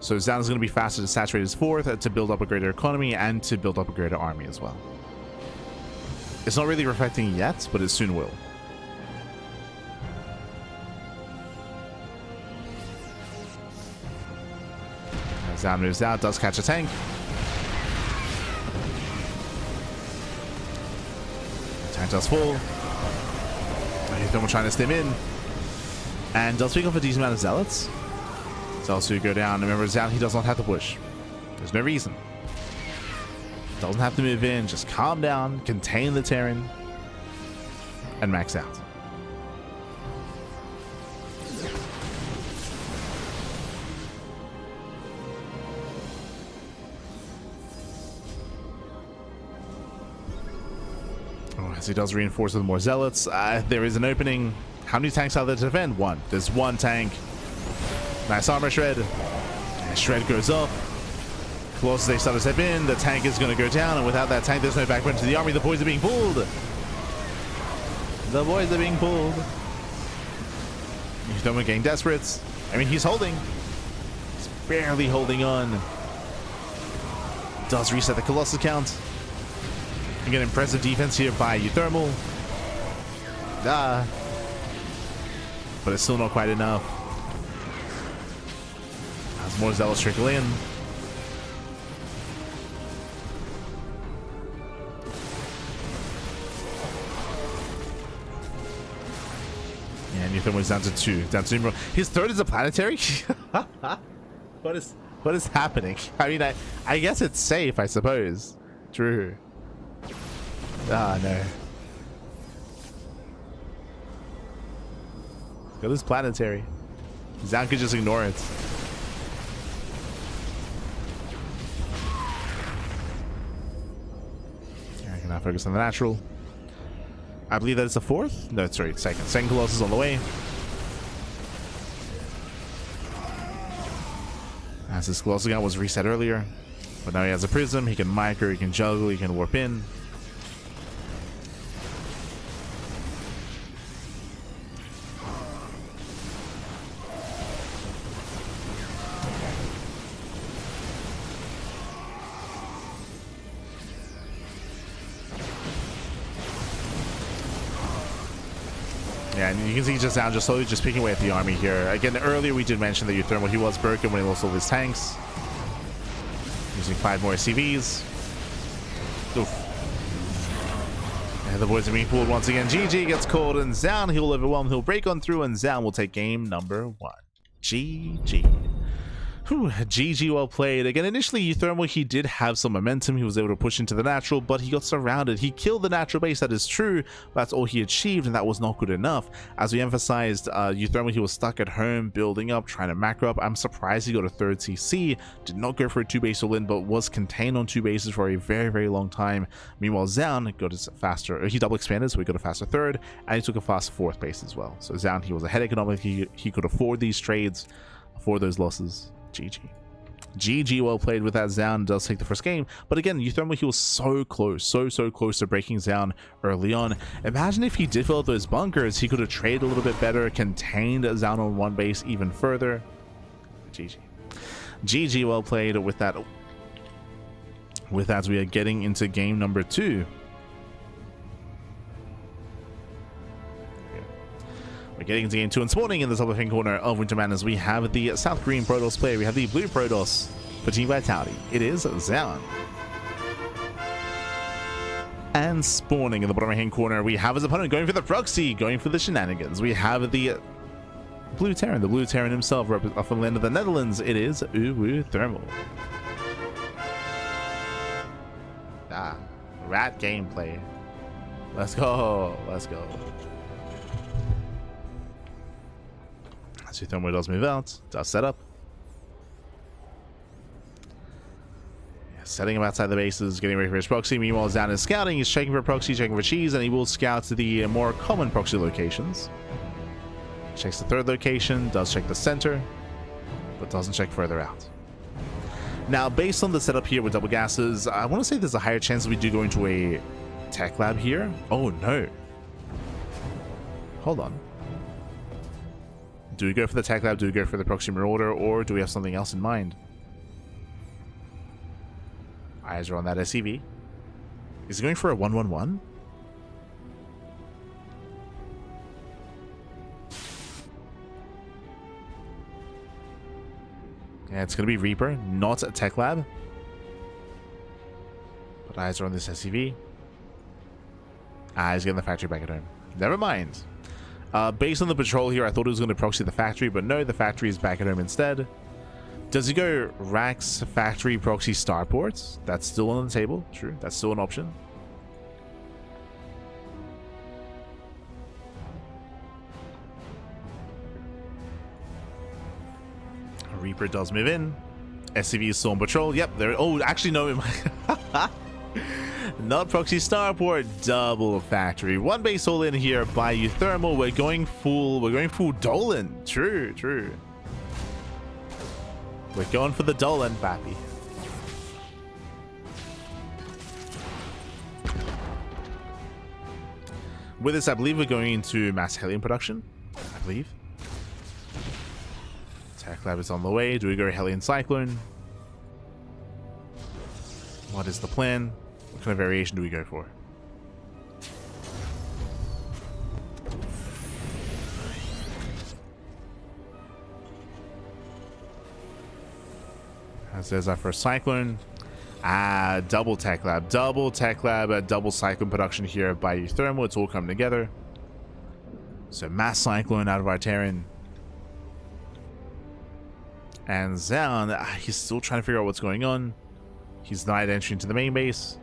So Zoun is going to be faster to saturate his 4th to build up a greater economy and to build up a greater army as well. It's not really reflecting yet, but it soon will. Zoun moves out, does catch a tank. Tank does fall. uThermal trying to stem in. And does pick up a decent amount of zealots. Zealots do go down. Remember, Zoun, he does not have to push. There's no reason. Doesn't have to move in. Just calm down, contain the Terran, and max out. As he does reinforce with more zealots, there is an opening. How many tanks are there to defend? 1. There's 1 tank. Nice armor shred. And shred goes up. Close as they start to step in, the tank is going to go down, and without that tank, there's no backbone to the army. The boys are being pulled. The boys are being pulled. uThermal getting desperate. I mean, he's holding. He's barely holding on. Does reset the Colossus count. Again, impressive defense here by uThermal. But it's still not quite enough. As more zealots trickle in. Yeah, and uThermal is down to 2. Down to 0. His 3rd is a planetary? What is happening? I mean, I guess it's safe, I suppose. True. Ah, no. Got this planetary. Zoun could just ignore it. I can now focus on the natural. I believe that it's a 4th? No, sorry, 2nd. 2nd Colossus on the way. As his Colossus gun was reset earlier. But now he has a prism, he can micro, he can juggle, he can warp in. Yeah, and you can see just Zoun just slowly just picking away at the army here. Again, earlier we did mention that uThermal, he was broken when he lost all his tanks. Using 5 more SCVs. Oof. And the boys are being pulled once again. GG gets called, and Zoun, he'll overwhelm, he'll break on through, and Zoun will take game number 1. GG. Whew, GG, well played. Again, initially uThermal, he did have some momentum. He was able to push into the natural, but he got surrounded. He killed the natural base, that is true. That's all he achieved, and that was not good enough. As we emphasized, uThermal, he was stuck at home, building up, trying to macro up. I'm surprised he got a 3rd CC. Did not go for a 2-base all-in, but was contained on 2 bases for a very, very long time. Meanwhile, Zoun got his faster, he double expanded, so he got a faster 3rd, and he took a fast 4th base as well. So Zoun, he was ahead economically. He could afford these trades, afford those losses. GG. GG, well played with that. Zoun does take the first game, but again, uThermal, he was so close, so close to breaking Zoun early on. Imagine if he did fill out those bunkers, he could have traded a little bit better, contained Zoun on one base even further. GG, well played with that. With that, we are getting into game number 2. We're getting into game 2 and spawning in the top left-hand corner of Winter Madness. We have the South Green Protoss player. We have the Blue Protoss for Team Vitality. It is Zoun. And spawning in the bottom right-hand corner, we have his opponent going for the proxy, going for the shenanigans. We have the Blue Terran, himself, off the land of the Netherlands. It is uThermal. Rat gameplay. Let's go. So uThermal does move out, does set up. Yeah, setting him outside the bases, getting ready for his proxy. Meanwhile, Zoun is scouting. He's checking for proxy, checking for cheese, and he will scout to the more common proxy locations. Checks the third location, does check the center, but doesn't check further out. Now, based on the setup here with double gases, I want to say there's a higher chance that we do go into a tech lab here. Oh no. Hold on. Do we go for the tech lab? Do we go for the proxy marauder? Or do we have something else in mind? Eyes are on that SCV. Is he going for a 1-1-1? Yeah, it's going to be Reaper, not a tech lab. But eyes are on this SCV. He's getting the factory back at home. Never mind. Based on the patrol here, I thought it was going to proxy the factory, but no, the factory is back at home instead. Does he go Rax factory proxy starports? That's still on the table. True, that's still an option. Reaper does move in. SCV is still on patrol. Yep, there. Oh, actually, no. Not proxy starport, double factory. One base all in here by uThermal. We're going full Dolan. True. We're going for the Dolan, Bappy. With this, I believe we're going into mass helium production. I believe. Tech lab is on the way. Do we go Hellion Cyclone? What is the plan? What kind of variation do we go for? As there's our first Cyclone. Double tech lab, double Cyclone production here by uThermal. It's all coming together. So mass Cyclone out of our Terran. And Zoun, he's still trying to figure out what's going on. He's not entering into the main base.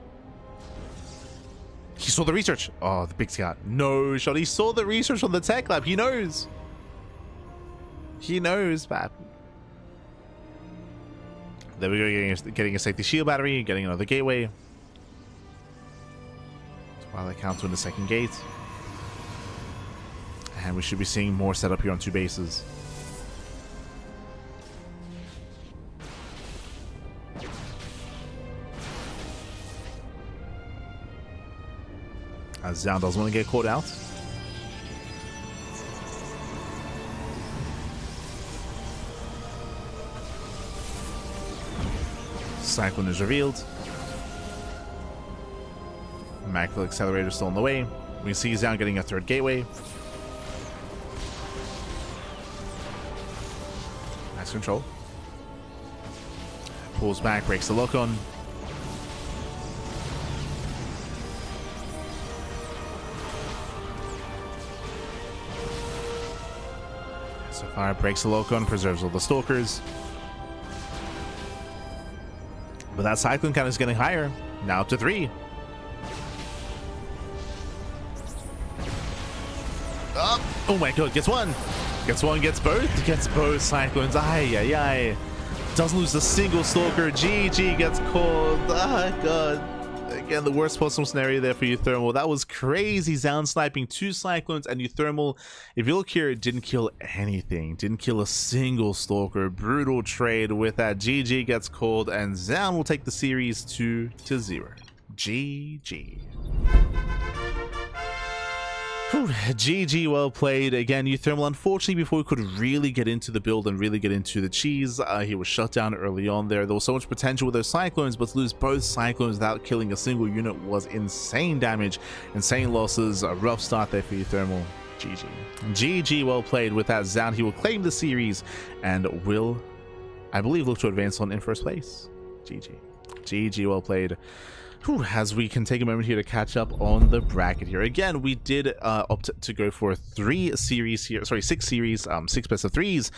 He saw the research. Oh, the big scout. No shot. He saw the research on the tech lab. He knows. He knows, Pat. There we go, getting a safety shield battery, getting another gateway. While they count to in the second gate. And we should be seeing more setup here on 2 bases. As Zoun doesn't want to get caught out. Cyclone is revealed. Macro accelerator still on the way. We see Zoun getting a third gateway. Nice control. Pulls back, breaks the lock on. So far, breaks the lock on, preserves all the stalkers. But that Cyclone count is getting higher. Now up to 3. Oh my god, gets one. Gets one, gets both. Gets both Cyclones. Doesn't lose a single stalker. GG gets called. Ah, god. Again, the worst possible scenario there for uThermal. That was crazy. Zoun sniping 2 Cyclones, and uThermal, if you look here, it didn't kill anything. Didn't kill a single Stalker. Brutal trade. With that, GG gets called, and Zoun will take the series 2-0. GG. Whew, GG, well played. Again, uThermal, unfortunately, before he could really get into the build and really get into the cheese, he was shut down early on there. There was so much potential with those Cyclones, but to lose both Cyclones without killing a single unit was insane damage, insane losses. A rough start there for uThermal. GG. GG, well played. With that, Zoun, he will claim the series and will, I believe, look to advance on in first place. GG. GG, well played. Whew, as we can take a moment here to catch up on the bracket here. Again, we did opt to go for 6 series, 6 best of 3s.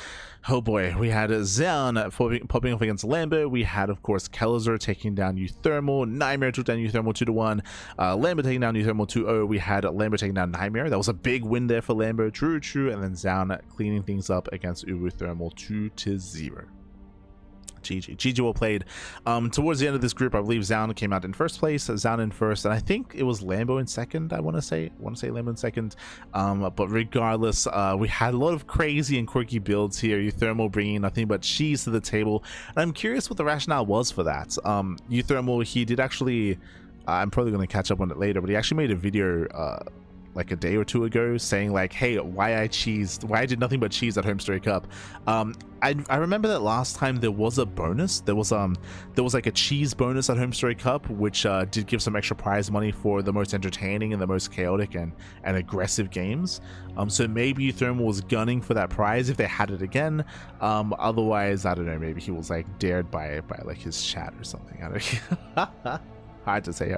Oh boy, we had Zoun popping off against Lambo. We had, of course, Kelazhur taking down uThermal. NightMare took down uThermal 2-1. Lambo taking down uThermal 2-0. We had Lambo taking down NightMare. That was a big win there for Lambo. True. And then Zoun cleaning things up against uThermal 2-0. GG, well played. Towards the end of this group, I believe Zoun came out in first place, Zoun in first, and I think it was Lambo in second. I want to say Lambo in second. But regardless, we had a lot of crazy and quirky builds here. uThermal bringing nothing but cheese to the table, and I'm curious what the rationale was for that. uThermal, he did actually, I'm probably going to catch up on it later, but he actually made a video like a day or two ago saying like, hey, why I did nothing but cheese at HomeStory Cup. I remember that last time there was a bonus. There was like a cheese bonus at HomeStory Cup, which did give some extra prize money for the most entertaining and the most chaotic and aggressive games. So maybe uThermal was gunning for that prize if they had it again. Otherwise, I don't know, maybe he was like dared by like his chat or something. I don't know. Hard to say.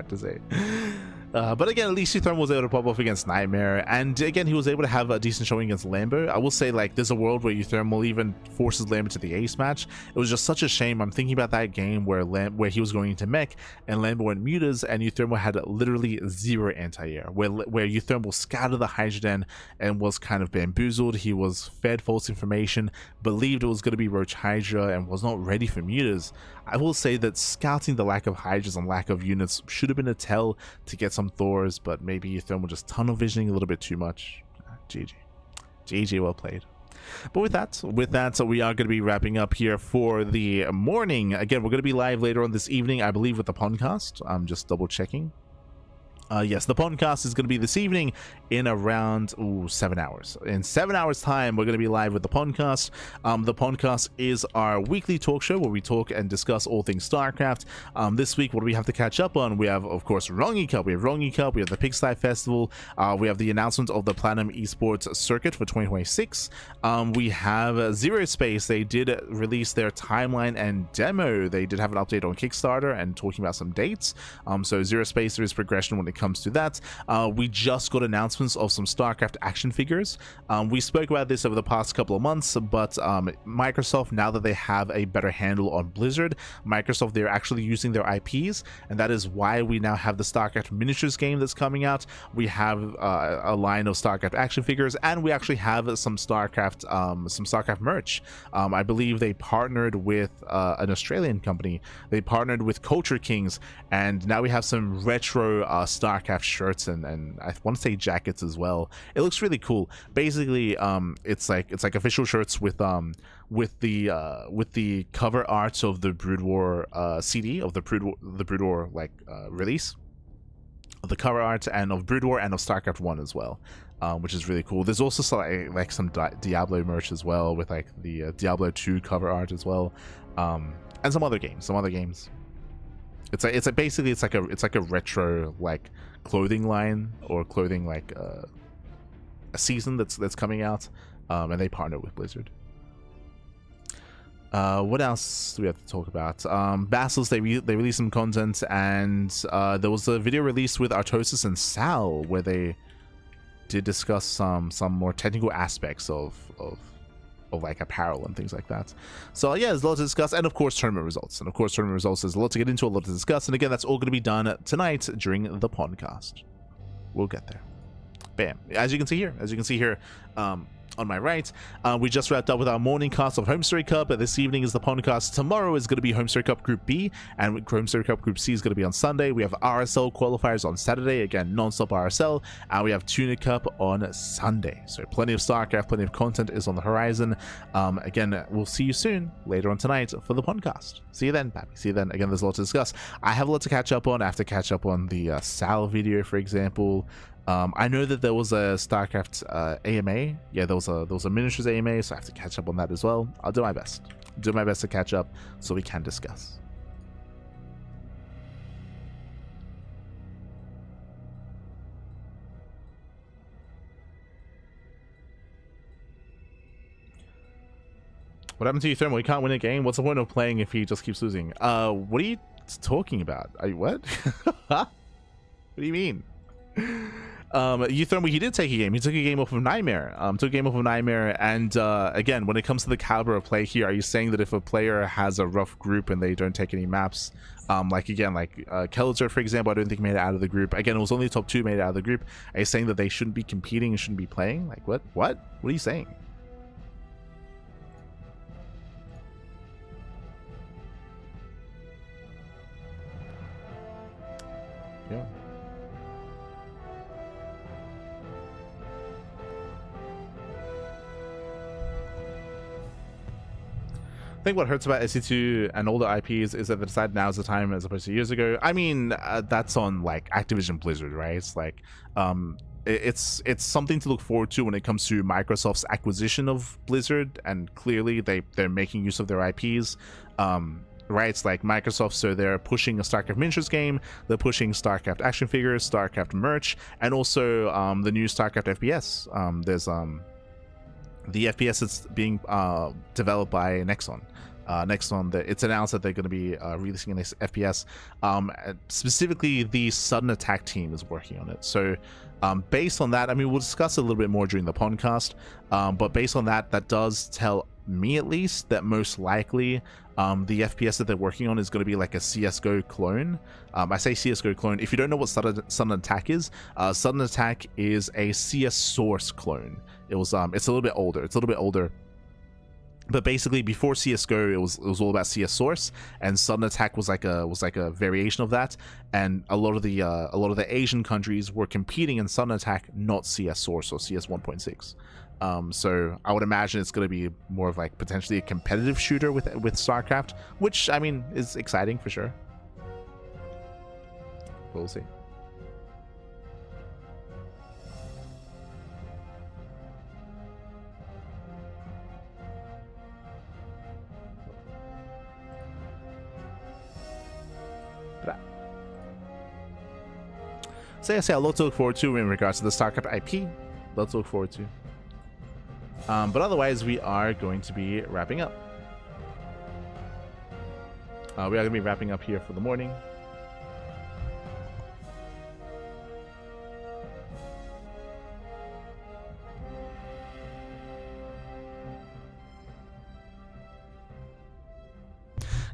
But again, at least uThermal was able to pop off against NightMare, and again, he was able to have a decent showing against Lambo. I will say, like, there's a world where uThermal even forces Lambo to the ace match. It was just such a shame. I'm thinking about that game where he was going into mech and Lambo went mutas, and uThermal had literally 0 anti-air, where uThermal scouted the Hydra Den and was kind of bamboozled. He was fed false information, believed it was going to be Roach Hydra, and was not ready for mutas. I will say that scouting the lack of Hydras and lack of units should have been a tell to get some Thors, but maybe uThermal just tunnel visioning a little bit too much. GG, well played. But with that, so we are going to be wrapping up here for the morning. Again, we're going to be live later on this evening, I believe, with the podcast. I'm just double checking. Yes, the podcast is going to be this evening in around 7 hours. In 7 hours time, we're going to be live with the podcast. The podcast is our weekly talk show where we talk and discuss all things StarCraft. This week, what do we have to catch up on? We have, of course, Rongi Cup. We have the Pigsty Festival. We have the announcement of the Platinum Esports Circuit for 2026. We have Zero Space. They did release their timeline and demo. They did have an update on Kickstarter and talking about some dates. So Zero Space, there is progression when it comes to that. We just got announcements of some StarCraft action figures. We spoke about this over the past couple of months, but Microsoft, now that they have a better handle on Blizzard, Microsoft, they're actually using their IPs, and that is why we now have the StarCraft miniatures game that's coming out. We have a line of StarCraft action figures, and we actually have some StarCraft merch. I believe they partnered with an Australian company. They partnered with Culture Kings, and now we have some retro StarCraft shirts and I want to say jackets as well. It looks really cool. Basically, it's like official shirts with the cover art of the Brood War CD of the Brood War like release, of the cover art and of Brood War and of StarCraft 1 as well. Which is really cool. There's also some Diablo merch as well, with like the Diablo 2 cover art as well, and some other games. It's like a retro like clothing line, or clothing like a season that's coming out, and they partner with Blizzard. What else do we have to talk about? Basils, they released some content, and there was a video released with Artosis and Sal where they did discuss some more technical aspects of like apparel and things like that. So yeah, there's a lot to discuss, and of course tournament results. There's a lot to get into, a lot to discuss, and again, that's all going to be done tonight during the podcast. We'll get there. Bam. As you can see here, on my right. We just wrapped up with our morning cast of HomeStory Cup. This evening is the podcast. Tomorrow is going to be HomeStory Cup Group B, and HomeStory Cup Group C is going to be on Sunday. We have RSL qualifiers on Saturday, again non-stop RSL, and we have Tuna Cup on Sunday. So plenty of StarCraft, plenty of content is on the horizon. Again, we'll see you soon later on tonight for the podcast. See you then, Pappy. See you then. Again, there's a lot to discuss. I have a lot to catch up on. I have to catch up on the Sal video, for example. I know that there was a StarCraft AMA. Yeah, there was a miniatures AMA, so I have to catch up on that as well. I'll do my best. Do my best to catch up so we can discuss. What happened to uThermal? He can't win a game. What's the point of playing if he just keeps losing? What are you talking about? What? What do you mean? uThermal, he did take a game. He took a game off of NightMare. And again, when it comes to the caliber of play here, are you saying that if a player has a rough group and they don't take any maps, like Kelazhur, for example, I don't think made it out of the group. Again, it was only the top 2 made it out of the group. Are you saying that they shouldn't be competing and shouldn't be playing? Like, what? What are you saying? Yeah. I think what hurts about SC2 and older IPs is that they decide now is the time as opposed to years ago. I mean, that's on like Activision Blizzard, right? It's like it's something to look forward to when it comes to Microsoft's acquisition of Blizzard, and clearly they're making use of their IPs. Right, it's like Microsoft, so they're pushing a StarCraft miniatures game, they're pushing StarCraft action figures, StarCraft merch, and also the new StarCraft FPS. There's the FPS that's being developed by Nexon. It's announced that they're going to be releasing an FPS. Specifically, the Sudden Attack team is working on it. So based on that, I mean, we'll discuss it a little bit more during the podcast, but based on that, that does tell me at least that most likely the FPS that they're working on is going to be like a CSGO clone. I say CSGO clone. If you don't know what Sudden Attack is a CS Source clone. It's a little bit older. But basically, before CS:GO, it was all about CS Source, and Sudden Attack was like a variation of that. And a lot of the Asian countries were competing in Sudden Attack, not CS Source or CS 1.6. So I would imagine it's going to be more of like potentially a competitive shooter with StarCraft, which I mean is exciting for sure. We'll see. So yeah, a lot to look forward to in regards to the StarCraft IP. Lots to look forward to. But otherwise, we are going to be wrapping up. We are going to be wrapping up here for the morning.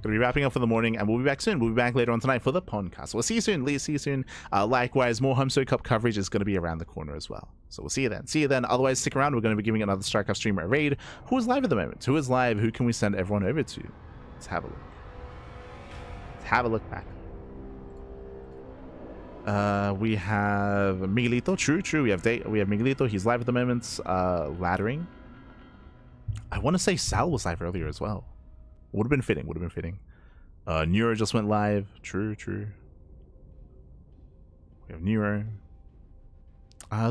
Gonna be wrapping up for the morning, and we'll be back soon. We'll be back later on tonight for the podcast. We'll see you soon. See you soon. Likewise, more HomeStory Cup coverage is going to be around the corner as well. So we'll see you then. Otherwise, stick around. We're going to be giving another StarCraft streamer a raid. Who is live at the moment? Who is live? Who can we send everyone over to? Let's have a look. Let's have a look back. We have Miguelito. True. We have Miguelito. He's live at the moment. Laddering. I want to say Sal was live earlier as well. Would have been fitting. Neuro just went live. True. We have Neuro.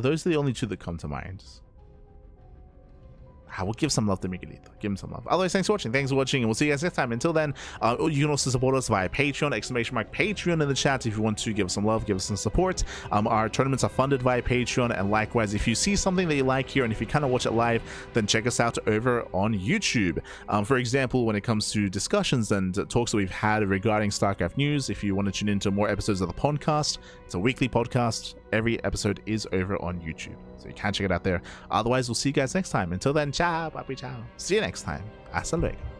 Those are the only two that come to mind. I will give some love to Miguelito. Give him some love. Otherwise, thanks for watching. And we'll see you guys next time. Until then, you can also support us via Patreon, !Patreon in the chat if you want to give us some love, give us some support. Our tournaments are funded via Patreon, and likewise, if you see something that you like here and if you kind of watch it live, then check us out over on YouTube. For example, when it comes to discussions and talks that we've had regarding StarCraft news, if you want to tune into more episodes of the podcast, it's a weekly podcast. Every episode is over on YouTube, so you can check it out there. Otherwise, we'll see you guys next time. Until then, ciao, papi, ciao. See you next time. Hasta luego.